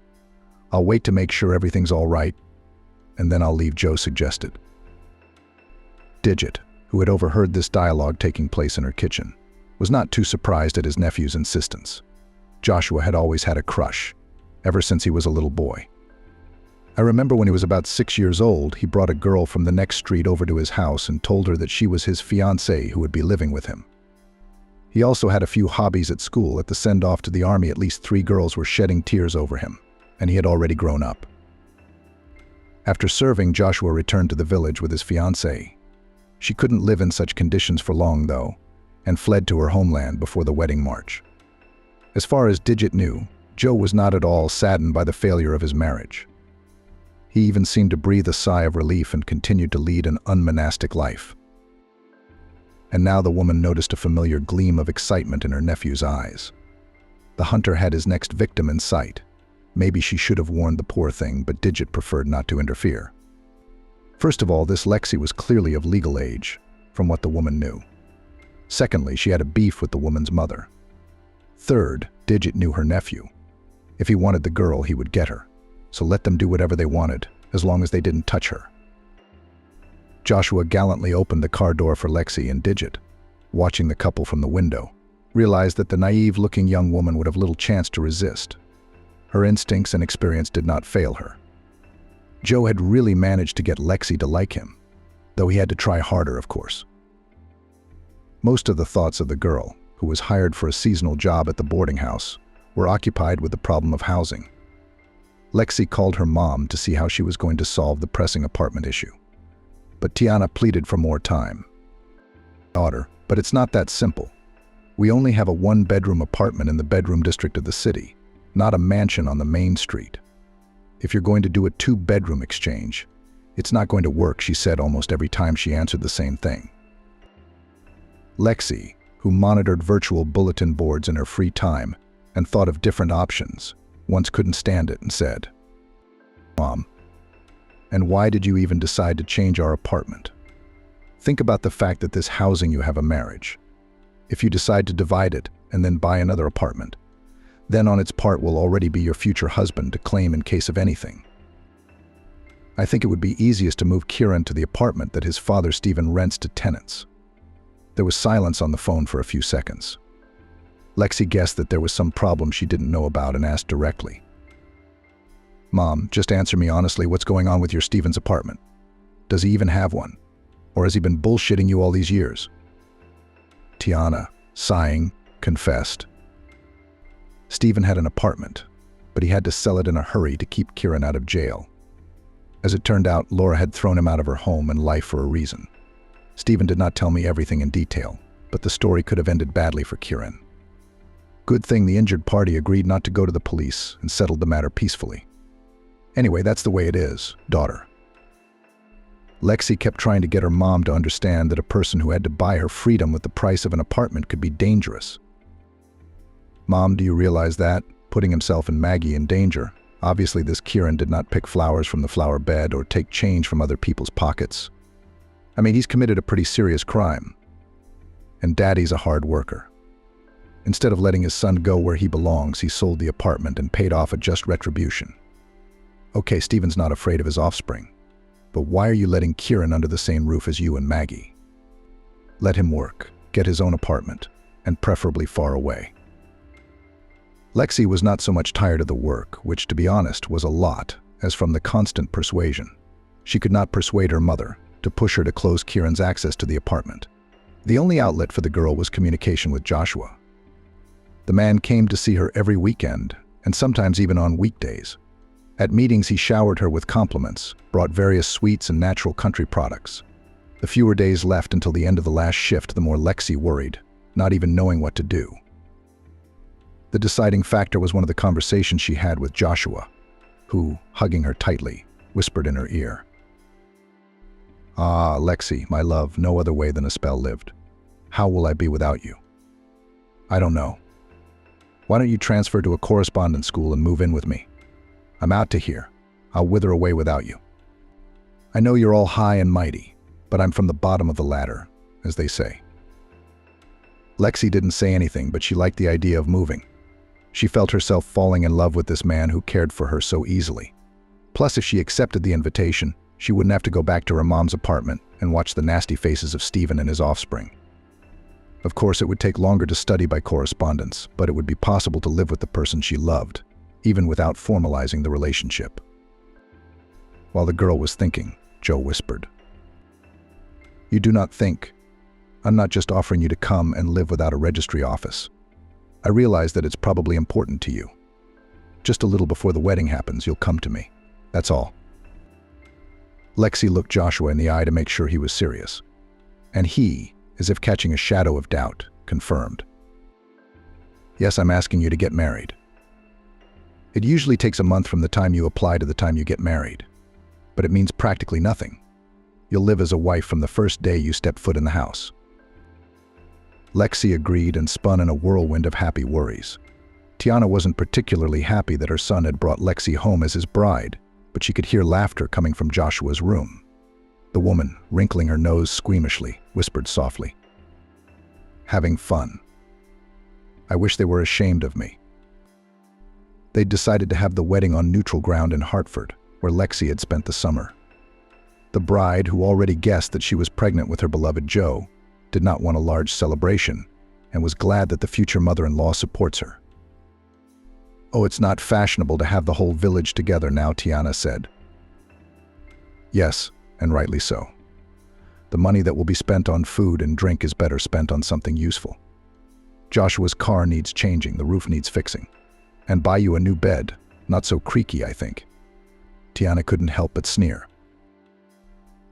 I'll wait to make sure everything's all right, and then I'll leave," Joe suggested. Digit, who had overheard this dialogue taking place in her kitchen, was not too surprised at his nephew's insistence. Joshua had always had a crush, ever since he was a little boy. I remember when he was about 6 years old, he brought a girl from the next street over to his house and told her that she was his fiancée who would be living with him. He also had a few hobbies at school. At the send-off to the army, at least 3 girls were shedding tears over him, and he had already grown up. After serving, Joshua returned to the village with his fiancée. She couldn't live in such conditions for long, though, and fled to her homeland before the wedding march. As far as Digit knew, Joe was not at all saddened by the failure of his marriage. He even seemed to breathe a sigh of relief and continued to lead an unmonastic life. And now the woman noticed a familiar gleam of excitement in her nephew's eyes. The hunter had his next victim in sight. Maybe she should have warned the poor thing, but Digit preferred not to interfere. First of all, this Lexi was clearly of legal age, from what the woman knew. Secondly, she had a beef with the woman's mother. Third, Digit knew her nephew. If he wanted the girl, he would get her, so let them do whatever they wanted, as long as they didn't touch her. Joshua gallantly opened the car door for Lexi, and Digit, watching the couple from the window, realized that the naive-looking young woman would have little chance to resist. Her instincts and experience did not fail her. Joe had really managed to get Lexi to like him, though he had to try harder, of course. Most of the thoughts of the girl, who was hired for a seasonal job at the boarding house, were occupied with the problem of housing. Lexi called her mom to see how she was going to solve the pressing apartment issue. But Tiana pleaded for more time. "Daughter, but it's not that simple. We only have a 1-bedroom apartment in the bedroom district of the city, not a mansion on the main street. If you're going to do a 2-bedroom exchange, it's not going to work," she said almost every time she answered the same thing. Lexi, who monitored virtual bulletin boards in her free time and thought of different options, once couldn't stand it and said, "Mom, and why did you even decide to change our apartment? Think about the fact that this housing you have a marriage. If you decide to divide it and then buy another apartment, then on its part will already be your future husband to claim in case of anything. I think it would be easiest to move Kieran to the apartment that his father Stephen rents to tenants." There was silence on the phone for a few seconds. Lexi guessed that there was some problem she didn't know about and asked directly, "Mom, just answer me honestly, what's going on with your Stephen's apartment? Does he even have one? Or has he been bullshitting you all these years?" Tiana, sighing, confessed. Stephen had an apartment, but he had to sell it in a hurry to keep Kieran out of jail. As it turned out, Laura had thrown him out of her home and life for a reason. Stephen did not tell me everything in detail, but the story could have ended badly for Kieran. Good thing the injured party agreed not to go to the police and settled the matter peacefully. Anyway, that's the way it is, daughter. Lexi kept trying to get her mom to understand that a person who had to buy her freedom with the price of an apartment could be dangerous. "Mom, do you realize that? Putting himself and Maggie in danger. Obviously, this Kieran did not pick flowers from the flower bed or take change from other people's pockets. I mean, he's committed a pretty serious crime. And Daddy's a hard worker. Instead of letting his son go where he belongs, he sold the apartment and paid off a just retribution. Okay, Stephen's not afraid of his offspring. But why are you letting Kieran under the same roof as you and Maggie? Let him work, get his own apartment, and preferably far away." Lexi was not so much tired of the work, which, to be honest, was a lot, as from the constant persuasion. She could not persuade her mother to push her to close Kieran's access to the apartment. The only outlet for the girl was communication with Joshua. The man came to see her every weekend, and sometimes even on weekdays. At meetings, he showered her with compliments, brought various sweets and natural country products. The fewer days left until the end of the last shift, the more Lexi worried, not even knowing what to do. The deciding factor was one of the conversations she had with Joshua, who, hugging her tightly, whispered in her ear, "Ah, Lexi, my love, no other way than a spell lived. How will I be without you?" "I don't know. Why don't you transfer to a correspondence school and move in with me? I'm out to here. I'll wither away without you. I know you're all high and mighty, but I'm from the bottom of the ladder, as they say." Lexi didn't say anything, but she liked the idea of moving. She felt herself falling in love with this man who cared for her so easily. Plus, if she accepted the invitation, she wouldn't have to go back to her mom's apartment and watch the nasty faces of Stephen and his offspring. Of course, it would take longer to study by correspondence, but it would be possible to live with the person she loved, even without formalizing the relationship. While the girl was thinking, Joe whispered, "You do not think. I'm not just offering you to come and live without a registry office. I realize that it's probably important to you. Just a little before the wedding happens, you'll come to me. That's all." Lexi looked Joshua in the eye to make sure he was serious. And he, as if catching a shadow of doubt, confirmed, "Yes, I'm asking you to get married. It usually takes a month from the time you apply to the time you get married. But it means practically nothing. You'll live as a wife from the first day you step foot in the house." Lexi agreed and spun in a whirlwind of happy worries. Tiana wasn't particularly happy that her son had brought Lexi home as his bride, but she could hear laughter coming from Joshua's room. The woman, wrinkling her nose squeamishly, whispered softly, "Having fun. I wish they were ashamed of me." They'd decided to have the wedding on neutral ground in Hartford, where Lexi had spent the summer. The bride, who already guessed that she was pregnant with her beloved Joe, did not want a large celebration and was glad that the future mother-in-law supports her. "Oh, it's not fashionable to have the whole village together now," Tiana said. "Yes, and rightly so. The money that will be spent on food and drink is better spent on something useful. Joshua's car needs changing, the roof needs fixing. And buy you a new bed, not so creaky, I think." Tiana couldn't help but sneer.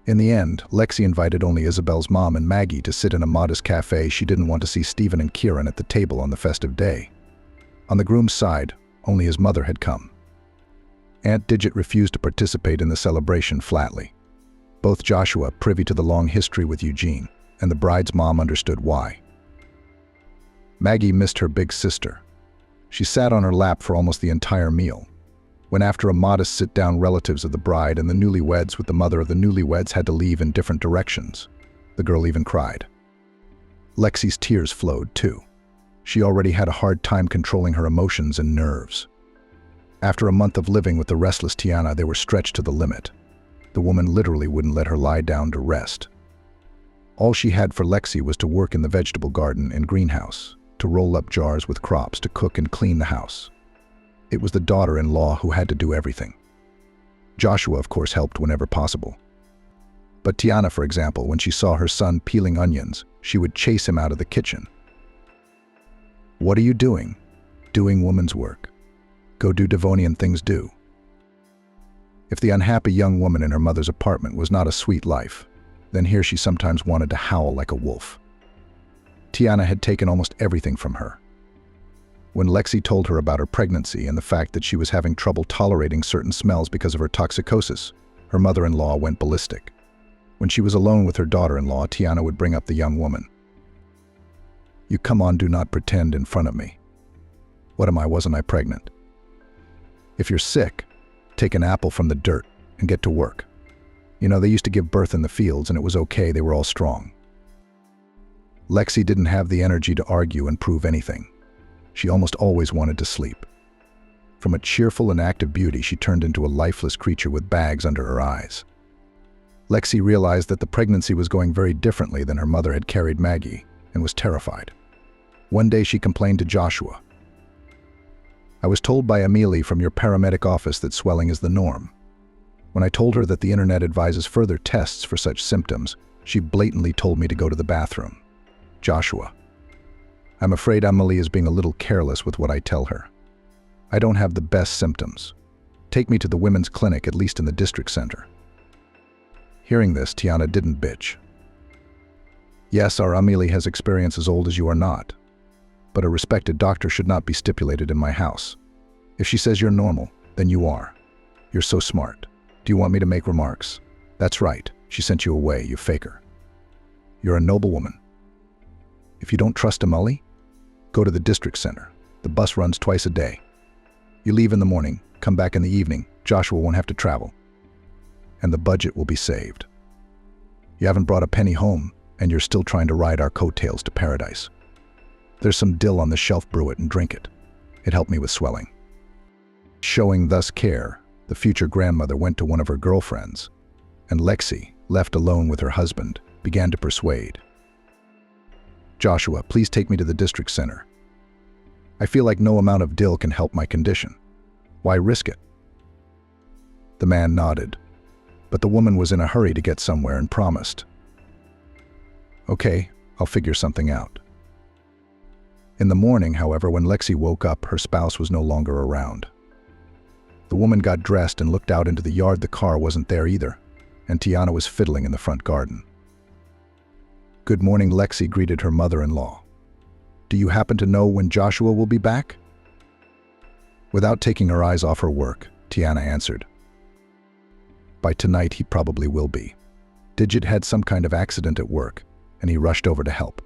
In the end, Lexi invited only Isabel's mom and Maggie to sit in a modest cafe. She didn't want to see Stephen and Kieran at the table on the festive day. On the groom's side, only his mother had come. Aunt Digit refused to participate in the celebration flatly. Both Joshua, privy to the long history with Eugene, and the bride's mom understood why. Maggie missed her big sister. She sat on her lap for almost the entire meal. When after a modest sit-down, relatives of the bride and the newlyweds with the mother of the newlyweds had to leave in different directions, the girl even cried. Lexi's tears flowed too. She already had a hard time controlling her emotions and nerves. After a month of living with the restless Tiana, they were stretched to the limit. The woman literally wouldn't let her lie down to rest. All she had for Lexi was to work in the vegetable garden and greenhouse, to roll up jars with crops, to cook and clean the house. It was the daughter-in-law who had to do everything. Joshua, of course, helped whenever possible. But Tiana, for example, when she saw her son peeling onions, she would chase him out of the kitchen. "What are you doing?" "Doing woman's work. Go do Devonian things do." If the unhappy young woman in her mother's apartment was not a sweet life, then here she sometimes wanted to howl like a wolf. Tiana had taken almost everything from her. When Lexi told her about her pregnancy and the fact that she was having trouble tolerating certain smells because of her toxicosis, her mother-in-law went ballistic. When she was alone with her daughter-in-law, Tiana would bring up the young woman. "You come on, do not pretend in front of me. What am I? Wasn't I pregnant? If you're sick, take an apple from the dirt and get to work. You know, they used to give birth in the fields and it was okay, they were all strong." Lexi didn't have the energy to argue and prove anything. She almost always wanted to sleep. From a cheerful and active beauty, she turned into a lifeless creature with bags under her eyes. Lexi realized that the pregnancy was going very differently than her mother had carried Maggie, and was terrified. One day she complained to Joshua. "I was told by Amelie from your paramedic office that swelling is the norm. When I told her that the internet advises further tests for such symptoms, she blatantly told me to go to the bathroom." Joshua: "I'm afraid Amelie is being a little careless with what I tell her. I don't have the best symptoms. Take me to the women's clinic, at least in the district center." Hearing this, Tiana didn't bitch. "Yes, our Amelie has experience as old as you are not. But a respected doctor should not be stipulated in my house. If she says you're normal, then you are. You're so smart. Do you want me to make remarks? That's right, she sent you away, you faker. You're a noble woman. If you don't trust Amelie, go to the district center. The bus runs twice a day. You leave in the morning, come back in the evening, Joshua won't have to travel. And the budget will be saved. You haven't brought a penny home, and you're still trying to ride our coattails to paradise. There's some dill on the shelf, brew it and drink it. It helped me with swelling." Showing thus care, the future grandmother went to one of her girlfriends, and Lexi, left alone with her husband, began to persuade. "Joshua, please take me to the district center. I feel like no amount of dill can help my condition. Why risk it?" The man nodded, but the woman was in a hurry to get somewhere and promised, "Okay, I'll figure something out." In the morning, however, when Lexi woke up, her spouse was no longer around. The woman got dressed and looked out into the yard. The car wasn't there either, and Tiana was fiddling in the front garden. "Good morning," Lexi greeted her mother-in-law. "Do you happen to know when Joshua will be back?" Without taking her eyes off her work, Tiana answered, "By tonight he probably will be. Digit had some kind of accident at work, and he rushed over to help."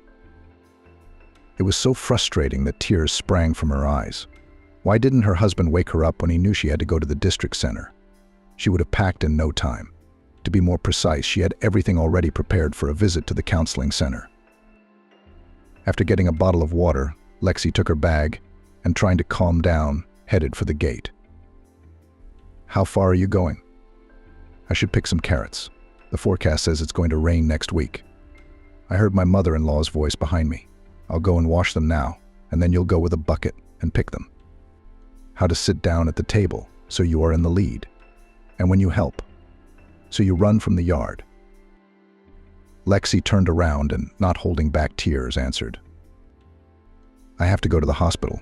It was so frustrating that tears sprang from her eyes. Why didn't her husband wake her up when he knew she had to go to the district center? She would have packed in no time. To be more precise, she had everything already prepared for a visit to the counseling center. After getting a bottle of water, Lexi took her bag and, trying to calm down, headed for the gate. "How far are you going?" "I should pick some carrots. The forecast says it's going to rain next week." I heard my mother-in-law's voice behind me. "I'll go and wash them now, and then you'll go with a bucket and pick them." How to sit down at the table so you are in the lead. And when you help, so you run from the yard. Lexi turned around and, not holding back tears, answered, "I have to go to the hospital."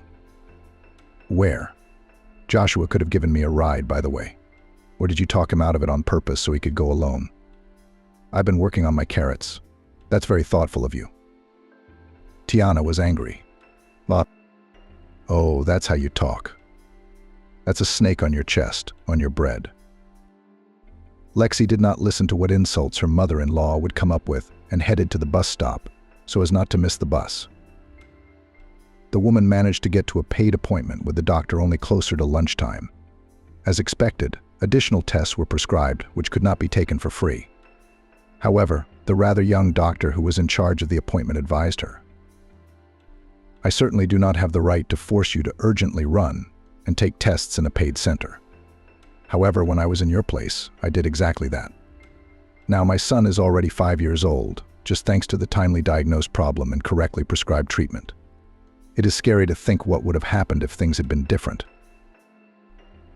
"Where?" "Joshua could have given me a ride, by the way. Or did you talk him out of it on purpose so he could go alone?" "I've been working on my carrots." "That's very thoughtful of you." Tiana was angry. "Lot. Oh, that's how you talk. That's a snake on your chest, on your bread." Lexi did not listen to what insults her mother-in-law would come up with and headed to the bus stop so as not to miss the bus. The woman managed to get to a paid appointment with the doctor only closer to lunchtime. As expected, additional tests were prescribed, which could not be taken for free. However, the rather young doctor who was in charge of the appointment advised her, "I certainly do not have the right to force you to urgently run and take tests in a paid center. However, when I was in your place, I did exactly that. Now my son is already 5 years old, just thanks to the timely diagnosed problem and correctly prescribed treatment. It is scary to think what would have happened if things had been different."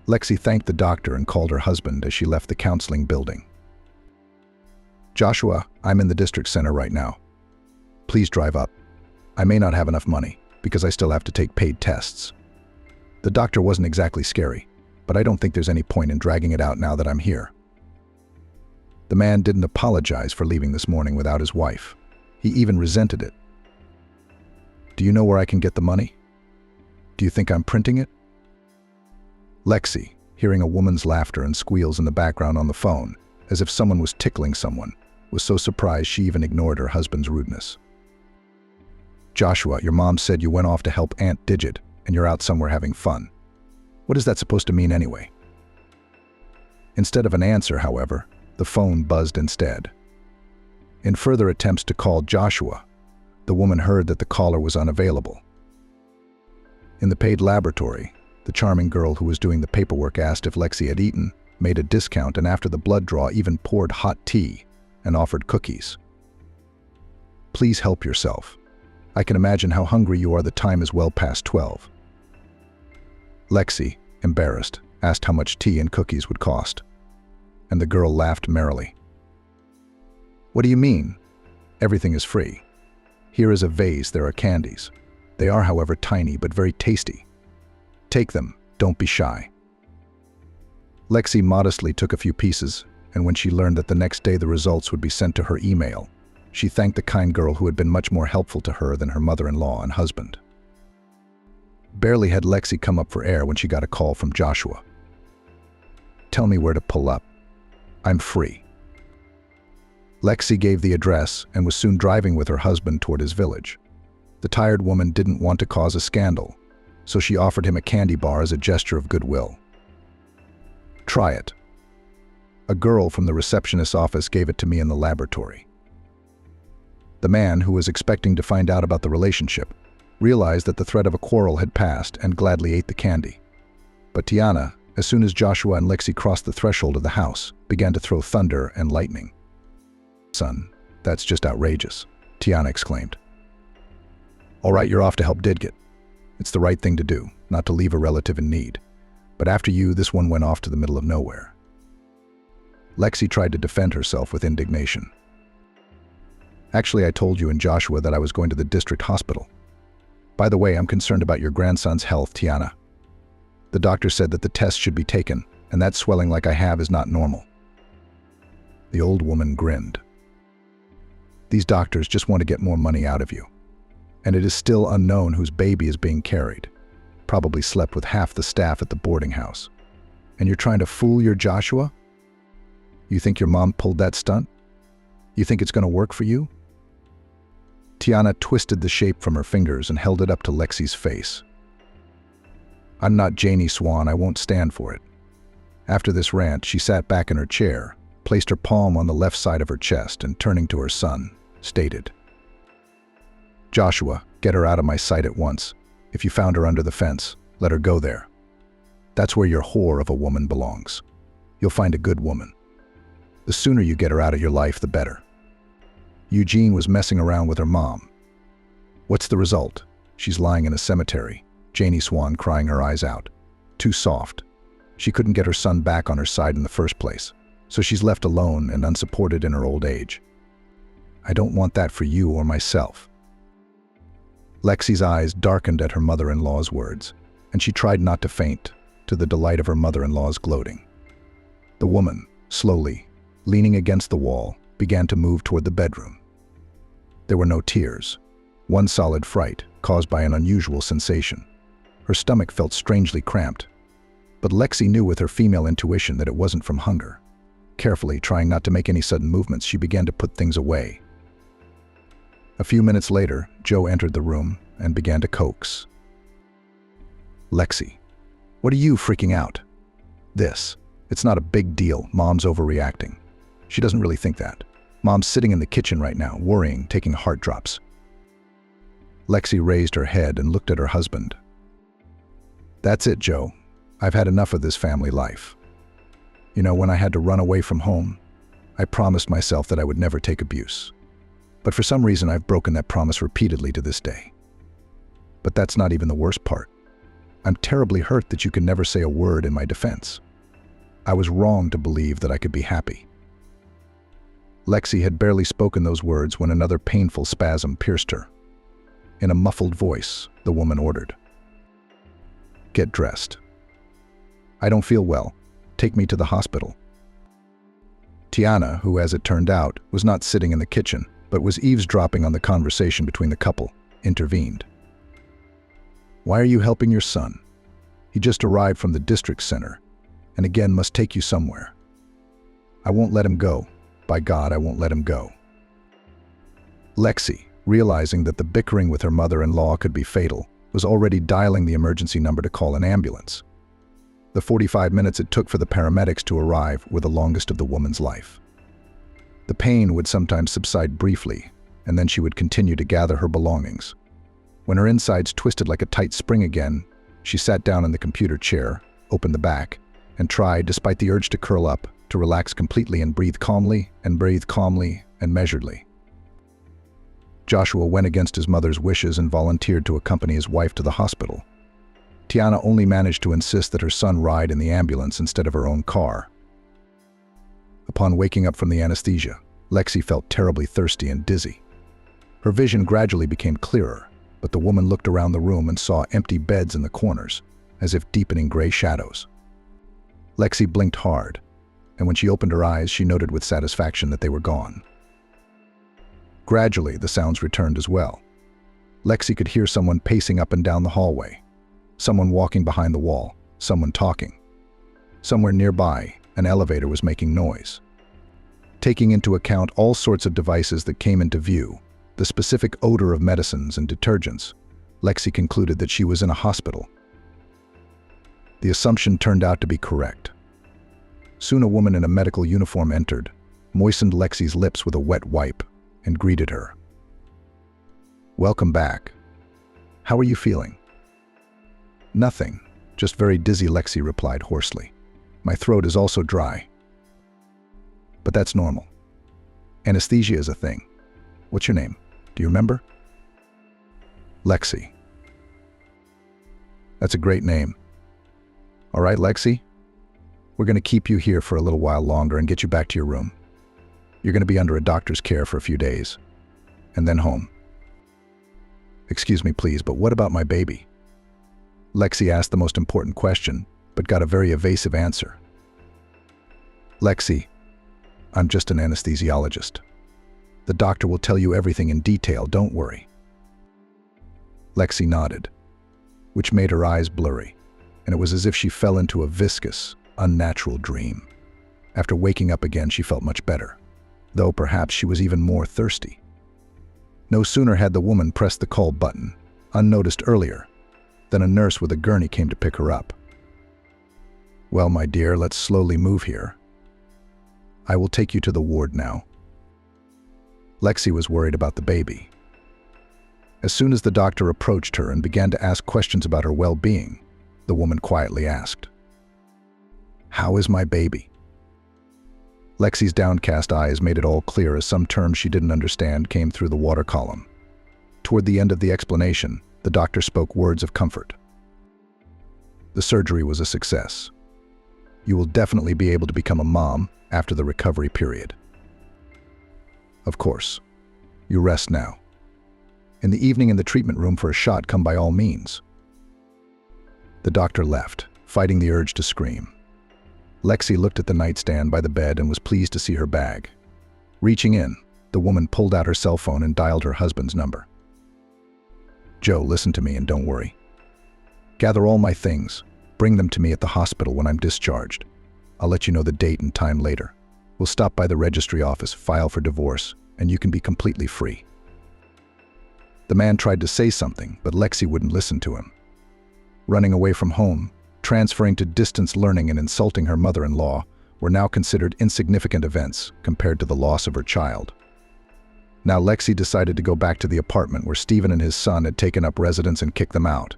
Lexi thanked the doctor and called her husband as she left the counseling building. "Joshua, I'm in the district center right now. Please drive up. I may not have enough money because I still have to take paid tests." The doctor wasn't exactly scary, but I don't think there's any point in dragging it out now that I'm here. The man didn't apologize for leaving this morning without his wife. He even resented it. "Do you know where I can get the money? Do you think I'm printing it?" Lexi, hearing a woman's laughter and squeals in the background on the phone, as if someone was tickling someone, was so surprised she even ignored her husband's rudeness. "Joshua, your mom said you went off to help Aunt Digit and you're out somewhere having fun. What is that supposed to mean anyway?" Instead of an answer, however, the phone buzzed instead. In further attempts to call Joshua, the woman heard that the caller was unavailable. In the paid laboratory, the charming girl who was doing the paperwork asked if Lexi had eaten, made a discount, and after the blood draw even poured hot tea and offered cookies. "Please help yourself. I can imagine how hungry you are. The time is well past 12. Lexi, embarrassed, asked how much tea and cookies would cost, and the girl laughed merrily. "What do you mean? Everything is free. Here is a vase, there are candies. They are, however, tiny but very tasty. Take them, don't be shy." Lexi modestly took a few pieces, and when she learned that the next day the results would be sent to her email, she thanked the kind girl who had been much more helpful to her than her mother-in-law and husband. Barely had Lexi come up for air when she got a call from Joshua. "Tell me where to pull up. I'm free." Lexi gave the address and was soon driving with her husband toward his village. The tired woman didn't want to cause a scandal, so she offered him a candy bar as a gesture of goodwill. "Try it. A girl from the receptionist's office gave it to me in the laboratory." The man, who was expecting to find out about the relationship, realized that the threat of a quarrel had passed and gladly ate the candy. But Tiana, as soon as Joshua and Lexi crossed the threshold of the house, began to throw thunder and lightning. "Son, that's just outrageous," Tiana exclaimed. "All right, you're off to help Didget. It's the right thing to do, not to leave a relative in need. But after you, this one went off to the middle of nowhere." Lexi tried to defend herself with indignation. "Actually, I told you and Joshua that I was going to the district hospital. By the way, I'm concerned about your grandson's health, Tiana. The doctor said that the test should be taken, and that swelling like I have is not normal." The old woman grinned. "These doctors just want to get more money out of you. And it is still unknown whose baby is being carried. Probably slept with half the staff at the boarding house. And you're trying to fool your Joshua? You think your mom pulled that stunt? You think it's going to work for you?" Tiana twisted the shape from her fingers and held it up to Lexi's face. "I'm not Janie Swan, I won't stand for it." After this rant, she sat back in her chair, placed her palm on the left side of her chest, and turning to her son, stated, "Joshua, get her out of my sight at once. If you found her under the fence, let her go there. That's where your whore of a woman belongs. You'll find a good woman. The sooner you get her out of your life, the better." Eugene was messing around with her mom. What's the result? She's lying in a cemetery, Janie Swan crying her eyes out. Too soft. She couldn't get her son back on her side in the first place, so she's left alone and unsupported in her old age. I don't want that for you or myself. Lexi's eyes darkened at her mother-in-law's words, and she tried not to faint, to the delight of her mother-in-law's gloating. The woman, slowly, leaning against the wall, began to move toward the bedroom. There were no tears, one solid fright caused by an unusual sensation. Her stomach felt strangely cramped, but Lexi knew with her female intuition that it wasn't from hunger. Carefully, trying not to make any sudden movements, she began to put things away. A few minutes later, Joe entered the room, and began to coax. "Lexi, what are you freaking out? It's not a big deal. Mom's overreacting." She doesn't really think that. Mom's sitting in the kitchen right now, worrying, taking heart drops. Lexi raised her head and looked at her husband. "That's it, Joe. I've had enough of this family life. You know, when I had to run away from home, I promised myself that I would never take abuse. But for some reason, I've broken that promise repeatedly to this day. But that's not even the worst part. I'm terribly hurt that you could never say a word in my defense. I was wrong to believe that I could be happy." Lexi had barely spoken those words when another painful spasm pierced her. In a muffled voice, the woman ordered, "Get dressed. I don't feel well. Take me to the hospital." Tiana, who, as it turned out, was not sitting in the kitchen, but was eavesdropping on the conversation between the couple, intervened. "Why are you helping your son? He just arrived from the district center, and again must take you somewhere. I won't let him go. By God, I won't let him go." Lexi, realizing that the bickering with her mother-in-law could be fatal, was already dialing the emergency number to call an ambulance. The 45 minutes it took for the paramedics to arrive were the longest of the woman's life. The pain would sometimes subside briefly, and then she would continue to gather her belongings. When her insides twisted like a tight spring again, she sat down in the computer chair, opened the back, and tried, despite the urge to curl up, to relax completely and breathe calmly and measuredly. Joshua went against his mother's wishes and volunteered to accompany his wife to the hospital. Tiana only managed to insist that her son ride in the ambulance instead of her own car. Upon waking up from the anesthesia, Lexi felt terribly thirsty and dizzy. Her vision gradually became clearer, but the woman looked around the room and saw empty beds in the corners, as if deepening gray shadows. Lexi blinked hard, and when she opened her eyes, she noted with satisfaction that they were gone. Gradually, the sounds returned as well. Lexi could hear someone pacing up and down the hallway, someone walking behind the wall, someone talking. Somewhere nearby, an elevator was making noise. Taking into account all sorts of devices that came into view, the specific odor of medicines and detergents, Lexi concluded that she was in a hospital. The assumption turned out to be correct. Soon a woman in a medical uniform entered, moistened Lexi's lips with a wet wipe, and greeted her. "Welcome back. How are you feeling?" "Nothing, just very dizzy," Lexi replied hoarsely. "My throat is also dry." "But that's normal. Anesthesia is a thing. What's your name? Do you remember?" "Lexi." "That's a great name. All right, Lexi, we're going to keep you here for a little while longer and get you back to your room. You're going to be under a doctor's care for a few days, and then home." "Excuse me, please, but what about my baby?" Lexi asked the most important question, but got a very evasive answer. "Lexi, I'm just an anesthesiologist. The doctor will tell you everything in detail, don't worry." Lexi nodded, which made her eyes blurry, and it was as if she fell into a viscous, unnatural dream. After waking up again, she felt much better, though perhaps she was even more thirsty. No sooner had the woman pressed the call button, unnoticed earlier, than a nurse with a gurney came to pick her up. "Well, my dear, let's slowly move here. I will take you to the ward now." Lexi was worried about the baby. As soon as the doctor approached her and began to ask questions about her well-being, the woman quietly asked, "How is my baby?" Lexi's downcast eyes made it all clear as some terms she didn't understand came through the water column. Toward the end of the explanation, the doctor spoke words of comfort. "The surgery was a success. You will definitely be able to become a mom after the recovery period. Of course, you rest now. In the evening in the treatment room for a shot, come by all means." The doctor left, fighting the urge to scream. Lexi looked at the nightstand by the bed and was pleased to see her bag. Reaching in, the woman pulled out her cell phone and dialed her husband's number. "Joe, listen to me and don't worry. Gather all my things, bring them to me at the hospital when I'm discharged. I'll let you know the date and time later. We'll stop by the registry office, file for divorce, and you can be completely free." The man tried to say something, but Lexi wouldn't listen to him. Running away from home, transferring to distance learning, and insulting her mother-in-law were now considered insignificant events compared to the loss of her child. Now Lexi decided to go back to the apartment where Stephen and his son had taken up residence and kick them out.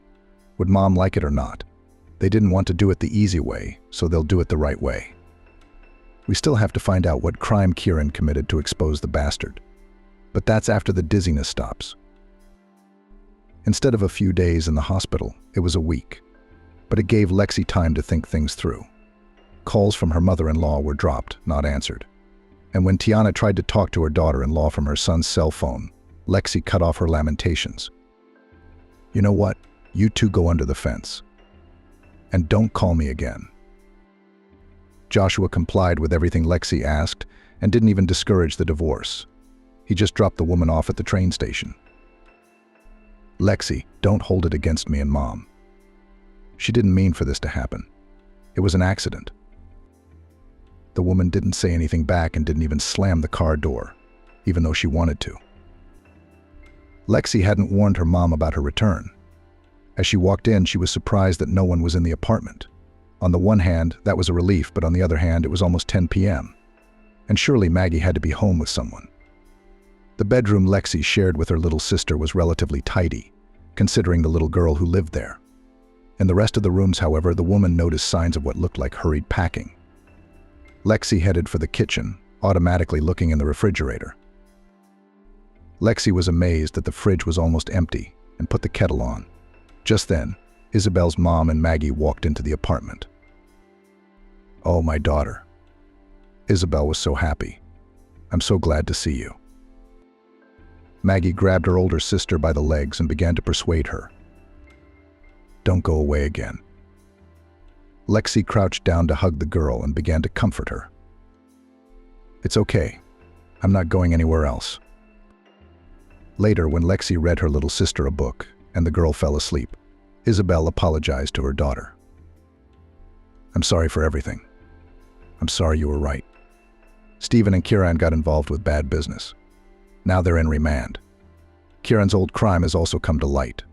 Would Mom like it or not? They didn't want to do it the easy way, so they'll do it the right way. We still have to find out what crime Kieran committed to expose the bastard. But that's after the dizziness stops. Instead of a few days in the hospital, it was a week. But it gave Lexi time to think things through. Calls from her mother-in-law were dropped, not answered. And when Tiana tried to talk to her daughter-in-law from her son's cell phone, Lexi cut off her lamentations. "You know what? You two go under the fence. And don't call me again." Joshua complied with everything Lexi asked and didn't even discourage the divorce. He just dropped the woman off at the train station. "Lexi, don't hold it against me and Mom. She didn't mean for this to happen. It was an accident." The woman didn't say anything back and didn't even slam the car door, even though she wanted to. Lexi hadn't warned her mom about her return. As she walked in, she was surprised that no one was in the apartment. On the one hand, that was a relief, but on the other hand, it was almost 10 p.m. And surely Maggie had to be home with someone. The bedroom Lexi shared with her little sister was relatively tidy, considering the little girl who lived there. In the rest of the rooms, however, the woman noticed signs of what looked like hurried packing. Lexi headed for the kitchen, automatically looking in the refrigerator. Lexi was amazed that the fridge was almost empty and put the kettle on. Just then, Isabel's mom and Maggie walked into the apartment. "Oh, my daughter." Isabel was so happy. "I'm so glad to see you." Maggie grabbed her older sister by the legs and began to persuade her. "Don't go away again." Lexi crouched down to hug the girl and began to comfort her. "It's okay. I'm not going anywhere else." Later, when Lexi read her little sister a book and the girl fell asleep, Isabel apologized to her daughter. "I'm sorry for everything. I'm sorry you were right. Stephen and Kieran got involved with bad business. Now they're in remand. Kieran's old crime has also come to light."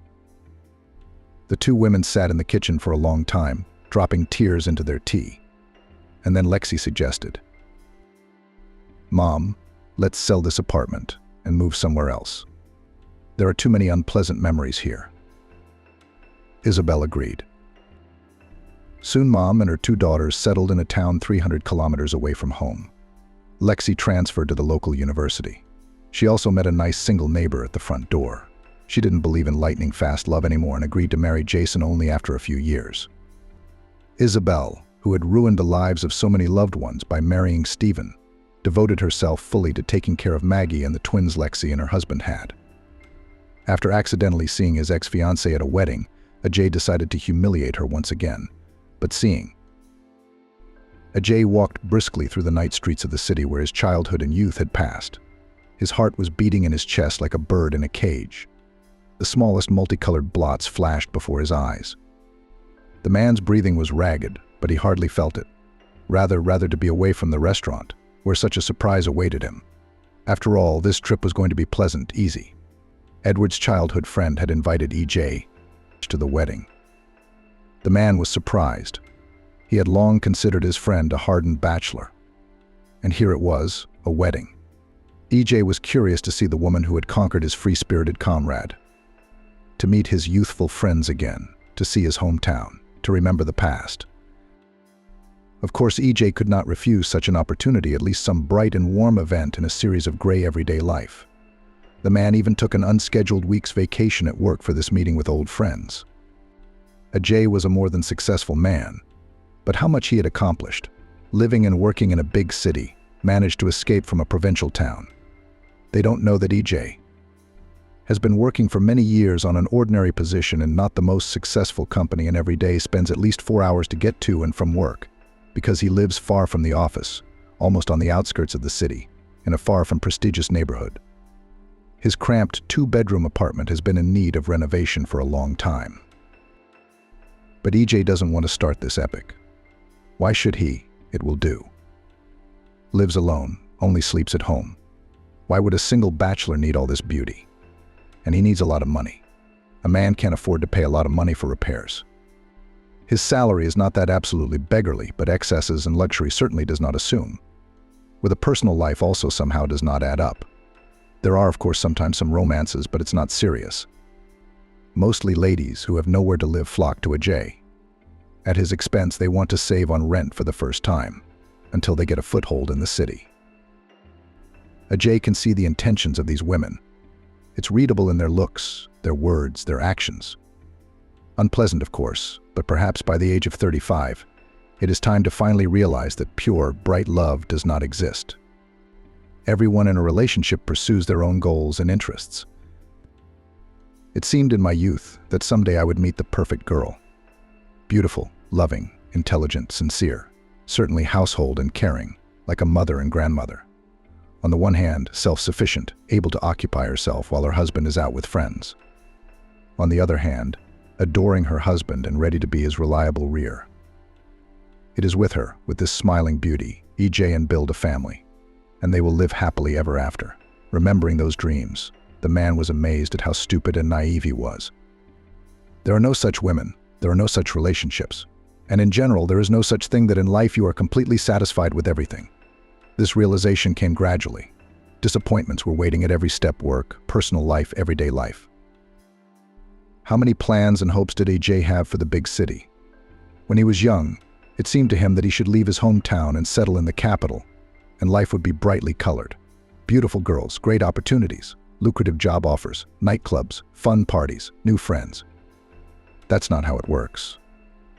The two women sat in the kitchen for a long time, dropping tears into their tea. And then Lexi suggested, "Mom, let's sell this apartment and move somewhere else. There are too many unpleasant memories here." Isabel agreed. Soon Mom and her two daughters settled in a town 300 kilometers away from home. Lexi transferred to the local university. She also met a nice single neighbor at the front door. She didn't believe in lightning-fast love anymore and agreed to marry Jason only after a few years. Isabel, who had ruined the lives of so many loved ones by marrying Stephen, devoted herself fully to taking care of Maggie and the twins Lexi and her husband had. After accidentally seeing his ex-fiancée at a wedding, Ajay decided to humiliate her once again. But Ajay walked briskly through the night streets of the city where his childhood and youth had passed. His heart was beating in his chest like a bird in a cage. The smallest multicolored blots flashed before his eyes. The man's breathing was ragged, but he hardly felt it. Rather to be away from the restaurant, where such a surprise awaited him. After all, this trip was going to be pleasant, easy. Edward's childhood friend had invited EJ to the wedding. The man was surprised. He had long considered his friend a hardened bachelor. And here it was, a wedding. EJ was curious to see the woman who had conquered his free-spirited comrade. To meet his youthful friends again, to see his hometown, to remember the past. Of course, EJ could not refuse such an opportunity, at least some bright and warm event in a series of gray everyday life. The man even took an unscheduled week's vacation at work for this meeting with old friends. Ajay was a more than successful man, but how much he had accomplished, living and working in a big city, managed to escape from a provincial town. They don't know that EJ has been working for many years on an ordinary position in not the most successful company, and every day spends at least 4 hours to get to and from work, because he lives far from the office, almost on the outskirts of the city, in a far from prestigious neighborhood. His cramped 2-bedroom apartment has been in need of renovation for a long time. But EJ doesn't want to start this epic. Why should he? It will do. Lives alone, only sleeps at home. Why would a single bachelor need all this beauty? and he needs a lot of money. A man can't afford to pay a lot of money for repairs. His salary is not that absolutely beggarly, but excesses and luxury certainly does not assume. With a personal life also somehow does not add up. There are, of course, sometimes some romances, but it's not serious. Mostly ladies who have nowhere to live flock to Ajay. At his expense, they want to save on rent for the first time, until they get a foothold in the city. Ajay can see the intentions of these women. It's readable in their looks, their words, their actions. Unpleasant, of course, but perhaps by the age of 35, it is time to finally realize that pure, bright love does not exist. Everyone in a relationship pursues their own goals and interests. It seemed in my youth that someday I would meet the perfect girl. Beautiful, loving, intelligent, sincere, certainly household and caring, like a mother and grandmother. On the one hand, self-sufficient, able to occupy herself while her husband is out with friends. On the other hand, adoring her husband and ready to be his reliable rear. It is with her, with this smiling beauty, EJ and build a family, and they will live happily ever after. Remembering those dreams, the man was amazed at how stupid and naive he was. There are no such women, there are no such relationships, and in general there is no such thing that in life you are completely satisfied with everything. This realization came gradually. Disappointments were waiting at every step: work, personal life, everyday life. How many plans and hopes did AJ have for the big city? When he was young, it seemed to him that he should leave his hometown and settle in the capital, and life would be brightly colored. Beautiful girls, great opportunities, lucrative job offers, nightclubs, fun parties, new friends. That's not how it works.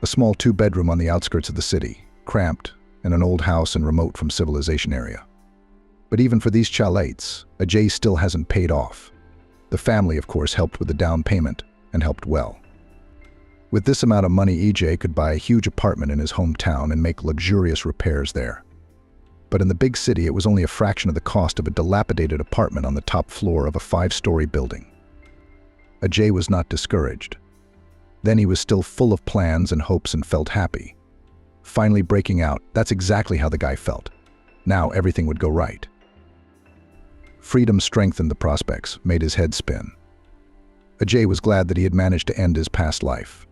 A small two-bedroom on the outskirts of the city, cramped, in an old house and remote from civilization area. But even for these chalates, Ajay still hasn't paid off. The family, of course, helped with the down payment, and helped well. With this amount of money, EJ could buy a huge apartment in his hometown and make luxurious repairs there. But in the big city, it was only a fraction of the cost of a dilapidated apartment on the top floor of a 5-story building. Ajay was not discouraged. Then he was still full of plans and hopes and felt happy. Finally breaking out, that's exactly how the guy felt. Now everything would go right. Freedom strengthened the prospects, made his head spin. Ajay was glad that he had managed to end his past life.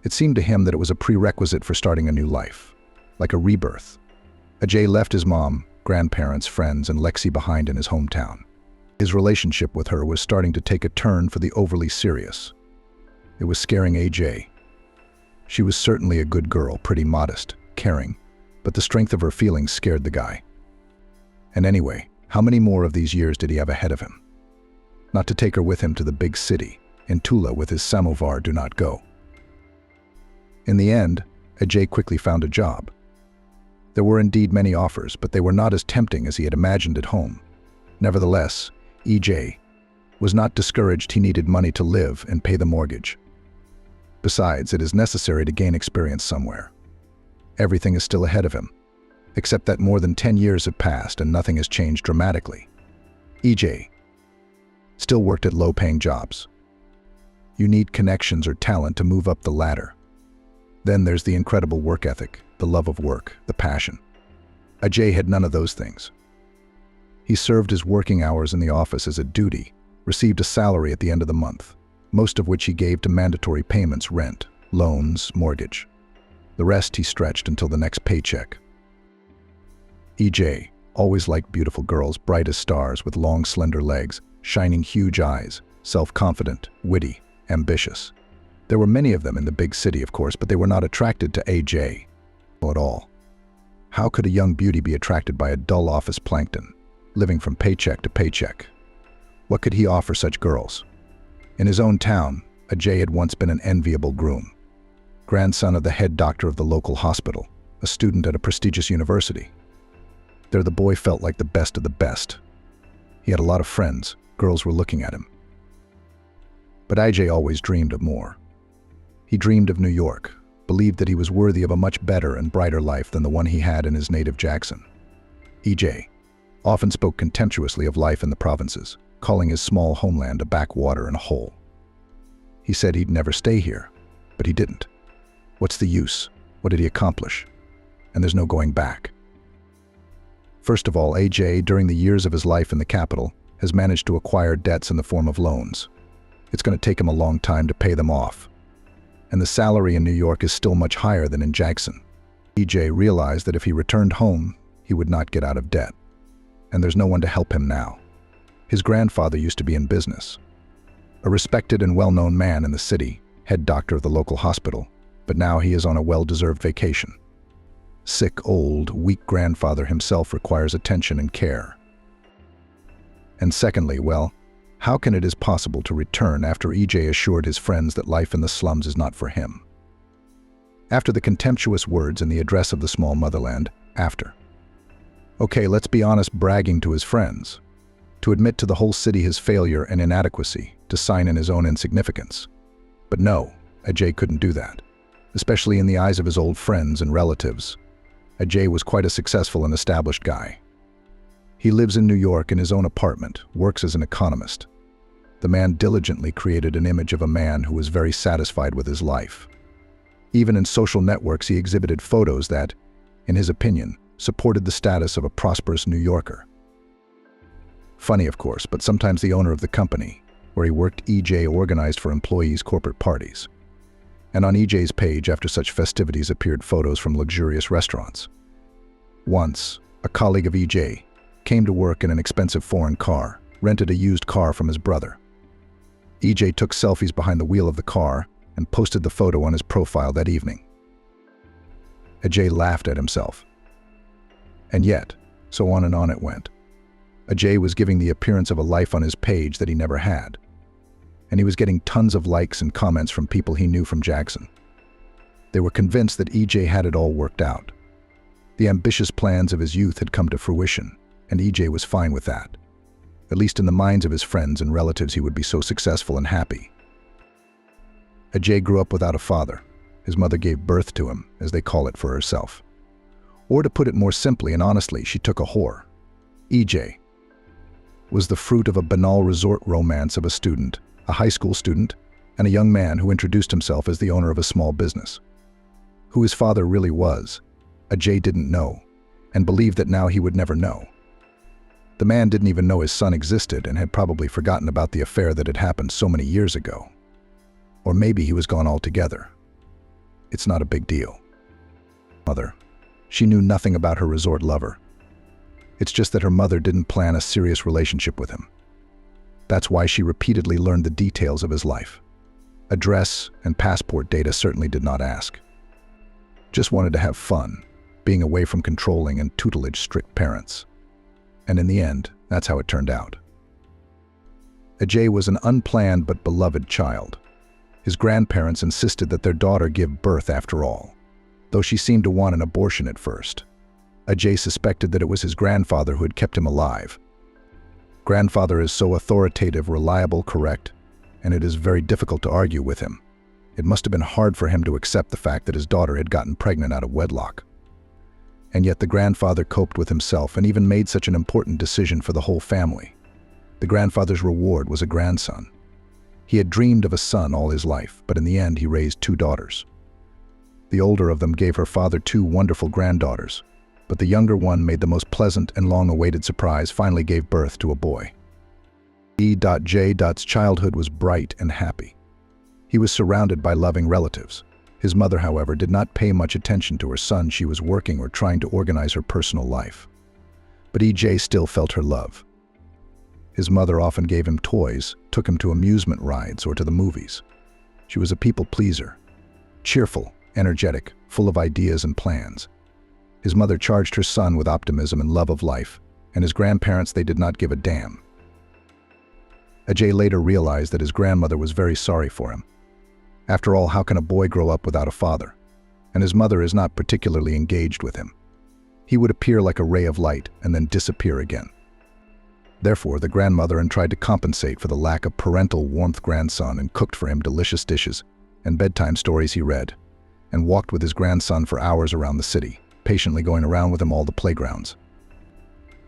It seemed to him that it was a prerequisite for starting a new life, like a rebirth. Ajay left his mom, grandparents, friends, and Lexi behind in his hometown. His relationship with her was starting to take a turn for the overly serious. It was scaring AJ. She was certainly a good girl, pretty modest, caring, but the strength of her feelings scared the guy. And anyway, how many more of these years did he have ahead of him? Not to take her with him to the big city, in Tula with his samovar do not go. In the end, Ajay quickly found a job. There were indeed many offers, but they were not as tempting as he had imagined at home. Nevertheless, EJ was not discouraged. He needed money to live and pay the mortgage. Besides, it is necessary to gain experience somewhere. Everything is still ahead of him, except that more than 10 years have passed and nothing has changed dramatically. EJ still worked at low-paying jobs. You need connections or talent to move up the ladder. Then there's the incredible work ethic, the love of work, the passion. Ajay had none of those things. He served his working hours in the office as a duty, received a salary at the end of the month, most of which he gave to mandatory payments: rent, loans, mortgage. The rest he stretched until the next paycheck. EJ always liked beautiful girls, bright as stars with long, slender legs, shining huge eyes, self-confident, witty, ambitious. There were many of them in the big city, of course, but they were not attracted to AJ at all. How could a young beauty be attracted by a dull office plankton, living from paycheck to paycheck? What could he offer such girls? In his own town, Ajay had once been an enviable groom, grandson of the head doctor of the local hospital, a student at a prestigious university. There the boy felt like the best of the best. He had a lot of friends, girls were looking at him. But Ajay always dreamed of more. He dreamed of New York, believed that he was worthy of a much better and brighter life than the one he had in his native Jackson. EJ often spoke contemptuously of life in the provinces, calling his small homeland a backwater and a hole. He said he'd never stay here, but he didn't. What's the use? What did he accomplish? And there's no going back. First of all, AJ, during the years of his life in the capital, has managed to acquire debts in the form of loans. It's going to take him a long time to pay them off. And the salary in New York is still much higher than in Jackson. EJ realized that if he returned home, he would not get out of debt. And there's no one to help him now. His grandfather used to be in business. A respected and well-known man in the city, head doctor of the local hospital, but now he is on a well-deserved vacation. Sick, old, weak grandfather himself requires attention and care. And secondly, well, how can it is possible to return after EJ assured his friends that life in the slums is not for him? After the contemptuous words in the address of the small motherland, after. Okay, let's be honest, bragging to his friends. To admit to the whole city his failure and inadequacy, to sign in his own insignificance. But no, Ajay couldn't do that, especially in the eyes of his old friends and relatives. Ajay was quite a successful and established guy. He lives in New York in his own apartment, works as an economist. The man diligently created an image of a man who was very satisfied with his life. Even in social networks he exhibited photos that, in his opinion, supported the status of a prosperous New Yorker. Funny, of course, but sometimes the owner of the company, where he worked, EJ, organized for employees' corporate parties. And on EJ's page after such festivities appeared photos from luxurious restaurants. Once, a colleague of EJ came to work in an expensive foreign car, rented a used car from his brother. EJ took selfies behind the wheel of the car and posted the photo on his profile that evening. Ajay laughed at himself. And yet, so on and on it went. Ajay was giving the appearance of a life on his page that he never had. And he was getting tons of likes and comments from people he knew from Jackson. They were convinced that EJ had it all worked out. The ambitious plans of his youth had come to fruition, and EJ was fine with that. At least in the minds of his friends and relatives he would be so successful and happy. Ajay grew up without a father. His mother gave birth to him, as they call it, for herself. Or to put it more simply and honestly, she took a whore. EJ was the fruit of a banal resort romance of a student, a high school student, and a young man who introduced himself as the owner of a small business. Who his father really was, Ajay didn't know, and believed that now he would never know. The man didn't even know his son existed and had probably forgotten about the affair that had happened so many years ago. Or maybe he was gone altogether. It's not a big deal. Mother, she knew nothing about her resort lover. It's just that her mother didn't plan a serious relationship with him. That's why she repeatedly learned the details of his life. Address and passport data certainly did not ask. Just wanted to have fun, being away from controlling and tutelage strict parents. And in the end, that's how it turned out. Ajay was an unplanned but beloved child. His grandparents insisted that their daughter give birth after all, though she seemed to want an abortion at first. Ajay suspected that it was his grandfather who had kept him alive. Grandfather is so authoritative, reliable, correct, and it is very difficult to argue with him. It must have been hard for him to accept the fact that his daughter had gotten pregnant out of wedlock. And yet the grandfather coped with himself and even made such an important decision for the whole family. The grandfather's reward was a grandson. He had dreamed of a son all his life, but in the end he raised 2 daughters. The older of them gave her father 2 wonderful granddaughters, but the younger one made the most pleasant and long-awaited surprise, finally gave birth to a boy. E.J.'s childhood was bright and happy. He was surrounded by loving relatives. His mother, however, did not pay much attention to her son. She was working or trying to organize her personal life. But EJ still felt her love. His mother often gave him toys, took him to amusement rides or to the movies. She was a people pleaser, cheerful, energetic, full of ideas and plans. His mother charged her son with optimism and love of life, and his grandparents, they did not give a damn. Ajay later realized that his grandmother was very sorry for him. After all, how can a boy grow up without a father? And his mother is not particularly engaged with him. He would appear like a ray of light and then disappear again. Therefore, the grandmother tried to compensate for the lack of parental warmth grandson and cooked for him delicious dishes and bedtime stories he read, and walked with his grandson for hours around the city, patiently going around with him all the playgrounds.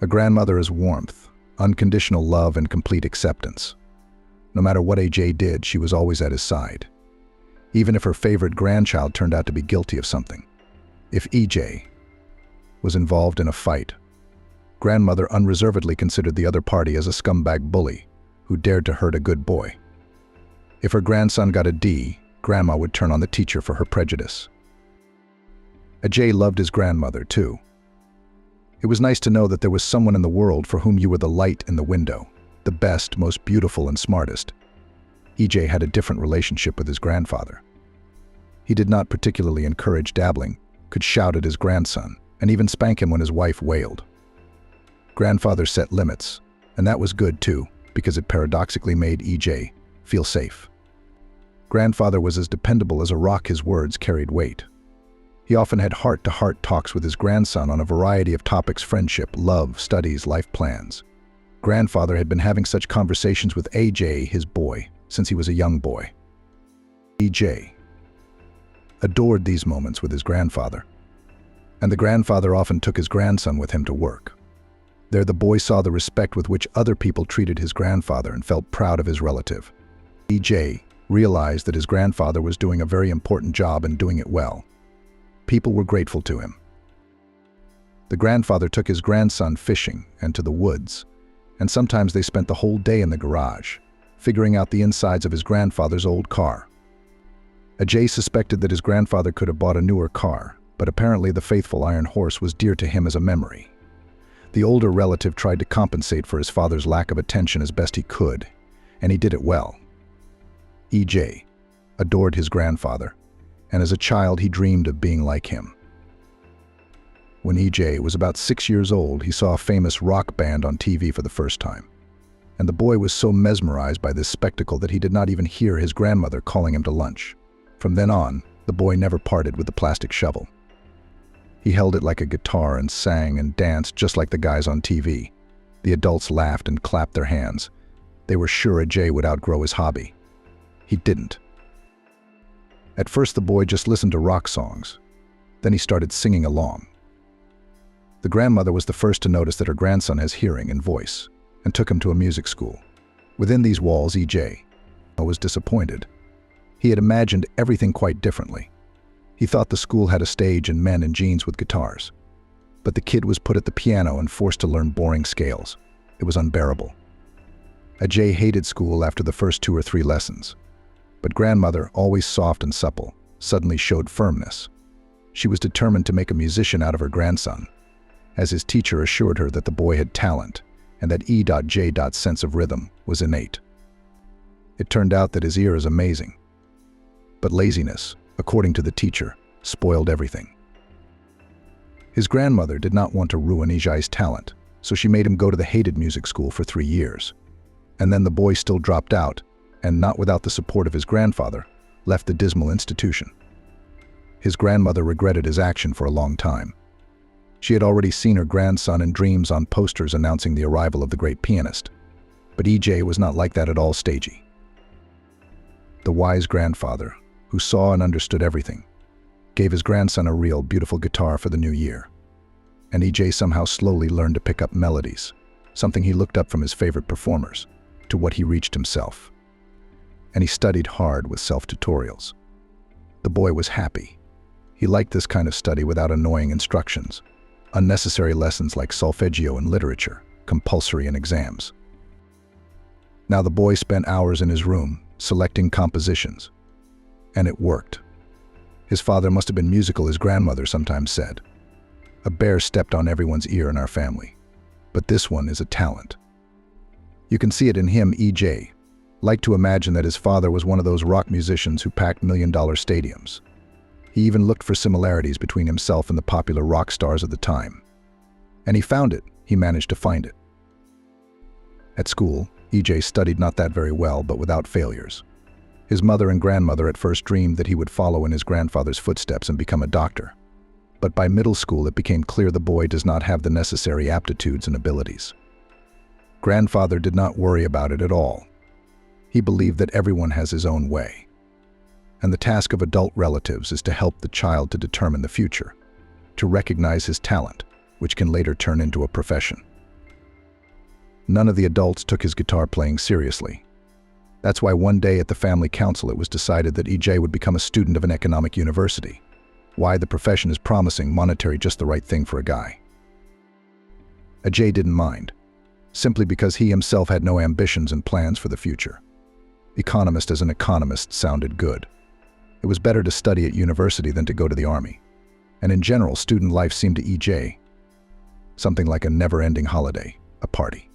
A grandmother is warmth, unconditional love, and complete acceptance. No matter what AJ did, she was always at his side. Even if her favorite grandchild turned out to be guilty of something. If EJ was involved in a fight, grandmother unreservedly considered the other party as a scumbag bully who dared to hurt a good boy. If her grandson got a D, Grandma would turn on the teacher for her prejudice. Ajay loved his grandmother, too. It was nice to know that there was someone in the world for whom you were the light in the window, the best, most beautiful, and smartest. EJ had a different relationship with his grandfather. He did not particularly encourage dabbling, could shout at his grandson, and even spank him when his wife wailed. Grandfather set limits, and that was good too, because it paradoxically made EJ feel safe. Grandfather was as dependable as a rock. His words carried weight. He often had heart-to-heart talks with his grandson on a variety of topics: friendship, love, studies, life plans. Grandfather had been having such conversations with AJ, his boy, since he was a young boy. EJ adored these moments with his grandfather, and the grandfather often took his grandson with him to work. There the boy saw the respect with which other people treated his grandfather and felt proud of his relative. EJ realized that his grandfather was doing a very important job and doing it well. People were grateful to him. The grandfather took his grandson fishing and to the woods, and sometimes they spent the whole day in the garage, figuring out the insides of his grandfather's old car. Ajay suspected that his grandfather could have bought a newer car, but apparently the faithful iron horse was dear to him as a memory. The older relative tried to compensate for his father's lack of attention as best he could, and he did it well. EJ adored his grandfather, and as a child he dreamed of being like him. When EJ was about 6 years old, he saw a famous rock band on TV for the first time, and the boy was so mesmerized by this spectacle that he did not even hear his grandmother calling him to lunch. From then on, the boy never parted with the plastic shovel. He held it like a guitar and sang and danced just like the guys on TV. The adults laughed and clapped their hands. They were sure Ajay would outgrow his hobby. He didn't. At first the boy just listened to rock songs. Then he started singing along. The grandmother was the first to notice that her grandson has hearing and voice, and took him to a music school. Within these walls, EJ was disappointed. He had imagined everything quite differently. He thought the school had a stage and men in jeans with guitars. But the kid was put at the piano and forced to learn boring scales. It was unbearable. Ajay hated school after the first 2 or 3 lessons. But grandmother, always soft and supple, suddenly showed firmness. She was determined to make a musician out of her grandson, as his teacher assured her that the boy had talent and that E.J.'s sense of rhythm was innate. It turned out that his ear is amazing. But laziness, according to the teacher, spoiled everything. His grandmother did not want to ruin Ajay's talent, so she made him go to the hated music school for 3 years. And then the boy still dropped out, and not without the support of his grandfather, left the dismal institution. His grandmother regretted his action for a long time. She had already seen her grandson in dreams on posters announcing the arrival of the great pianist. But EJ was not like that at all stagey. The wise grandfather, who saw and understood everything, gave his grandson a real, beautiful guitar for the new year. And EJ somehow slowly learned to pick up melodies, something he looked up from his favorite performers, to what he reached himself. And he studied hard with self-tutorials. The boy was happy. He liked this kind of study without annoying instructions, unnecessary lessons like solfeggio and literature, compulsory in exams. Now the boy spent hours in his room, selecting compositions. And it worked. His father must have been musical, his grandmother sometimes said. A bear stepped on everyone's ear in our family. But this one is a talent. You can see it in him. EJ liked to imagine that his father was one of those rock musicians who packed million-dollar stadiums. He even looked for similarities between himself and the popular rock stars of the time. And he found it. He managed to find it. At school, EJ studied not that very well, but without failures. His mother and grandmother at first dreamed that he would follow in his grandfather's footsteps and become a doctor. But by middle school it became clear the boy does not have the necessary aptitudes and abilities. Grandfather did not worry about it at all. He believed that everyone has his own way. And the task of adult relatives is to help the child to determine the future, to recognize his talent, which can later turn into a profession. None of the adults took his guitar playing seriously. That's why one day at the family council it was decided that EJ would become a student of an economic university. Why? The profession is promising, monetary, just the right thing for a guy. Ajay didn't mind, simply because he himself had no ambitions and plans for the future. Economist as an economist sounded good. It was better to study at university than to go to the army. And in general, student life seemed to EJ something like a never-ending holiday, a party.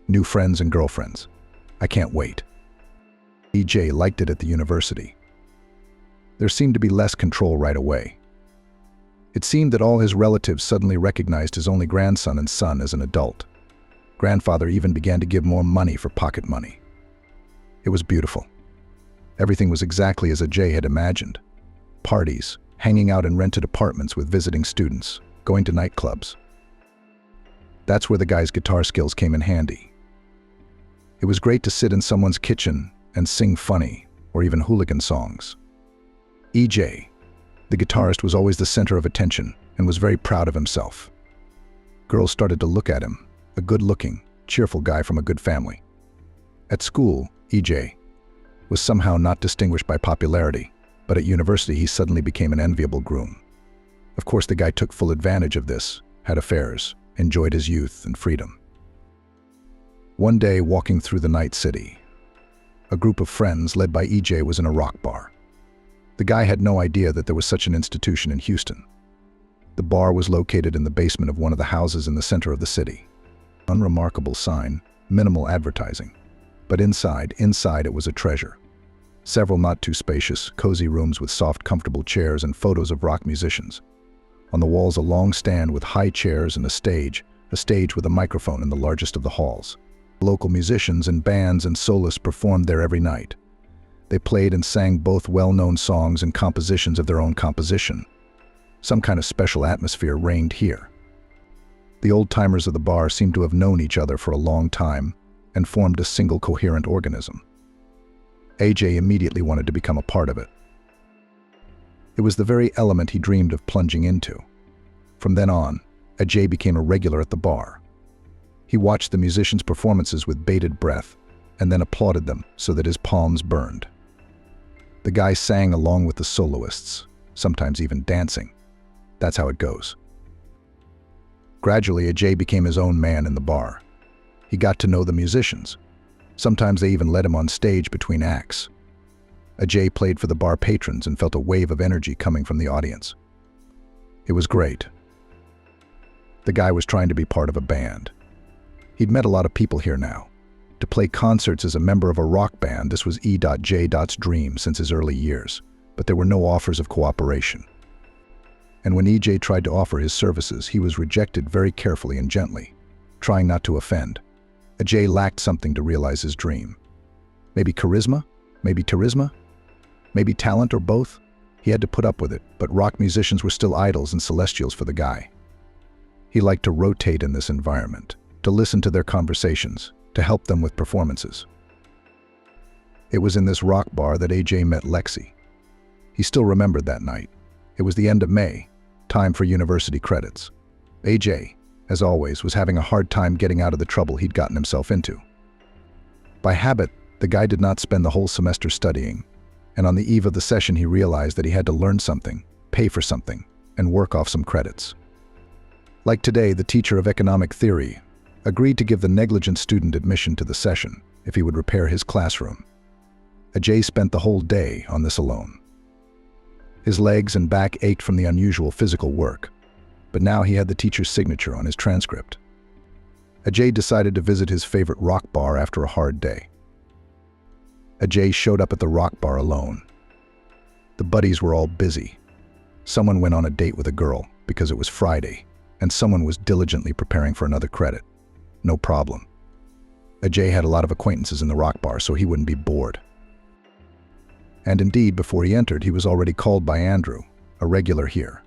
New friends and girlfriends. I can't wait. EJ liked it at the university. There seemed to be less control right away. It seemed that all his relatives suddenly recognized his only grandson and son as an adult. Grandfather even began to give more money for pocket money. It was beautiful. Everything was exactly as AJ had imagined. Parties, hanging out in rented apartments with visiting students, going to nightclubs. That's where the guy's guitar skills came in handy. It was great to sit in someone's kitchen and sing funny or even hooligan songs. EJ, the guitarist, was always the center of attention and was very proud of himself. Girls started to look at him, a good-looking, cheerful guy from a good family. At school, EJ was somehow not distinguished by popularity, but at university he suddenly became an enviable groom. Of course, the guy took full advantage of this, had affairs, enjoyed his youth and freedom. One day, walking through the night city, a group of friends led by EJ was in a rock bar. The guy had no idea that there was such an institution in Houston. The bar was located in the basement of one of the houses in the center of the city. Unremarkable sign, minimal advertising. But inside it was a treasure. Several not too spacious, cozy rooms with soft, comfortable chairs and photos of rock musicians. On the walls, a long stand with high chairs and a stage with a microphone in the largest of the halls. Local musicians and bands and soloists performed there every night. They played and sang both well-known songs and compositions of their own composition. Some kind of special atmosphere reigned here. The old-timers of the bar seemed to have known each other for a long time and formed a single coherent organism. AJ immediately wanted to become a part of it. It was the very element he dreamed of plunging into. From then on, AJ became a regular at the bar. He watched the musicians' performances with bated breath and then applauded them so that his palms burned. The guy sang along with the soloists, sometimes even dancing. That's how it goes. Gradually, AJ became his own man in the bar. He got to know the musicians. Sometimes they even let him on stage between acts. AJ played for the bar patrons and felt a wave of energy coming from the audience. It was great. The guy was trying to be part of a band. He'd met a lot of people here now. To play concerts as a member of a rock band, this was E.J.'s dream since his early years, but there were no offers of cooperation. And when EJ tried to offer his services, he was rejected very carefully and gently, trying not to offend. AJ lacked something to realize his dream. Maybe charisma? Maybe charisma? Maybe talent, or both? He had to put up with it, but rock musicians were still idols and celestials for the guy. He liked to rotate in this environment, to listen to their conversations, to help them with performances. It was in this rock bar that AJ met Lexi. He still remembered that night. It was the end of May, time for university credits. AJ, as always, was having a hard time getting out of the trouble he'd gotten himself into. By habit, the guy did not spend the whole semester studying, and on the eve of the session he realized that he had to learn something, pay for something, and work off some credits. Like today, the teacher of economic theory agreed to give the negligent student admission to the session if he would repair his classroom. AJ spent the whole day on this alone. His legs and back ached from the unusual physical work, but now he had the teacher's signature on his transcript. AJ decided to visit his favorite rock bar after a hard day. AJ showed up at the rock bar alone. The buddies were all busy. Someone went on a date with a girl because it was Friday, and someone was diligently preparing for another credit. No problem. AJ had a lot of acquaintances in the rock bar, so he wouldn't be bored. And indeed, before he entered, he was already called by Andrew, a regular here.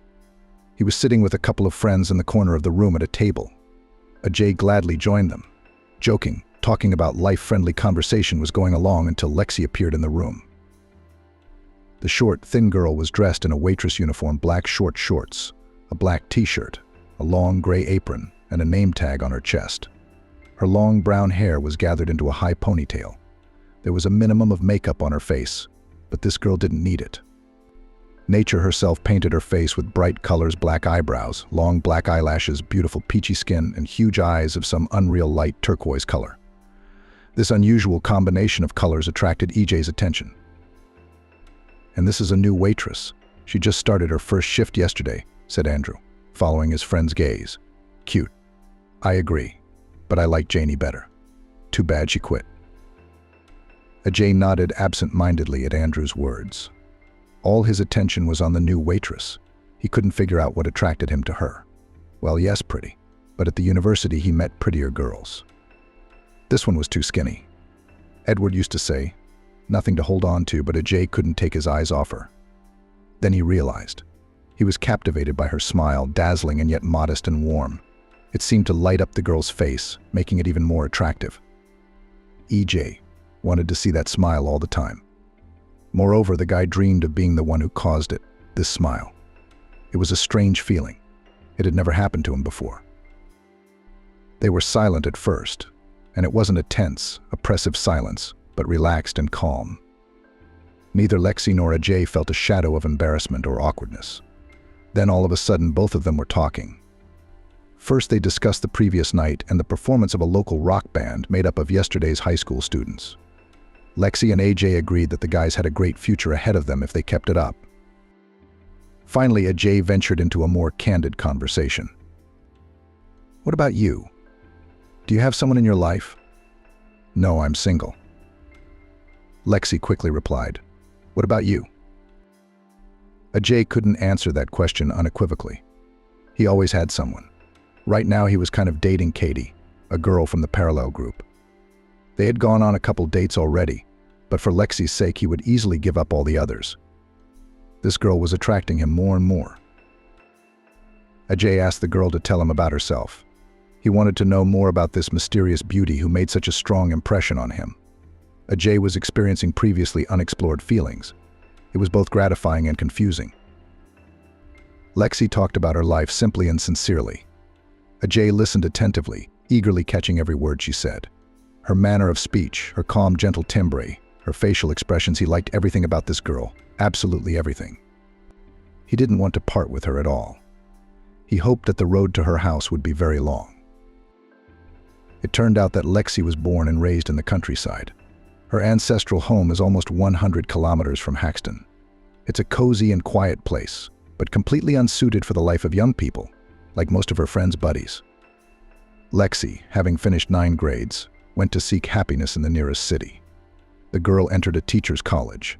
He was sitting with a couple of friends in the corner of the room at a table. AJ gladly joined them. Joking, talking about life-friendly conversation was going along until Lexi appeared in the room. The short, thin girl was dressed in a waitress uniform, black short shorts, a black t-shirt, a long gray apron, and a name tag on her chest. Her long brown hair was gathered into a high ponytail. There was a minimum of makeup on her face, but this girl didn't need it. Nature herself painted her face with bright colors, black eyebrows, long black eyelashes, beautiful peachy skin, and huge eyes of some unreal light turquoise color. This unusual combination of colors attracted EJ's attention. "And this is a new waitress. She just started her first shift yesterday," said Andrew, following his friend's gaze. "Cute. I agree, but I like Janie better. Too bad she quit." Ajay nodded absent-mindedly at Andrew's words. All his attention was on the new waitress. He couldn't figure out what attracted him to her. Well, yes, pretty, but at the university he met prettier girls. This one was too skinny. Edward used to say, nothing to hold on to, but Ajay couldn't take his eyes off her. Then he realized. He was captivated by her smile, dazzling and yet modest and warm. It seemed to light up the girl's face, making it even more attractive. EJ wanted to see that smile all the time. Moreover, the guy dreamed of being the one who caused it, this smile. It was a strange feeling. It had never happened to him before. They were silent at first, and it wasn't a tense, oppressive silence, but relaxed and calm. Neither Lexi nor Ajay felt a shadow of embarrassment or awkwardness. Then all of a sudden, both of them were talking. First, they discussed the previous night and the performance of a local rock band made up of yesterday's high school students. Lexi and AJ agreed that the guys had a great future ahead of them if they kept it up. Finally, Ajay ventured into a more candid conversation. "What about you? Do you have someone in your life?" "No, I'm single." Lexi quickly replied, "What about you?" Ajay couldn't answer that question unequivocally. He always had someone. Right now he was kind of dating Katie, a girl from the parallel group. They had gone on a couple dates already, but for Lexi's sake he would easily give up all the others. This girl was attracting him more and more. Ajay asked the girl to tell him about herself. He wanted to know more about this mysterious beauty who made such a strong impression on him. Ajay was experiencing previously unexplored feelings. It was both gratifying and confusing. Lexi talked about her life simply and sincerely. Ajay listened attentively, eagerly catching every word she said. Her manner of speech, her calm, gentle timbre, her facial expressions, he liked everything about this girl, absolutely everything. He didn't want to part with her at all. He hoped that the road to her house would be very long. It turned out that Lexi was born and raised in the countryside. Her ancestral home is almost 100 kilometers from Haxton. It's a cozy and quiet place, but completely unsuited for the life of young people, like most of her friends' buddies. Lexi, having finished 9 grades, went to seek happiness in the nearest city. The girl entered a teacher's college.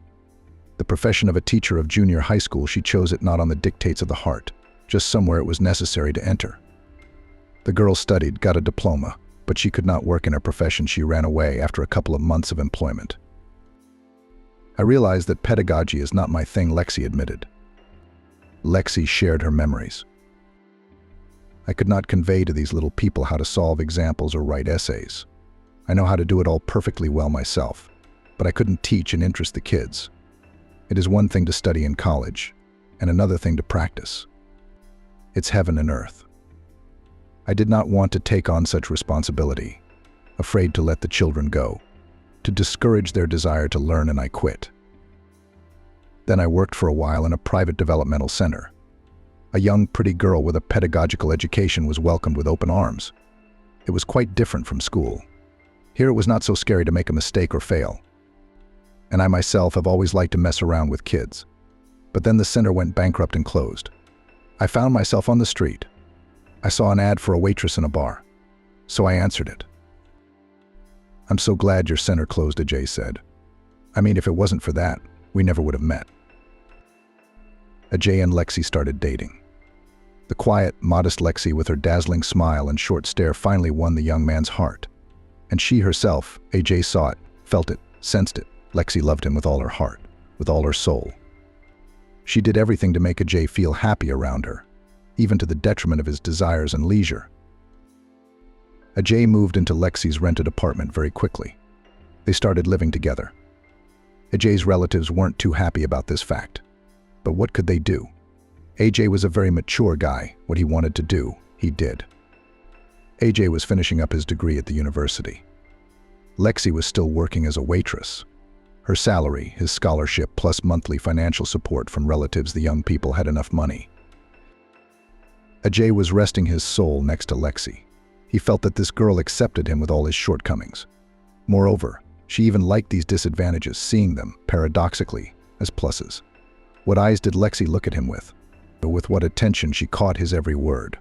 The profession of a teacher of junior high school, she chose it not on the dictates of the heart, just somewhere it was necessary to enter. The girl studied, got a diploma, but she could not work in her profession. She ran away after a couple of months of employment. "I realized that pedagogy is not my thing," Lexi admitted. Lexi shared her memories. "I could not convey to these little people how to solve examples or write essays. I know how to do it all perfectly well myself, but I couldn't teach and interest the kids. It is one thing to study in college, and another thing to practice. It's heaven and earth. I did not want to take on such responsibility, afraid to let the children go, to discourage their desire to learn, and I quit. Then I worked for a while in a private developmental center. A young, pretty girl with a pedagogical education was welcomed with open arms. It was quite different from school. Here it was not so scary to make a mistake or fail. And I myself have always liked to mess around with kids. But then the center went bankrupt and closed. I found myself on the street. I saw an ad for a waitress in a bar, so I answered it." "I'm so glad your center closed," Ajay said. "I mean, if it wasn't for that, we never would have met." Ajay and Lexi started dating. The quiet, modest Lexi with her dazzling smile and short stare finally won the young man's heart. And she herself, Ajay saw it, felt it, sensed it. Lexi loved him with all her heart, with all her soul. She did everything to make Ajay feel happy around her, even to the detriment of his desires and leisure. Ajay moved into Lexi's rented apartment very quickly. They started living together. Ajay's relatives weren't too happy about this fact. But what could they do? Ajay was a very mature guy. What he wanted to do, he did. Ajay was finishing up his degree at the university. Lexi was still working as a waitress. Her salary, his scholarship, plus monthly financial support from relatives, the young people had enough money. Ajay was resting his soul next to Lexi. He felt that this girl accepted him with all his shortcomings. Moreover, she even liked these disadvantages, seeing them, paradoxically, as pluses. What eyes did Lexi look at him with? With what attention she caught his every word.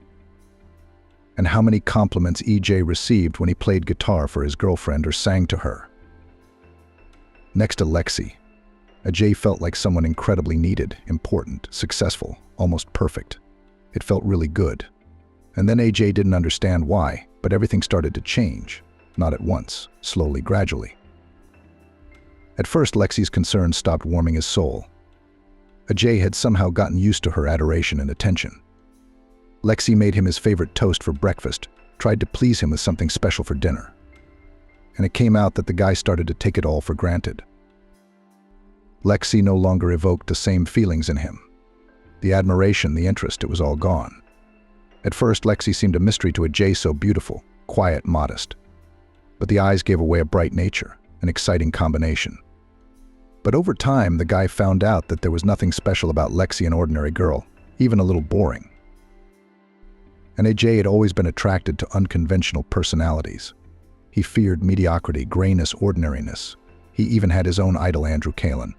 And how many compliments EJ received when he played guitar for his girlfriend or sang to her. Next to Lexi, EJ felt like someone incredibly needed, important, successful, almost perfect. It felt really good. And then AJ didn't understand why, but everything started to change. Not at once, slowly, gradually. At first, Lexi's concerns stopped warming his soul. AJ had somehow gotten used to her adoration and attention. Lexi made him his favorite toast for breakfast, tried to please him with something special for dinner. And it came out that the guy started to take it all for granted. Lexi no longer evoked the same feelings in him. The admiration, the interest, it was all gone. At first, Lexi seemed a mystery to AJ, so beautiful, quiet, modest. But the eyes gave away a bright nature, an exciting combination. But over time, the guy found out that there was nothing special about Lexi, an ordinary girl, even a little boring. And AJ had always been attracted to unconventional personalities. He feared mediocrity, grayness, ordinariness. He even had his own idol, Andrew Kalin.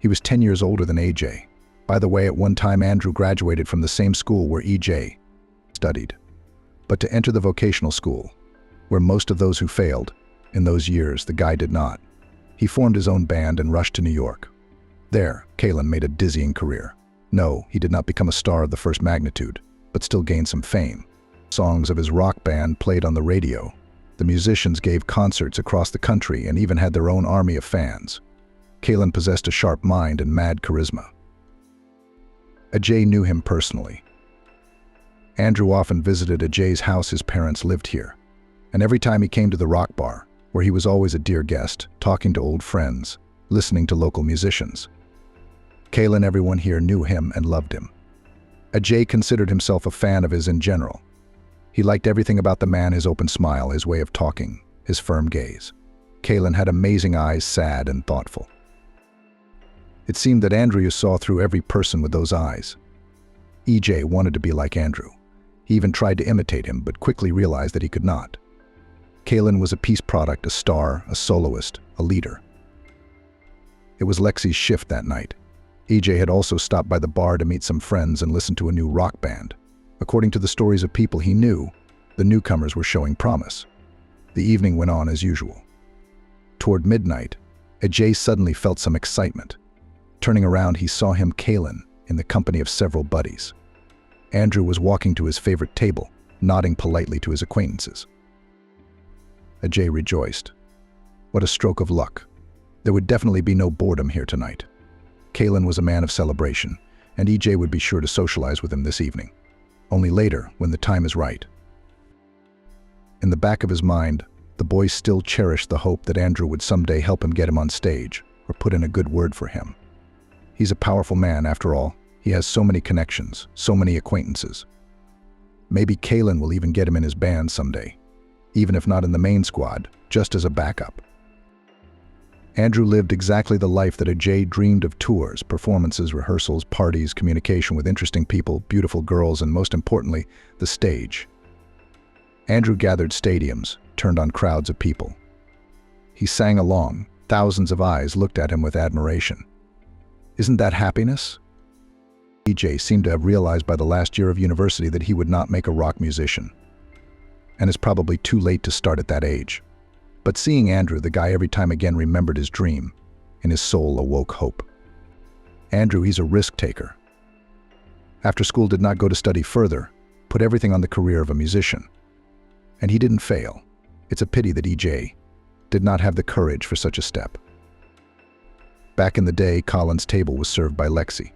He was 10 years older than AJ. By the way, at one time Andrew graduated from the same school where EJ studied. But to enter the vocational school, where most of those who failed, in those years, the guy did not. He formed his own band and rushed to New York. There, Kalin made a dizzying career. No, he did not become a star of the first magnitude, but still gained some fame. Songs of his rock band played on the radio. The musicians gave concerts across the country and even had their own army of fans. Kalin possessed a sharp mind and mad charisma. AJ knew him personally. Andrew often visited AJ's house. His parents lived here. And every time he came to the rock bar, where he was always a dear guest, talking to old friends, listening to local musicians. Kalin, everyone here knew him and loved him. AJ considered himself a fan of his in general. He liked everything about the man, his open smile, his way of talking, his firm gaze. Kalin had amazing eyes, sad and thoughtful. It seemed that Andrew saw through every person with those eyes. EJ wanted to be like Andrew. He even tried to imitate him, but quickly realized that he could not. Kalin was a peace product, a star, a soloist, a leader. It was Lexi's shift that night. EJ had also stopped by the bar to meet some friends and listen to a new rock band. According to the stories of people he knew, the newcomers were showing promise. The evening went on as usual. Toward midnight, EJ suddenly felt some excitement. Turning around, he saw him, Kalin, in the company of several buddies. Andrew was walking to his favorite table, nodding politely to his acquaintances. EJ rejoiced. What a stroke of luck. There would definitely be no boredom here tonight. Kalin was a man of celebration, and EJ would be sure to socialize with him this evening. Only later, when the time is right. In the back of his mind, the boy still cherished the hope that Andrew would someday help him get him on stage, or put in a good word for him. He's a powerful man, after all. He has so many connections, so many acquaintances. Maybe Kalin will even get him in his band someday. Even if not in the main squad, just as a backup. Andrew lived exactly the life that AJ dreamed of: tours, performances, rehearsals, parties, communication with interesting people, beautiful girls, and most importantly, the stage. Andrew gathered stadiums, turned on crowds of people. He sang along, thousands of eyes looked at him with admiration. Isn't that happiness? EJ seemed to have realized by the last year of university that he would not make a rock musician. And it's probably too late to start at that age. But seeing Andrew, the guy every time again remembered his dream. In his soul awoke hope. Andrew, he's a risk taker. After school, did not go to study further, put everything on the career of a musician. And he didn't fail. It's a pity that EJ did not have the courage for such a step. Back in the day, Colin's table was served by Lexi.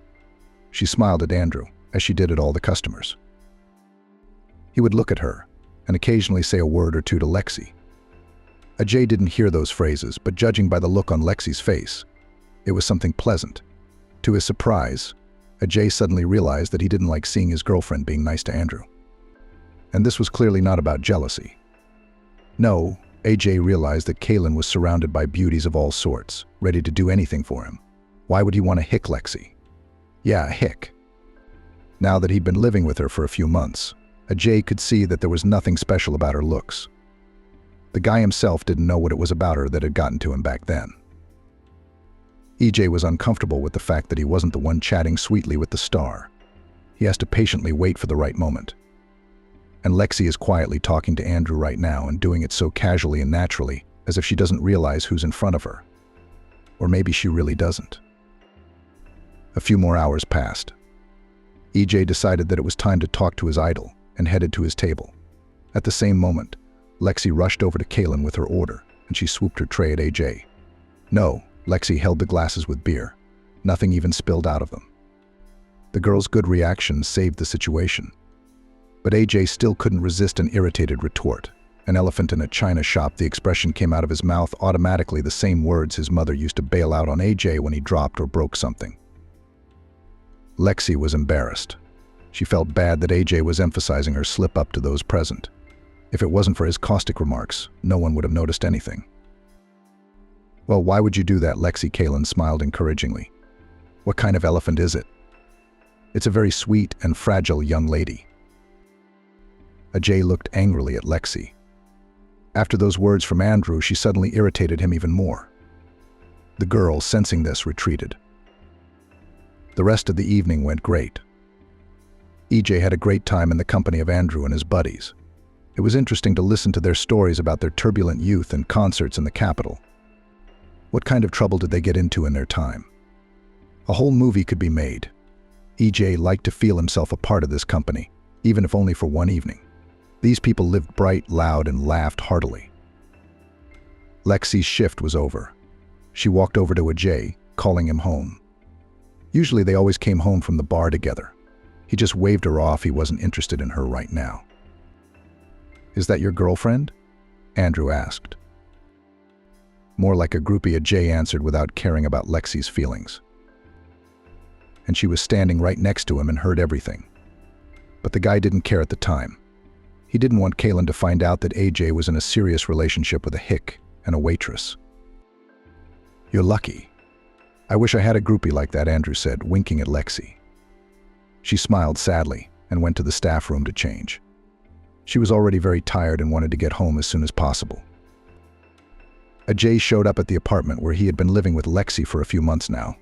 She smiled at Andrew, as she did at all the customers. He would look at her, and occasionally say a word or two to Lexi. AJ didn't hear those phrases, but judging by the look on Lexi's face, it was something pleasant. To his surprise, AJ suddenly realized that he didn't like seeing his girlfriend being nice to Andrew. And this was clearly not about jealousy. No, AJ realized that Kalin was surrounded by beauties of all sorts, ready to do anything for him. Why would he want to hick Lexi? Yeah, hick. Now that he'd been living with her for a few months, AJ could see that there was nothing special about her looks. The guy himself didn't know what it was about her that had gotten to him back then. EJ was uncomfortable with the fact that he wasn't the one chatting sweetly with the star. He has to patiently wait for the right moment. And Lexi is quietly talking to Andrew right now and doing it so casually and naturally, as if she doesn't realize who's in front of her. Or maybe she really doesn't. A few more hours passed. EJ decided that it was time to talk to his idol and headed to his table. At the same moment, Lexi rushed over to Kaylin with her order, and she swooped her tray at AJ. No, Lexi held the glasses with beer. Nothing even spilled out of them. The girl's good reaction saved the situation. But AJ still couldn't resist an irritated retort. An elephant in a china shop, the expression came out of his mouth automatically, the same words his mother used to bail out on AJ when he dropped or broke something. Lexi was embarrassed. She felt bad that AJ was emphasizing her slip-up to those present. If it wasn't for his caustic remarks, no one would have noticed anything. Well, why would you do that, Lexi? Kaylin smiled encouragingly. What kind of elephant is it? It's a very sweet and fragile young lady. AJ looked angrily at Lexi. After those words from Andrew, she suddenly irritated him even more. The girl, sensing this, retreated. The rest of the evening went great. EJ had a great time in the company of Andrew and his buddies. It was interesting to listen to their stories about their turbulent youth and concerts in the capital. What kind of trouble did they get into in their time? A whole movie could be made. EJ liked to feel himself a part of this company, even if only for one evening. These people lived bright, loud, and laughed heartily. Lexi's shift was over. She walked over to AJ, calling him home. Usually they always came home from the bar together. He just waved her off. He wasn't interested in her right now. Is that your girlfriend? Andrew asked. More like a groupie, AJ answered without caring about Lexi's feelings. And she was standing right next to him and heard everything. But the guy didn't care at the time. He didn't want Kaylin to find out that AJ was in a serious relationship with a hick and a waitress. You're lucky. I wish I had a groupie like that, Andrew said, winking at Lexi. She smiled sadly and went to the staff room to change. She was already very tired and wanted to get home as soon as possible. AJ showed up at the apartment where he had been living with Lexi for a few months now.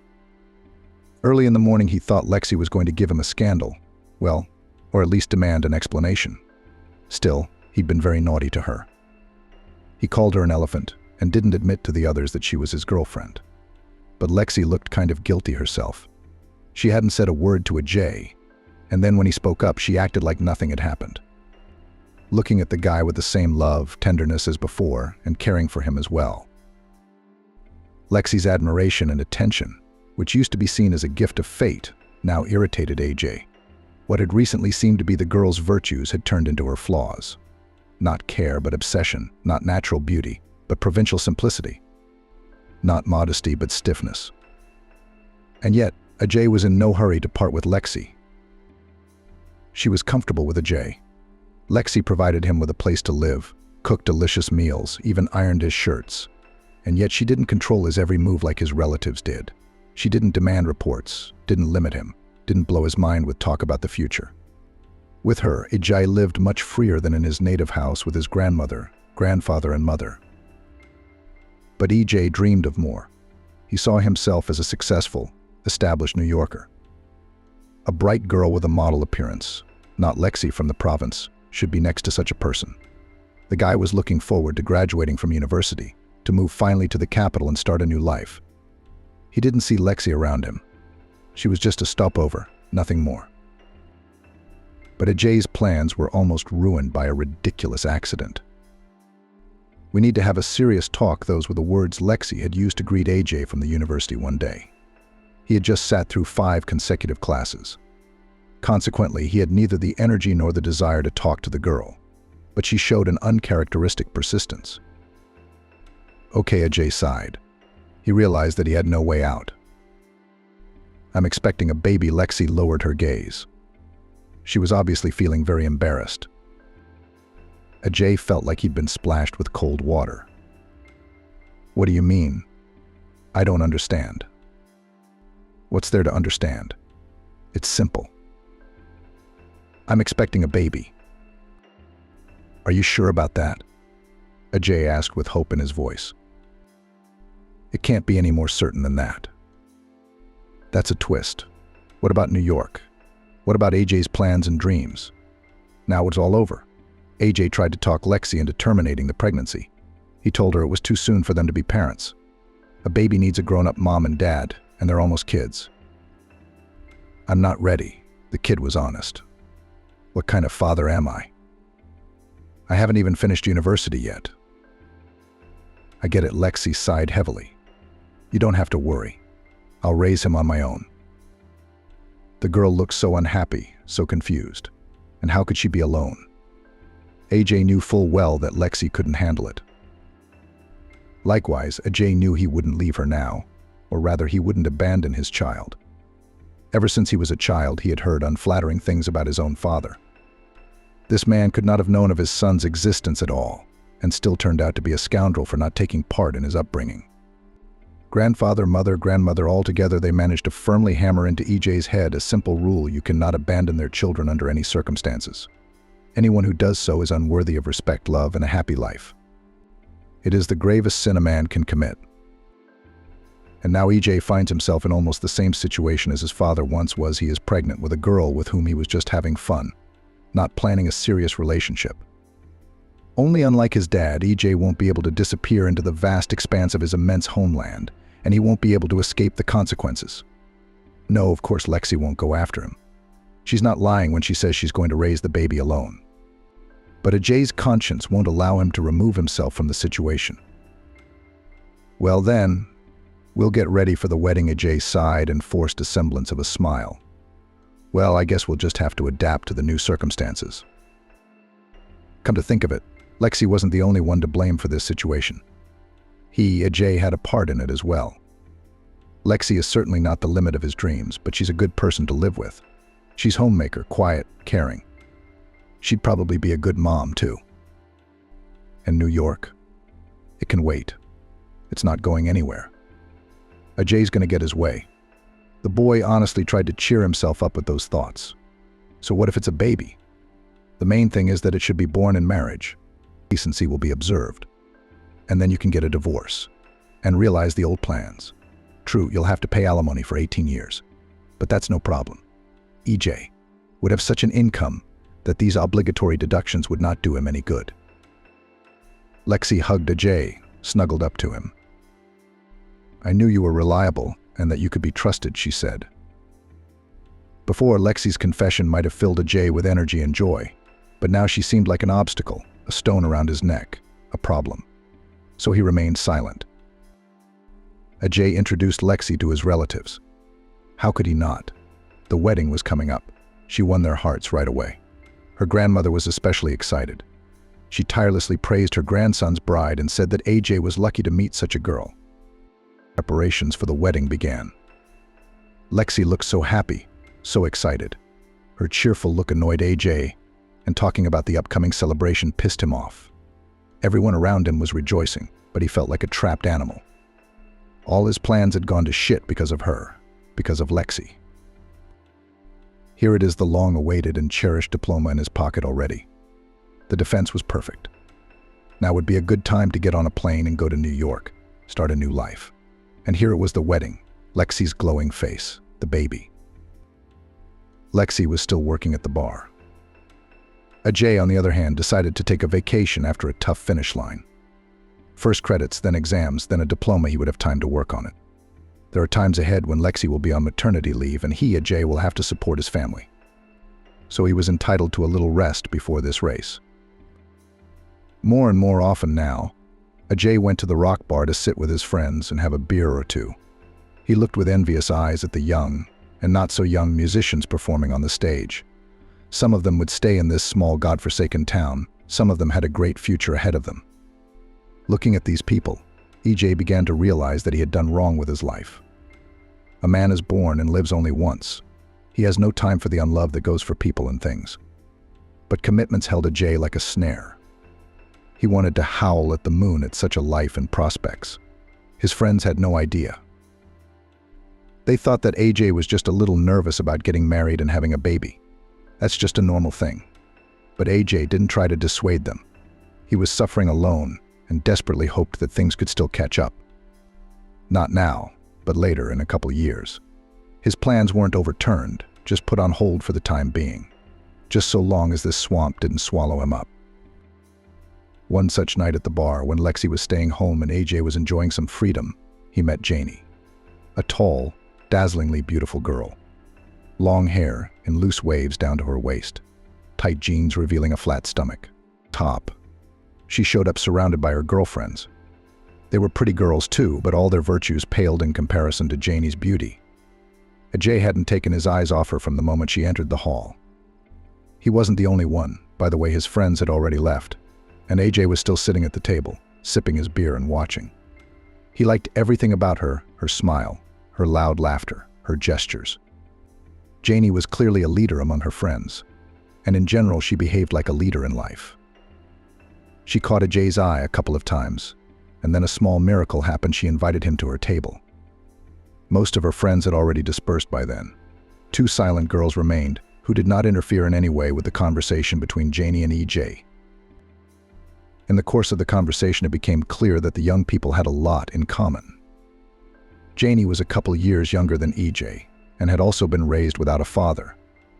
Early in the morning, he thought Lexi was going to give him a scandal, well, or at least demand an explanation. Still, he'd been very naughty to her. He called her an elephant and didn't admit to the others that she was his girlfriend. But Lexi looked kind of guilty herself. She hadn't said a word to AJ, and then when he spoke up, she acted like nothing had happened. Looking at the guy with the same love, tenderness as before, and caring for him as well. Lexi's admiration and attention, which used to be seen as a gift of fate, now irritated AJ. What had recently seemed to be the girl's virtues had turned into her flaws. Not care, but obsession. Not natural beauty, but provincial simplicity. Not modesty, but stiffness. And yet, AJ was in no hurry to part with Lexi. She was comfortable with AJ. Lexi provided him with a place to live, cooked delicious meals, even ironed his shirts. And yet she didn't control his every move like his relatives did. She didn't demand reports, didn't limit him, didn't blow his mind with talk about the future. With her, AJ lived much freer than in his native house with his grandmother, grandfather, and mother. But EJ dreamed of more. He saw himself as a successful, established New Yorker. A bright girl with a model appearance, not Lexi from the province, should be next to such a person. The guy was looking forward to graduating from university, to move finally to the capital and start a new life. He didn't see Lexi around him. She was just a stopover, nothing more. But AJ's plans were almost ruined by a ridiculous accident. We need to have a serious talk, those were the words Lexi had used to greet AJ from the university one day. He had just sat through 5 consecutive classes. Consequently, he had neither the energy nor the desire to talk to the girl, but she showed an uncharacteristic persistence. Okay, AJ sighed. He realized that he had no way out. I'm expecting a baby. Lexi lowered her gaze. She was obviously feeling very embarrassed. AJ felt like he'd been splashed with cold water. What do you mean? I don't understand. What's there to understand? It's simple. I'm expecting a baby. Are you sure about that? Ajay asked with hope in his voice. It can't be any more certain than that. That's a twist. What about New York? What about AJ's plans and dreams? Now it's all over. AJ tried to talk Lexi into terminating the pregnancy. He told her it was too soon for them to be parents. A baby needs a grown-up mom and dad, and they're almost kids. I'm not ready, the kid was honest. What kind of father am I? I haven't even finished university yet. I get it, Lexi sighed heavily. You don't have to worry. I'll raise him on my own. The girl looked so unhappy, so confused. And how could she be alone? AJ knew full well that Lexi couldn't handle it. Likewise, Ajay knew he wouldn't leave her now, or rather he wouldn't abandon his child. Ever since he was a child, he had heard unflattering things about his own father. This man could not have known of his son's existence at all, and still turned out to be a scoundrel for not taking part in his upbringing. Grandfather, mother, grandmother, all together they managed to firmly hammer into EJ's head a simple rule: you cannot abandon their children under any circumstances. Anyone who does so is unworthy of respect, love, and a happy life. It is the gravest sin a man can commit. And now EJ finds himself in almost the same situation as his father once was. He is pregnant with a girl with whom he was just having fun, not planning a serious relationship. Only unlike his dad, EJ won't be able to disappear into the vast expanse of his immense homeland, and he won't be able to escape the consequences. No, of course Lexi won't go after him. She's not lying when she says she's going to raise the baby alone. But Ajay's conscience won't allow him to remove himself from the situation. Well then, we'll get ready for the wedding, Ajay sighed and forced a semblance of a smile. Well, I guess we'll just have to adapt to the new circumstances. Come to think of it, Lexi wasn't the only one to blame for this situation. He, Ajay, had a part in it as well. Lexi is certainly not the limit of his dreams, but she's a good person to live with. She's homemaker, quiet, caring. She'd probably be a good mom, too. And New York? It can wait. It's not going anywhere. Ajay's gonna get his way. The boy honestly tried to cheer himself up with those thoughts. So what if it's a baby? The main thing is that it should be born in marriage. Decency will be observed. And then you can get a divorce and realize the old plans. True, you'll have to pay alimony for 18 years, but that's no problem. EJ would have such an income that these obligatory deductions would not do him any good. Lexi hugged Ajay, snuggled up to him. I knew you were reliable and that you could be trusted, she said. Before, Lexi's confession might have filled Ajay with energy and joy, but now she seemed like an obstacle, a stone around his neck, a problem. So he remained silent. Ajay introduced Lexi to his relatives. How could he not? The wedding was coming up. She won their hearts right away. Her grandmother was especially excited. She tirelessly praised her grandson's bride and said that AJ was lucky to meet such a girl. Preparations for the wedding began. Lexi looked so happy, so excited. Her cheerful look annoyed AJ, and talking about the upcoming celebration pissed him off. Everyone around him was rejoicing, but he felt like a trapped animal. All his plans had gone to shit because of her, because of Lexi. Here it is, the long-awaited and cherished diploma in his pocket already. The defense was perfect. Now would be a good time to get on a plane and go to New York, start a new life. And here it was, the wedding, Lexi's glowing face, the baby. Lexi was still working at the bar. Ajay, on the other hand, decided to take a vacation after a tough finish line. First credits, then exams, then a diploma. He would have time to work on it. There are times ahead when Lexi will be on maternity leave and he, Ajay, will have to support his family. So he was entitled to a little rest before this race. More and more often now, Ajay went to the rock bar to sit with his friends and have a beer or two. He looked with envious eyes at the young and not so young musicians performing on the stage. Some of them would stay in this small, godforsaken town. Some of them had a great future ahead of them. Looking at these people, EJ began to realize that he had done wrong with his life. A man is born and lives only once. He has no time for the unlove that goes for people and things. But commitments held Ajay like a snare. He wanted to howl at the moon at such a life and prospects. His friends had no idea. They thought that AJ was just a little nervous about getting married and having a baby. That's just a normal thing. But AJ didn't try to dissuade them. He was suffering alone, and desperately hoped that things could still catch up. Not now, but later in a couple years. His plans weren't overturned, just put on hold for the time being, just so long as this swamp didn't swallow him up. One such night at the bar, when Lexi was staying home and AJ was enjoying some freedom, he met Janie, a tall, dazzlingly beautiful girl. Long hair in loose waves down to her waist, tight jeans revealing a flat stomach. Top. She showed up surrounded by her girlfriends. They were pretty girls too, but all their virtues paled in comparison to Janie's beauty. AJ hadn't taken his eyes off her from the moment she entered the hall. He wasn't the only one. By the way, his friends had already left, and AJ was still sitting at the table, sipping his beer and watching. He liked everything about her, her smile, her loud laughter, her gestures. Janie was clearly a leader among her friends, and in general she behaved like a leader in life. She caught AJ's eye a couple of times, and then a small miracle happened. She invited him to her table. Most of her friends had already dispersed by then. Two silent girls remained, who did not interfere in any way with the conversation between Janie and EJ. In the course of the conversation, it became clear that the young people had a lot in common. Janie was a couple years younger than EJ, and had also been raised without a father.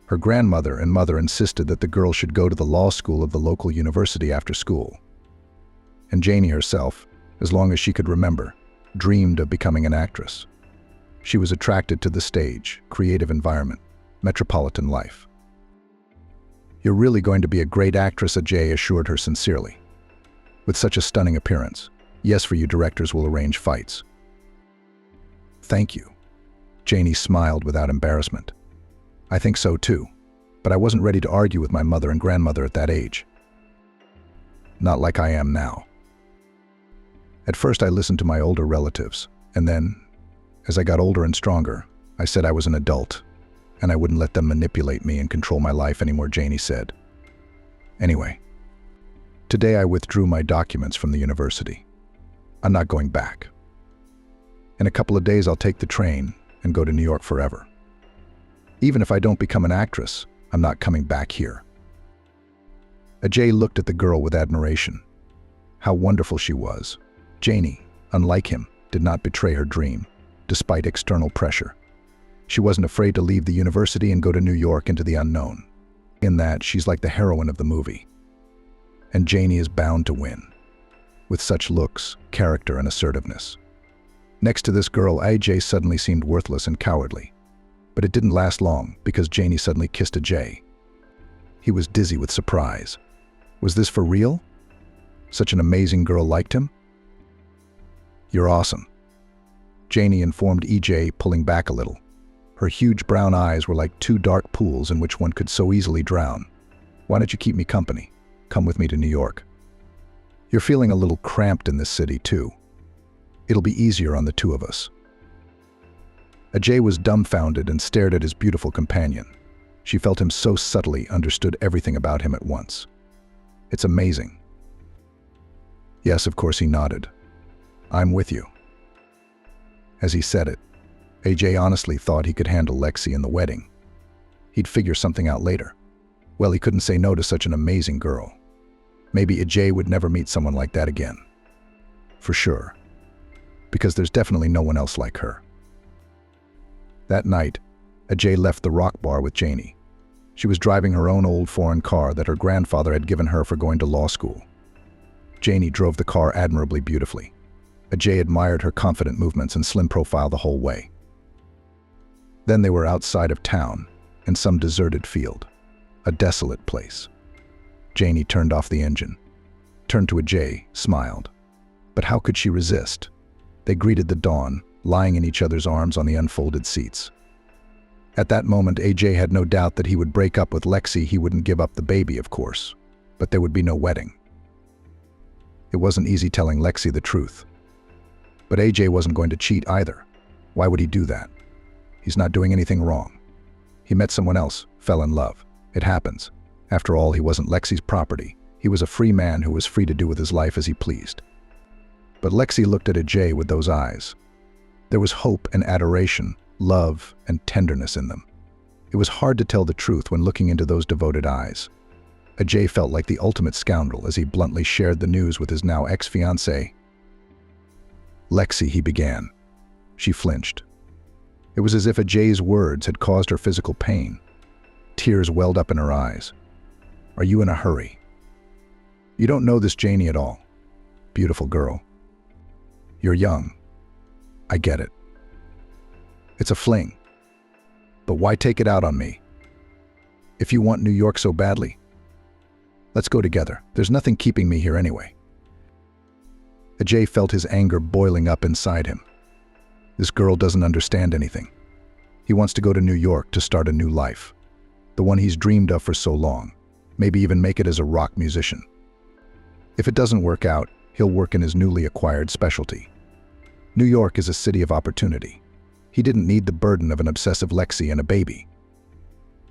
Her grandmother and mother insisted that the girl should go to the law school of the local university after school. And Janie herself, as long as she could remember, dreamed of becoming an actress. She was attracted to the stage, creative environment, metropolitan life. "You're really going to be a great actress," AJ assured her sincerely. "With such a stunning appearance. Yes, for you directors will arrange fights." "Thank you." Janie smiled without embarrassment. "I think so too, but I wasn't ready to argue with my mother and grandmother at that age. Not like I am now. At first I listened to my older relatives, and then, as I got older and stronger, I said I was an adult, and I wouldn't let them manipulate me and control my life anymore," Janie said. "Anyway, today I withdrew my documents from the university. I'm not going back. In a couple of days I'll take the train and go to New York forever. Even if I don't become an actress, I'm not coming back here." AJ looked at the girl with admiration. How wonderful she was. Janie, unlike him, did not betray her dream, despite external pressure. She wasn't afraid to leave the university and go to New York into the unknown. In that, she's like the heroine of the movie. And Janie is bound to win, with such looks, character, and assertiveness. Next to this girl, AJ suddenly seemed worthless and cowardly. But it didn't last long, because Janie suddenly kissed AJ. He was dizzy with surprise. Was this for real? Such an amazing girl liked him? "You're awesome," Janie informed EJ, pulling back a little. Her huge brown eyes were like two dark pools in which one could so easily drown. "Why don't you keep me company? Come with me to New York. You're feeling a little cramped in this city, too. It'll be easier on the two of us." AJ was dumbfounded and stared at his beautiful companion. She felt him so subtly, understood everything about him at once. "It's amazing." "Yes, of course," he nodded. "I'm with you." As he said it, AJ honestly thought he could handle Lexi in the wedding. He'd figure something out later. Well, he couldn't say no to such an amazing girl. Maybe AJ would never meet someone like that again. For sure. Because there's definitely no one else like her. That night, AJ left the rock bar with Janie. She was driving her own old foreign car that her grandfather had given her for going to law school. Janie drove the car admirably beautifully. AJ admired her confident movements and slim profile the whole way. Then they were outside of town, in some deserted field, a desolate place. Janie turned off the engine, turned to AJ, smiled. But how could she resist? They greeted the dawn, lying in each other's arms on the unfolded seats. At that moment, AJ had no doubt that he would break up with Lexi. He wouldn't give up the baby, of course, but there would be no wedding. It wasn't easy telling Lexi the truth. But AJ wasn't going to cheat either. Why would he do that? He's not doing anything wrong. He met someone else, fell in love. It happens. After all, he wasn't Lexi's property. He was a free man who was free to do with his life as he pleased. But Lexi looked at AJ with those eyes. There was hope and adoration, love and tenderness in them. It was hard to tell the truth when looking into those devoted eyes. Ajay felt like the ultimate scoundrel as he bluntly shared the news with his now ex-fiancée. "Lexi," he began. She flinched. It was as if Ajay's words had caused her physical pain. Tears welled up in her eyes. "Are you in a hurry? You don't know this Janie at all. Beautiful girl. You're young. I get it. It's a fling. But why take it out on me? If you want New York so badly, let's go together. There's nothing keeping me here anyway." Ajay felt his anger boiling up inside him. This girl doesn't understand anything. He wants to go to New York to start a new life. The one he's dreamed of for so long. Maybe even make it as a rock musician. If it doesn't work out, he'll work in his newly acquired specialty. New York is a city of opportunity. He didn't need the burden of an obsessive Lexi and a baby.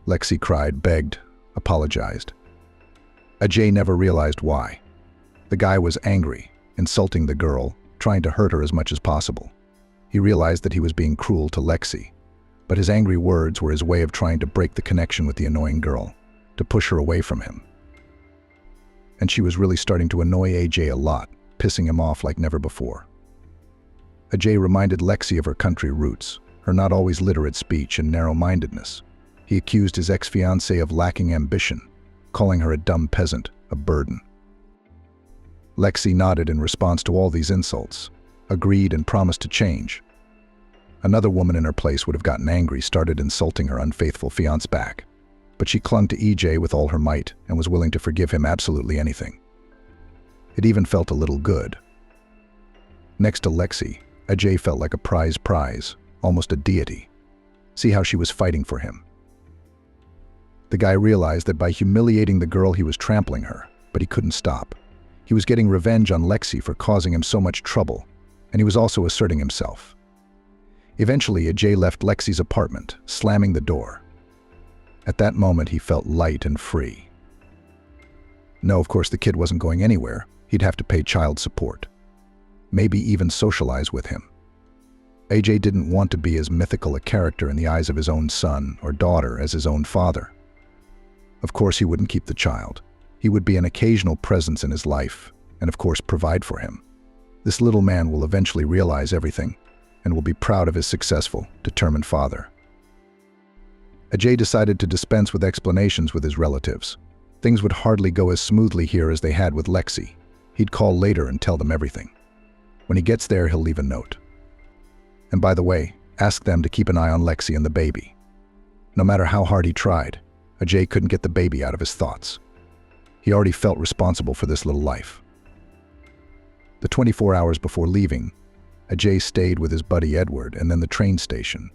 Lexi cried, begged, apologized. Ajay never realized why. The guy was angry, insulting the girl, trying to hurt her as much as possible. He realized that he was being cruel to Lexi, but his angry words were his way of trying to break the connection with the annoying girl, to push her away from him. And she was really starting to annoy Ajay a lot, pissing him off like never before. Ajay reminded Lexi of her country roots, her not always literate speech and narrow-mindedness. He accused his ex-fiancée of lacking ambition, calling her a dumb peasant, a burden. Lexi nodded in response to all these insults, agreed and promised to change. Another woman in her place would have gotten angry, started insulting her unfaithful fiancé back. But she clung to EJ with all her might and was willing to forgive him absolutely anything. It even felt a little good. Next to Lexi, Ajay felt like a prize, almost a deity. See how she was fighting for him. The guy realized that by humiliating the girl he was trampling her, but he couldn't stop. He was getting revenge on Lexi for causing him so much trouble, and he was also asserting himself. Eventually, Ajay left Lexi's apartment, slamming the door. At that moment, he felt light and free. No, of course, the kid wasn't going anywhere. He'd have to pay child support. Maybe even socialize with him. Ajay didn't want to be as mythical a character in the eyes of his own son or daughter as his own father. Of course, he wouldn't keep the child. He would be an occasional presence in his life, and of course, provide for him. This little man will eventually realize everything, and will be proud of his successful, determined father. Ajay decided to dispense with explanations with his relatives. Things would hardly go as smoothly here as they had with Lexi. He'd call later and tell them everything. When he gets there, he'll leave a note. And by the way, ask them to keep an eye on Lexi and the baby. No matter how hard he tried, Ajay couldn't get the baby out of his thoughts. He already felt responsible for this little life. The 24 hours before leaving, Ajay stayed with his buddy Edward and then the train station.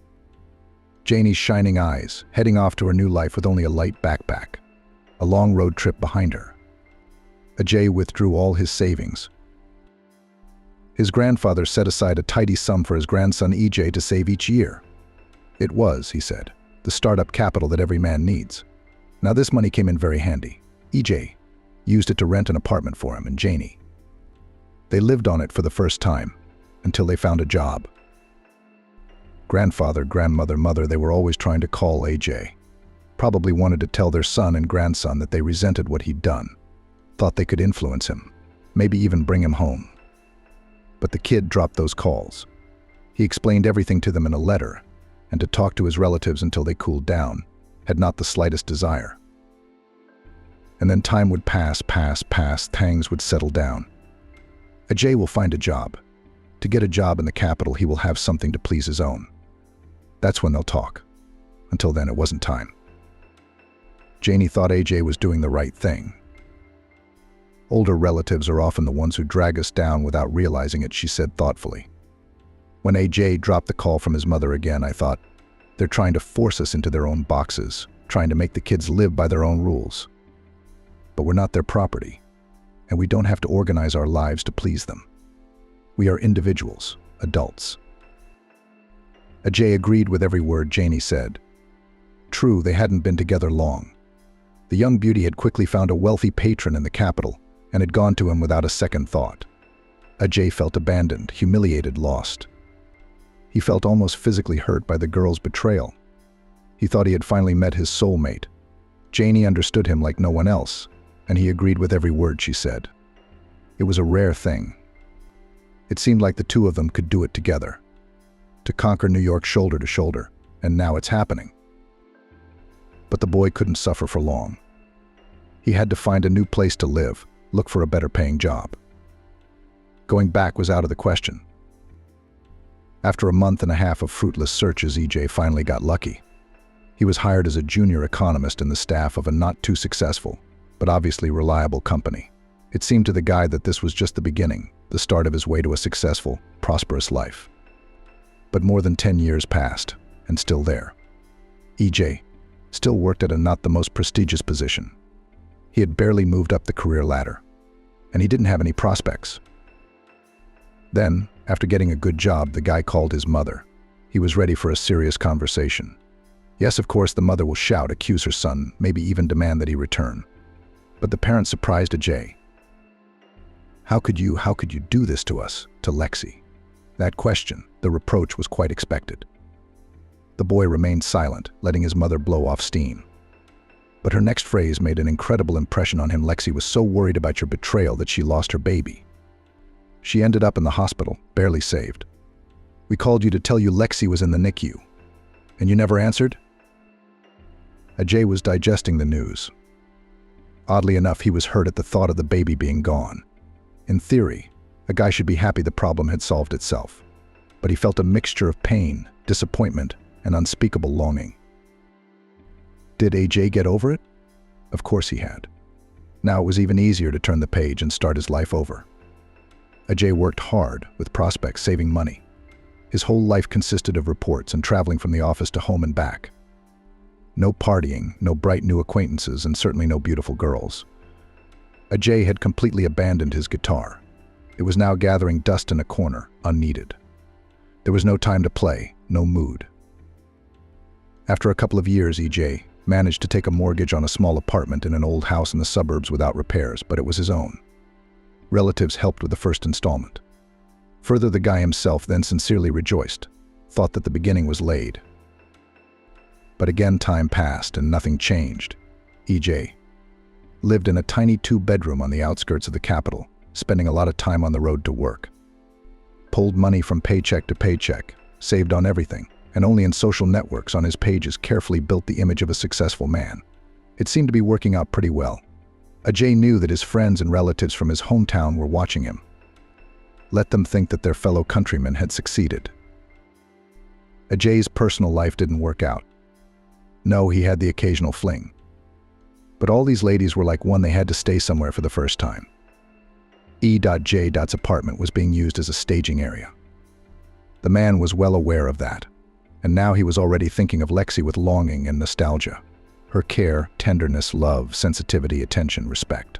Janie's shining eyes, heading off to her new life with only a light backpack, a long road trip behind her. Ajay withdrew all his savings. His grandfather set aside a tidy sum for his grandson EJ to save each year. It was, he said, the startup capital that every man needs. Now this money came in very handy. EJ used it to rent an apartment for him and Janie. They lived on it for the first time, until they found a job. Grandfather, grandmother, mother, they were always trying to call AJ. Probably wanted to tell their son and grandson that they resented what he'd done. Thought they could influence him, maybe even bring him home. But the kid dropped those calls. He explained everything to them in a letter, and to talk to his relatives until they cooled down, had not the slightest desire. And then time would pass, things would settle down. Ajay will find a job. To get a job in the capital, he will have something to please his own. That's when they'll talk. Until then, it wasn't time. Janie thought AJ was doing the right thing. Older relatives are often the ones who drag us down without realizing it, she said thoughtfully. When AJ dropped the call from his mother again, I thought, they're trying to force us into their own boxes, trying to make the kids live by their own rules. But we're not their property, and we don't have to organize our lives to please them. We are individuals, adults. Ajay agreed with every word Janie said. True, they hadn't been together long. The young beauty had quickly found a wealthy patron in the capital and had gone to him without a second thought. Ajay felt abandoned, humiliated, lost. He felt almost physically hurt by the girl's betrayal. He thought he had finally met his soulmate. Janie understood him like no one else, and he agreed with every word she said. It was a rare thing. It seemed like the two of them could do it together, to conquer New York shoulder to shoulder, and now it's happening. But the boy couldn't suffer for long. He had to find a new place to live, look for a better paying job. Going back was out of the question. After a month and a half of fruitless searches, EJ finally got lucky. He was hired as a junior economist in the staff of a not too successful, but obviously reliable company. It seemed to the guy that this was just the beginning, the start of his way to a successful, prosperous life. But more than 10 years passed, and still there. EJ still worked at a not the most prestigious position. He had barely moved up the career ladder, and he didn't have any prospects. Then, after getting a good job, the guy called his mother. He was ready for a serious conversation. Yes, of course, the mother will shout, accuse her son, maybe even demand that he return. But the parent surprised Ajay. How could you do this to us, to Lexi? That question, the reproach, was quite expected. The boy remained silent, letting his mother blow off steam. But her next phrase made an incredible impression on him. Lexi was so worried about your betrayal that she lost her baby. She ended up in the hospital, barely saved. We called you to tell you Lexi was in the NICU. And you never answered? Ajay was digesting the news. Oddly enough, he was hurt at the thought of the baby being gone. In theory, a guy should be happy the problem had solved itself. But he felt a mixture of pain, disappointment, and unspeakable longing. Did AJ get over it? Of course he had. Now it was even easier to turn the page and start his life over. Ajay worked hard, with prospects, saving money. His whole life consisted of reports and traveling from the office to home and back. No partying, no bright new acquaintances, and certainly no beautiful girls. Ajay had completely abandoned his guitar. It was now gathering dust in a corner, unneeded. There was no time to play, no mood. After a couple of years, EJ managed to take a mortgage on a small apartment in an old house in the suburbs without repairs, but it was his own. Relatives helped with the first installment. Further, the guy himself then sincerely rejoiced, thought that the beginning was laid. But again, time passed and nothing changed. EJ lived in a tiny 2-bedroom on the outskirts of the capital, spending a lot of time on the road to work. Pulled money from paycheck to paycheck, saved on everything, and only in social networks on his pages carefully built the image of a successful man. It seemed to be working out pretty well. Ajay knew that his friends and relatives from his hometown were watching him. Let them think that their fellow countrymen had succeeded. Ajay's personal life didn't work out. No, he had the occasional fling. But all these ladies were like one, they had to stay somewhere for the first time. E.J.'s apartment was being used as a staging area. The man was well aware of that, and now he was already thinking of Lexi with longing and nostalgia. Her care, tenderness, love, sensitivity, attention, respect.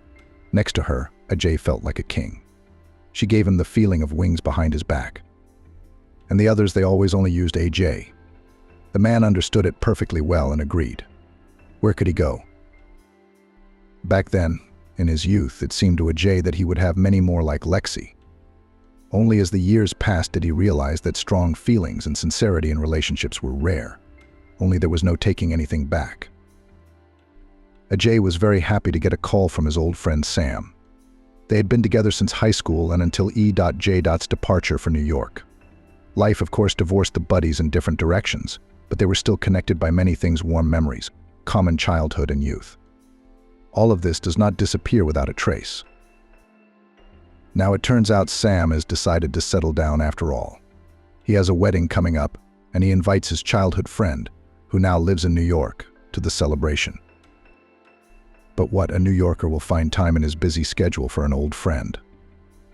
Next to her, Ajay felt like a king. She gave him the feeling of wings behind his back. And the others, they always only used AJ. The man understood it perfectly well and agreed. Where could he go? Back then, in his youth, it seemed to Ajay that he would have many more like Lexi. Only as the years passed did he realize that strong feelings and sincerity in relationships were rare. Only there was no taking anything back. Ajay was very happy to get a call from his old friend Sam. They had been together since high school and until E.J.'s departure for New York. Life, of course, divorced the buddies in different directions, but they were still connected by many things: warm memories, common childhood and youth. All of this does not disappear without a trace. Now it turns out Sam has decided to settle down after all. He has a wedding coming up, and he invites his childhood friend, who now lives in New York, to the celebration. But what a New Yorker will find time in his busy schedule for an old friend?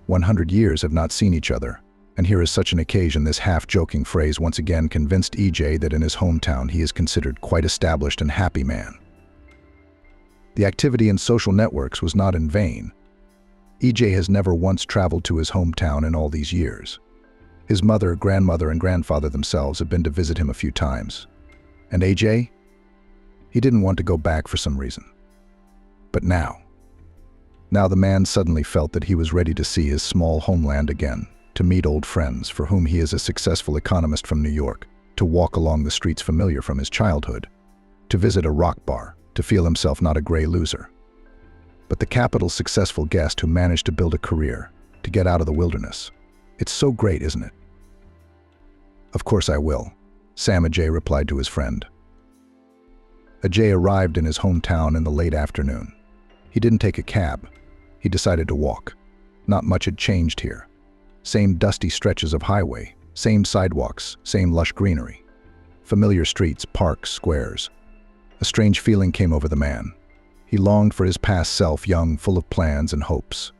100 years have not seen each other, and here is such an occasion. This half-joking phrase once again convinced EJ that in his hometown he is considered quite established and happy man. The activity in social networks was not in vain. EJ has never once traveled to his hometown in all these years. His mother, grandmother, and grandfather themselves have been to visit him a few times. And AJ? He didn't want to go back for some reason. But now the man suddenly felt that he was ready to see his small homeland again, to meet old friends for whom he is a successful economist from New York, to walk along the streets familiar from his childhood, to visit a rock bar, to feel himself not a gray loser. but the capital's successful guest who managed to build a career, to get out of the wilderness. It's so great, isn't it? Of course I will, Sam Ajay replied to his friend. Ajay arrived in his hometown in the late afternoon. He didn't take a cab. He decided to walk. Not much had changed here. Same dusty stretches of highway, same sidewalks, same lush greenery. Familiar streets, parks, squares. A strange feeling came over the man. He longed for his past self, young, full of plans and hopes.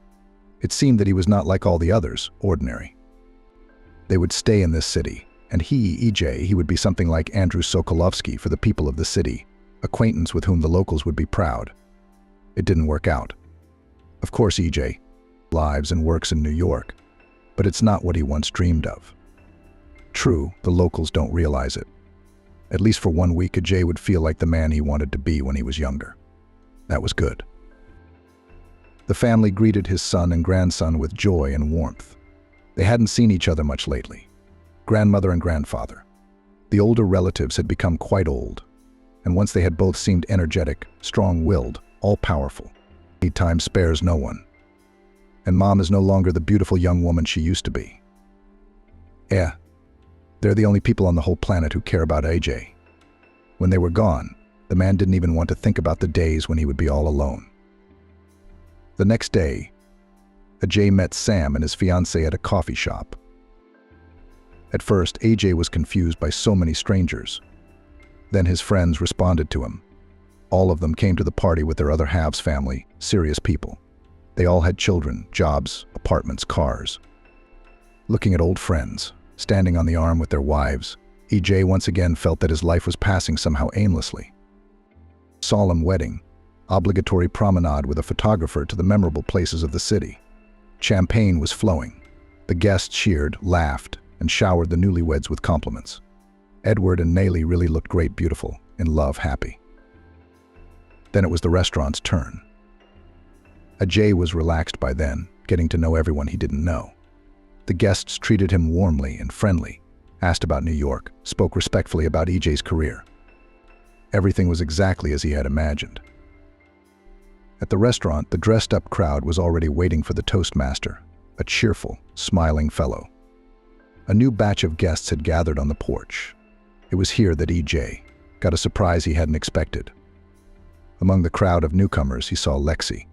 It seemed that he was not like all the others, ordinary. They would stay in this city, and he would be something like Andrew Sokolovsky for the people of the city, acquaintance with whom the locals would be proud. It didn't work out. Of course, EJ lives and works in New York, but it's not what he once dreamed of. True, the locals don't realize it. At least for 1 week, Ajay would feel like the man he wanted to be when he was younger. That was good. The family greeted his son and grandson with joy and warmth. They hadn't seen each other much lately. Grandmother and grandfather. The older relatives had become quite old, and once they had both seemed energetic, strong-willed, all-powerful. Time spares no one. And Mom is no longer the beautiful young woman she used to be. Yeah, they're the only people on the whole planet who care about AJ. When they were gone, the man didn't even want to think about the days when he would be all alone. The next day, Ajay met Sam and his fiancée at a coffee shop. At first, AJ was confused by so many strangers. Then his friends responded to him. All of them came to the party with their other halves family, serious people. They all had children, jobs, apartments, cars. Looking at old friends, standing on the arm with their wives, EJ once again felt that his life was passing somehow aimlessly. Solemn wedding, obligatory promenade with a photographer to the memorable places of the city. Champagne was flowing. The guests cheered, laughed, and showered the newlyweds with compliments. Edward and Nayli really looked great, beautiful, in love, happy. Then it was the restaurant's turn. Ajay was relaxed by then, getting to know everyone he didn't know. The guests treated him warmly and friendly, asked about New York, spoke respectfully about EJ's career. Everything was exactly as he had imagined. At the restaurant, the dressed-up crowd was already waiting for the toastmaster, a cheerful, smiling fellow. A new batch of guests had gathered on the porch. It was here that EJ got a surprise he hadn't expected. Among the crowd of newcomers, he saw Lexi.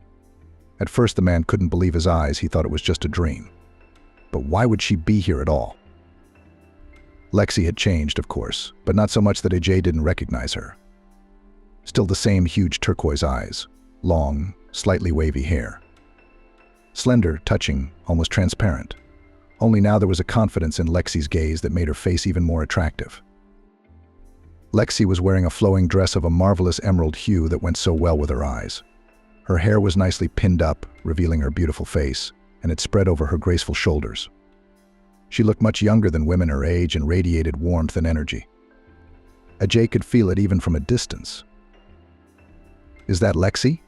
At first, the man couldn't believe his eyes. He thought it was just a dream. But why would she be here at all? Lexi had changed, of course, but not so much that Ajay didn't recognize her. Still the same huge turquoise eyes, long, slightly wavy hair. Slender, touching, almost transparent. Only now there was a confidence in Lexi's gaze that made her face even more attractive. Lexi was wearing a flowing dress of a marvelous emerald hue that went so well with her eyes. Her hair was nicely pinned up, revealing her beautiful face, and it spread over her graceful shoulders. She looked much younger than women her age and radiated warmth and energy. Ajay could feel it even from a distance. Is that Lexi?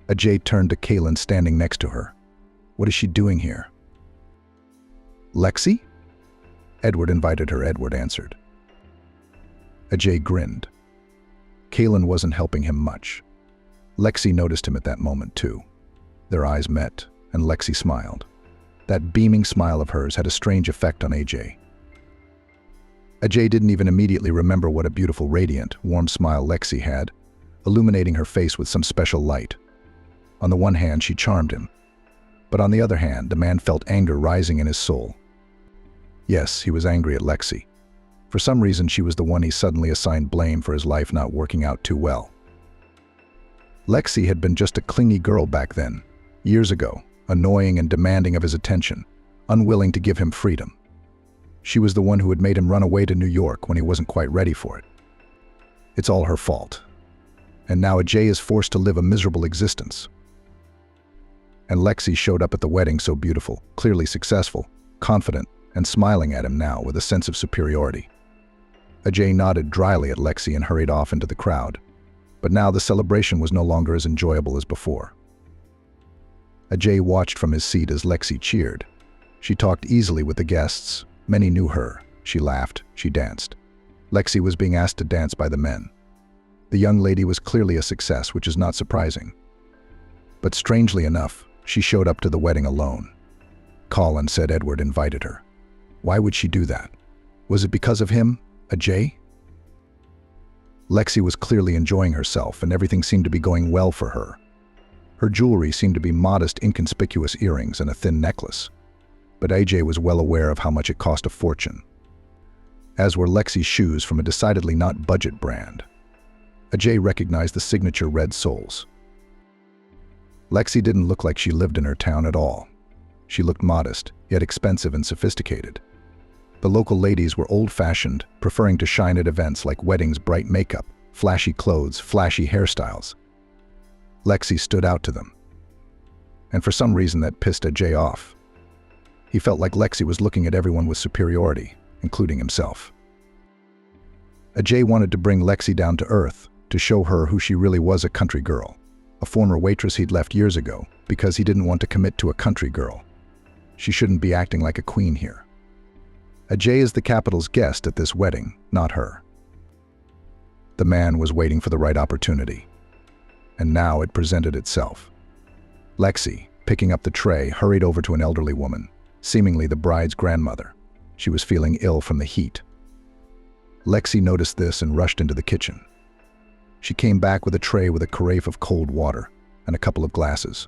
Ajay turned to Kaylin standing next to her. What is she doing here? Lexi? Edward invited her, Edward answered. Ajay grinned. Kaylin wasn't helping him much. Lexi noticed him at that moment too. Their eyes met, and Lexi smiled. That beaming smile of hers had a strange effect on Ajay. Ajay didn't even immediately remember what a beautiful, radiant, warm smile Lexi had, illuminating her face with some special light. On the one hand, she charmed him. But on the other hand, the man felt anger rising in his soul. Yes, he was angry at Lexi. For some reason, she was the one he suddenly assigned blame for his life not working out too well. Lexi had been just a clingy girl back then, years ago, annoying and demanding of his attention, unwilling to give him freedom. She was the one who had made him run away to New York when he wasn't quite ready for it. It's all her fault. And now Ajay is forced to live a miserable existence. And Lexi showed up at the wedding so beautiful, clearly successful, confident, and smiling at him now with a sense of superiority. Ajay nodded dryly at Lexi and hurried off into the crowd. But now the celebration was no longer as enjoyable as before. Ajay watched from his seat as Lexi cheered. She talked easily with the guests. Many knew her. She laughed. She danced. Lexi was being asked to dance by the men. The young lady was clearly a success, which is not surprising. But strangely enough, she showed up to the wedding alone. Colin said Edward invited her. Why would she do that? Was it because of him, Ajay? Lexi was clearly enjoying herself, and everything seemed to be going well for her. Her jewelry seemed to be modest, inconspicuous earrings and a thin necklace. But Ajay was well aware of how much it cost a fortune. As were Lexi's shoes from a decidedly not budget brand. Ajay recognized the signature red soles. Lexi didn't look like she lived in her town at all. She looked modest, yet expensive and sophisticated. The local ladies were old-fashioned, preferring to shine at events like weddings, bright makeup, flashy clothes, flashy hairstyles. Lexi stood out to them. And for some reason that pissed Ajay off. He felt like Lexi was looking at everyone with superiority, including himself. Ajay wanted to bring Lexi down to earth, to show her who she really was, a country girl. A former waitress he'd left years ago because he didn't want to commit to a country girl. She shouldn't be acting like a queen here. Ajay is the capital's guest at this wedding, not her. The man was waiting for the right opportunity. And now it presented itself. Lexi, picking up the tray, hurried over to an elderly woman, seemingly the bride's grandmother. She was feeling ill from the heat. Lexi noticed this and rushed into the kitchen. She came back with a tray with a carafe of cold water and a couple of glasses.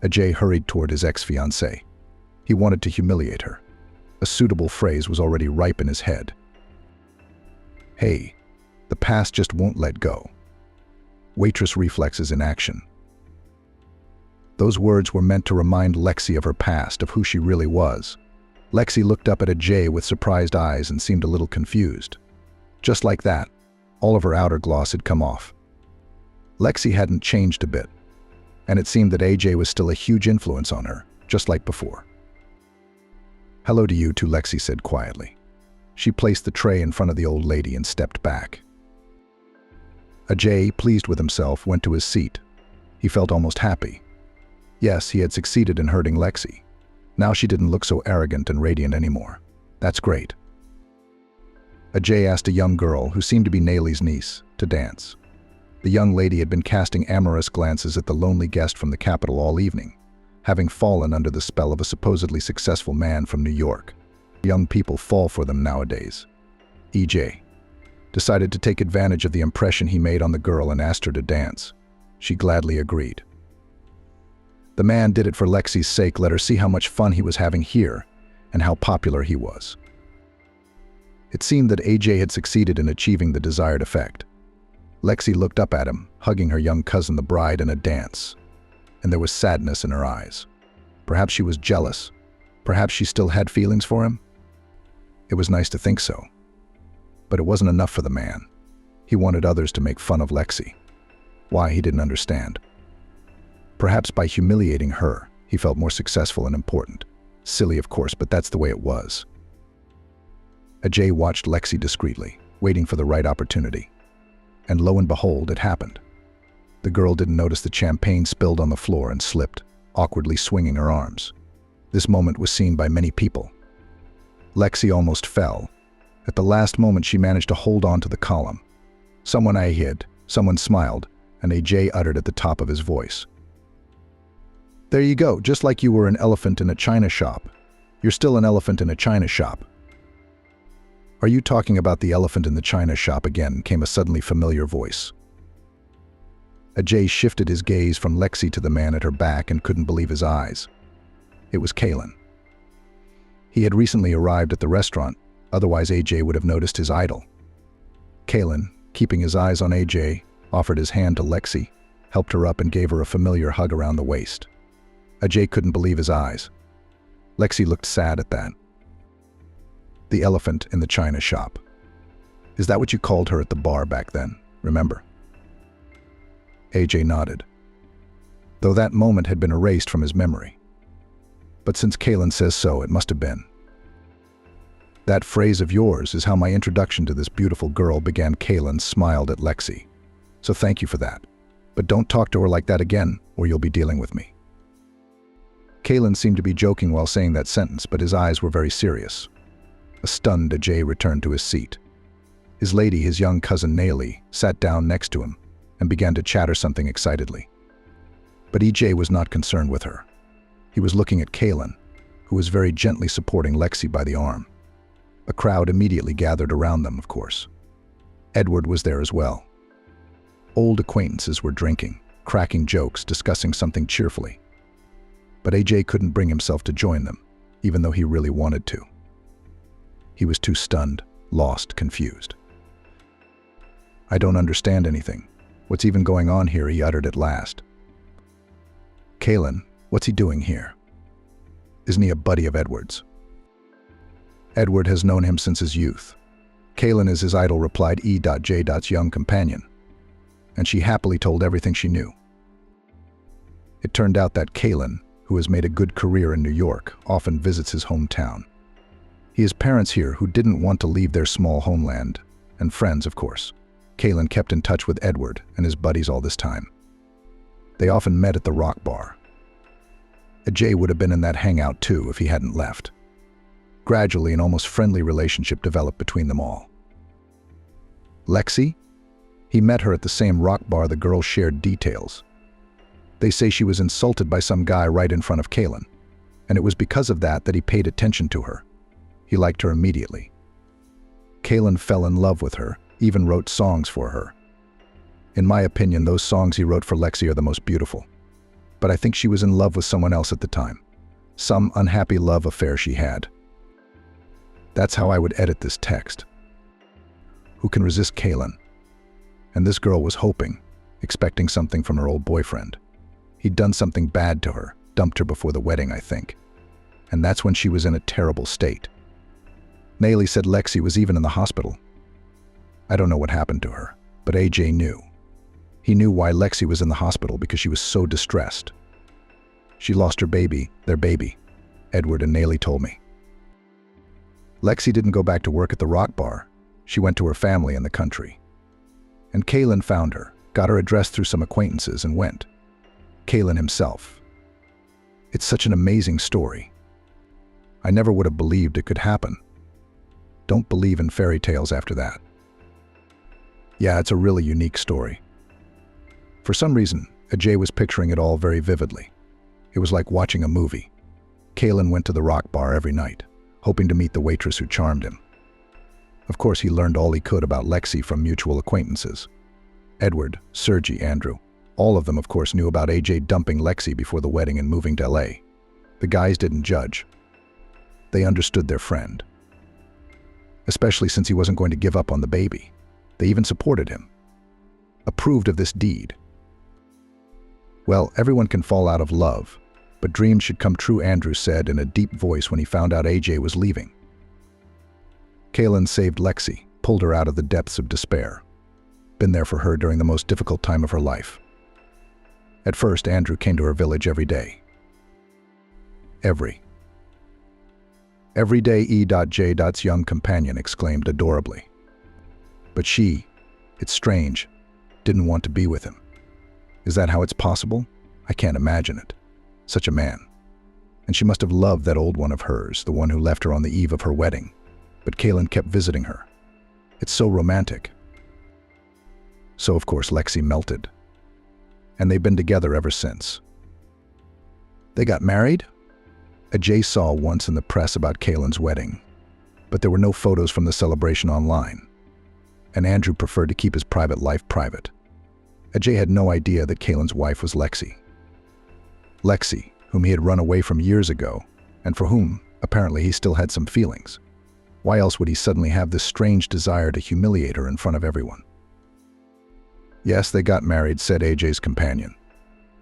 Ajay hurried toward his ex-fiancée. He wanted to humiliate her. A suitable phrase was already ripe in his head. Hey, the past just won't let go. Waitress reflexes in action. Those words were meant to remind Lexi of her past, of who she really was. Lexi looked up at Ajay with surprised eyes and seemed a little confused. Just like that, all of her outer gloss had come off. Lexi hadn't changed a bit, and it seemed that Ajay was still a huge influence on her, just like before. Hello to you too, Lexi said quietly. She placed the tray in front of the old lady and stepped back. Ajay, pleased with himself, went to his seat. He felt almost happy. Yes, he had succeeded in hurting Lexi. Now she didn't look so arrogant and radiant anymore. That's great. Ajay asked a young girl, who seemed to be Nayli's niece, to dance. The young lady had been casting amorous glances at the lonely guest from the capital all evening, having fallen under the spell of a supposedly successful man from New York. Young people fall for them nowadays. EJ decided to take advantage of the impression he made on the girl and asked her to dance. She gladly agreed. The man did it for Lexi's sake, let her see how much fun he was having here and how popular he was. It seemed that AJ had succeeded in achieving the desired effect. Lexi looked up at him, hugging her young cousin, the bride, in a dance, and there was sadness in her eyes. Perhaps she was jealous. Perhaps she still had feelings for him. It was nice to think so. But it wasn't enough for the man. He wanted others to make fun of Lexi. Why, he didn't understand. Perhaps by humiliating her, he felt more successful and important. Silly, of course, but that's the way it was. Ajay watched Lexi discreetly, waiting for the right opportunity. And lo and behold, it happened. The girl didn't notice the champagne spilled on the floor and slipped, awkwardly swinging her arms. This moment was seen by many people. Lexi almost fell. At the last moment, she managed to hold on to the column. Someone hid, someone smiled, and Ajay uttered at the top of his voice. There you go, just like you were an elephant in a china shop. You're still an elephant in a china shop. Are you talking about the elephant in the china shop again? Came a suddenly familiar voice. Ajay shifted his gaze from Lexi to the man at her back and couldn't believe his eyes. It was Kalen. He had recently arrived at the restaurant, otherwise Ajay would have noticed his idol. Kalen, keeping his eyes on Ajay, offered his hand to Lexi, helped her up and gave her a familiar hug around the waist. Ajay couldn't believe his eyes. Lexi looked sad at that. The elephant in the china shop. Is that what you called her at the bar back then, remember? Ajay nodded, though that moment had been erased from his memory. But since Kalen says so, it must have been. That phrase of yours is how my introduction to this beautiful girl began. Kalen smiled at Lexi. So thank you for that. But don't talk to her like that again, or you'll be dealing with me. Kalen seemed to be joking while saying that sentence, but his eyes were very serious. A stunned Ajay returned to his seat. His lady, his young cousin Nayli, sat down next to him and began to chatter something excitedly. But EJ was not concerned with her. He was looking at Kaylin, who was very gently supporting Lexi by the arm. A crowd immediately gathered around them, of course. Edward was there as well. Old acquaintances were drinking, cracking jokes, discussing something cheerfully. But AJ couldn't bring himself to join them, even though he really wanted to. He was too stunned, lost, confused. "I don't understand anything. What's even going on here?" he uttered at last. "Kaylin, what's he doing here? Isn't he a buddy of Edward's?" "Edward has known him since his youth. Kaylin is his idol," replied E.J.'s young companion, and she happily told everything she knew. It turned out that Kaylin, who has made a good career in New York, often visits his hometown. He has parents here who didn't want to leave their small homeland, and friends, of course. Kaylin kept in touch with Edward and his buddies all this time. They often met at the Rock Bar. AJ would have been in that hangout too if he hadn't left. Gradually, an almost friendly relationship developed between them all. Lexi? He met her at the same Rock Bar. The girls shared details. They say she was insulted by some guy right in front of Kaylin, and it was because of that he paid attention to her. He liked her immediately. Kaylin fell in love with her, even wrote songs for her. In my opinion, those songs he wrote for Lexi are the most beautiful. But I think she was in love with someone else at the time. Some unhappy love affair she had. That's how I would edit this text. Who can resist Kaylin? And this girl was hoping, expecting something from her old boyfriend. He'd done something bad to her, dumped her before the wedding, I think. And that's when she was in a terrible state. Nayli said Lexi was even in the hospital. I don't know what happened to her, but AJ knew. He knew why Lexi was in the hospital, because she was so distressed. She lost her baby, their baby, Edward and Nayli told me. Lexi didn't go back to work at the Rock Bar. She went to her family in the country. And Kaylin found her, got her address through some acquaintances and went. Kaylin himself. It's such an amazing story. I never would have believed it could happen. Don't believe in fairy tales after that. Yeah, it's a really unique story. For some reason, AJ was picturing it all very vividly. It was like watching a movie. Kaylin went to the Rock Bar every night, hoping to meet the waitress who charmed him. Of course, he learned all he could about Lexi from mutual acquaintances. Edward, Sergi, Andrew. All of them, of course, knew about AJ dumping Lexi before the wedding and moving to LA. The guys didn't judge. They understood their friend. Especially since he wasn't going to give up on the baby. They even supported him. Approved of this deed. Well, everyone can fall out of love, but dreams should come true, Andrew said in a deep voice when he found out AJ was leaving. Kaylin saved Lexi, pulled her out of the depths of despair. Been there for her during the most difficult time of her life. At first, Andrew came to her village every day. Every day, E.J.'s young companion exclaimed adorably. But she, it's strange, didn't want to be with him. Is that how it's possible? I can't imagine it. Such a man. And she must have loved that old one of hers, the one who left her on the eve of her wedding. But Kaylin kept visiting her. It's so romantic. So, of course, Lexi melted. And they've been together ever since. They got married? AJ saw once in the press about Kaylin's wedding, but there were no photos from the celebration online. And Andrew preferred to keep his private life private. AJ had no idea that Kaylin's wife was Lexi. Lexi, whom he had run away from years ago, and for whom, apparently, he still had some feelings. Why else would he suddenly have this strange desire to humiliate her in front of everyone? Yes, they got married, said AJ's companion.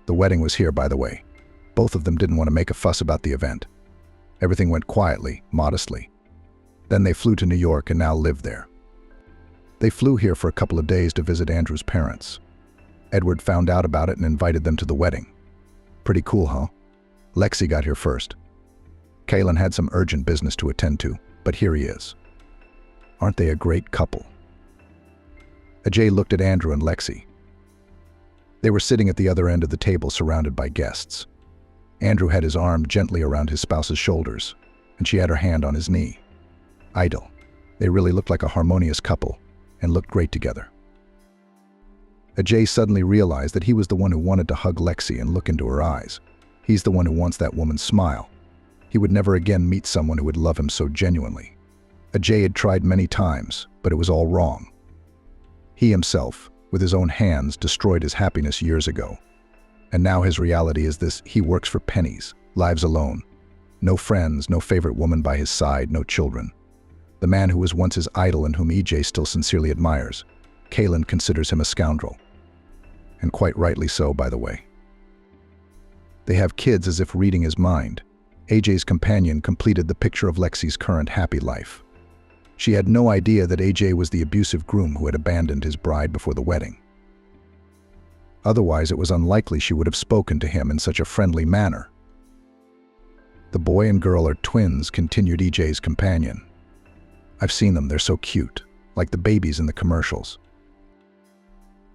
The wedding was here, by the way. Both of them didn't want to make a fuss about the event. Everything went quietly, modestly. Then they flew to New York and now live there. They flew here for a couple of days to visit Andrew's parents. Edward found out about it and invited them to the wedding. Pretty cool, huh? Lexi got here first. Kaylin had some urgent business to attend to, but here he is. Aren't they a great couple? AJ looked at Andrew and Lexi. They were sitting at the other end of the table surrounded by guests. Andrew had his arm gently around his spouse's shoulders, and she had her hand on his knee. Idle. They really looked like a harmonious couple and looked great together. Ajay suddenly realized that he was the one who wanted to hug Lexi and look into her eyes. He's the one who wants that woman's smile. He would never again meet someone who would love him so genuinely. Ajay had tried many times, but it was all wrong. He himself, with his own hands, destroyed his happiness years ago. And now his reality is this: he works for pennies, lives alone. No friends, no favorite woman by his side, no children. The man who was once his idol and whom EJ still sincerely admires, Kaylin, considers him a scoundrel. And quite rightly so, by the way. They have kids as if reading his mind. AJ's companion completed the picture of Lexi's current happy life. She had no idea that AJ was the abusive groom who had abandoned his bride before the wedding. Otherwise, it was unlikely she would have spoken to him in such a friendly manner. The boy and girl are twins, continued EJ's companion. I've seen them, they're so cute, like the babies in the commercials.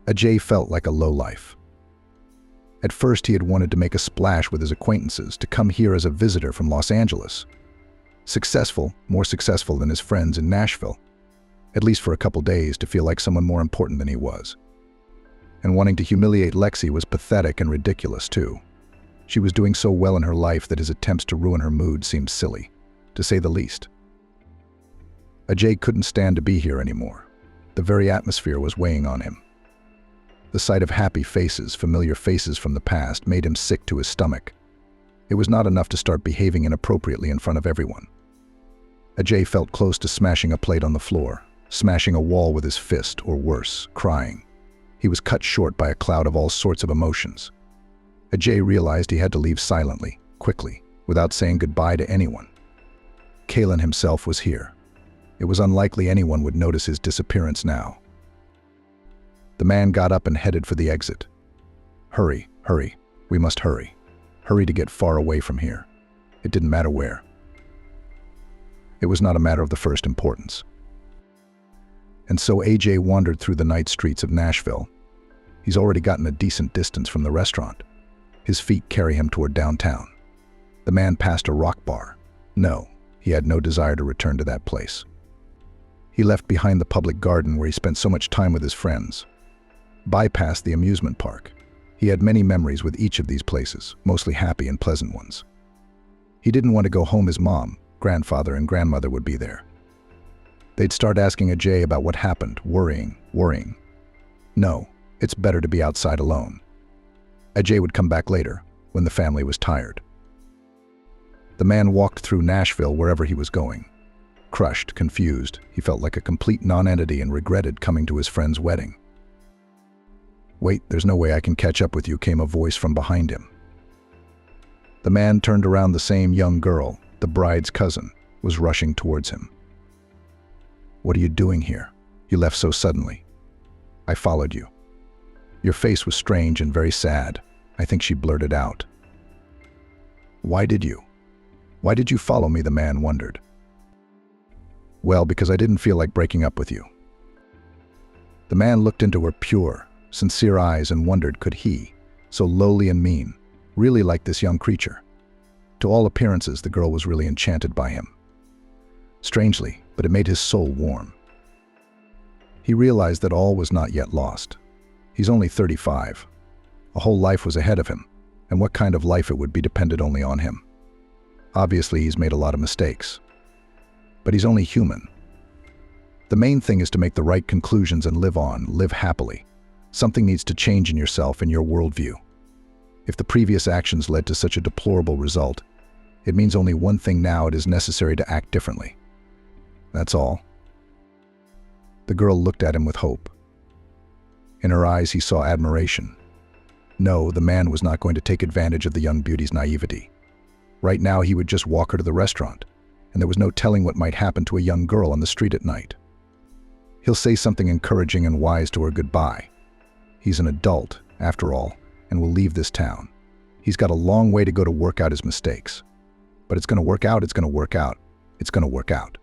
Ajay felt like a lowlife. At first, he had wanted to make a splash with his acquaintances, to come here as a visitor from Los Angeles. Successful, more successful than his friends in Nashville. At least for a couple days, to feel like someone more important than he was. And wanting to humiliate Lexi was pathetic and ridiculous too. She was doing so well in her life that his attempts to ruin her mood seemed silly, to say the least. Ajay couldn't stand to be here anymore. The very atmosphere was weighing on him. The sight of happy faces, familiar faces from the past, made him sick to his stomach. It was not enough to start behaving inappropriately in front of everyone. Ajay felt close to smashing a plate on the floor, smashing a wall with his fist, or worse, crying. He was cut short by a cloud of all sorts of emotions. Ajay realized he had to leave silently, quickly, without saying goodbye to anyone. Kaylin himself was here. It was unlikely anyone would notice his disappearance now. The man got up and headed for the exit. Hurry, hurry, we must hurry. Hurry to get far away from here. It didn't matter where. It was not a matter of the first importance. And so AJ wandered through the night streets of Nashville. He's already gotten a decent distance from the restaurant. His feet carry him toward downtown. The man passed a rock bar. No, he had no desire to return to that place. He left behind the public garden where he spent so much time with his friends. Bypassed the amusement park. He had many memories with each of these places, mostly happy and pleasant ones. He didn't want to go home. His mom, grandfather, and grandmother would be there. They'd start asking Ajay about what happened, worrying. No, it's better to be outside alone. Ajay would come back later, when the family was tired. The man walked through Nashville wherever he was going. Crushed, confused, he felt like a complete non-entity and regretted coming to his friend's wedding. Wait, there's no way I can catch up with you, came a voice from behind him. The man turned around. The same young girl, the bride's cousin, was rushing towards him. What are you doing here? You left so suddenly. I followed you. Your face was strange and very sad. I think she blurted out. Why did you follow me? The man wondered. Well, because I didn't feel like breaking up with you. The man looked into her pure, sincere eyes and wondered, could he, so lowly and mean, really like this young creature? To all appearances, the girl was really enchanted by him. Strangely, but it made his soul warm. He realized that all was not yet lost. He's only 35. A whole life was ahead of him, and what kind of life it would be depended only on him. Obviously, he's made a lot of mistakes. But he's only human. The main thing is to make the right conclusions and live on, live happily. Something needs to change in yourself and your worldview. If the previous actions led to such a deplorable result, it means only one thing now: it is necessary to act differently. That's all. The girl looked at him with hope. In her eyes he saw admiration. No, the man was not going to take advantage of the young beauty's naivety. Right now he would just walk her to the restaurant, and there was no telling what might happen to a young girl on the street at night. He'll say something encouraging and wise to her goodbye. He's an adult, after all, and will leave this town. He's got a long way to go to work out his mistakes. But it's going to work out, it's going to work out, it's going to work out.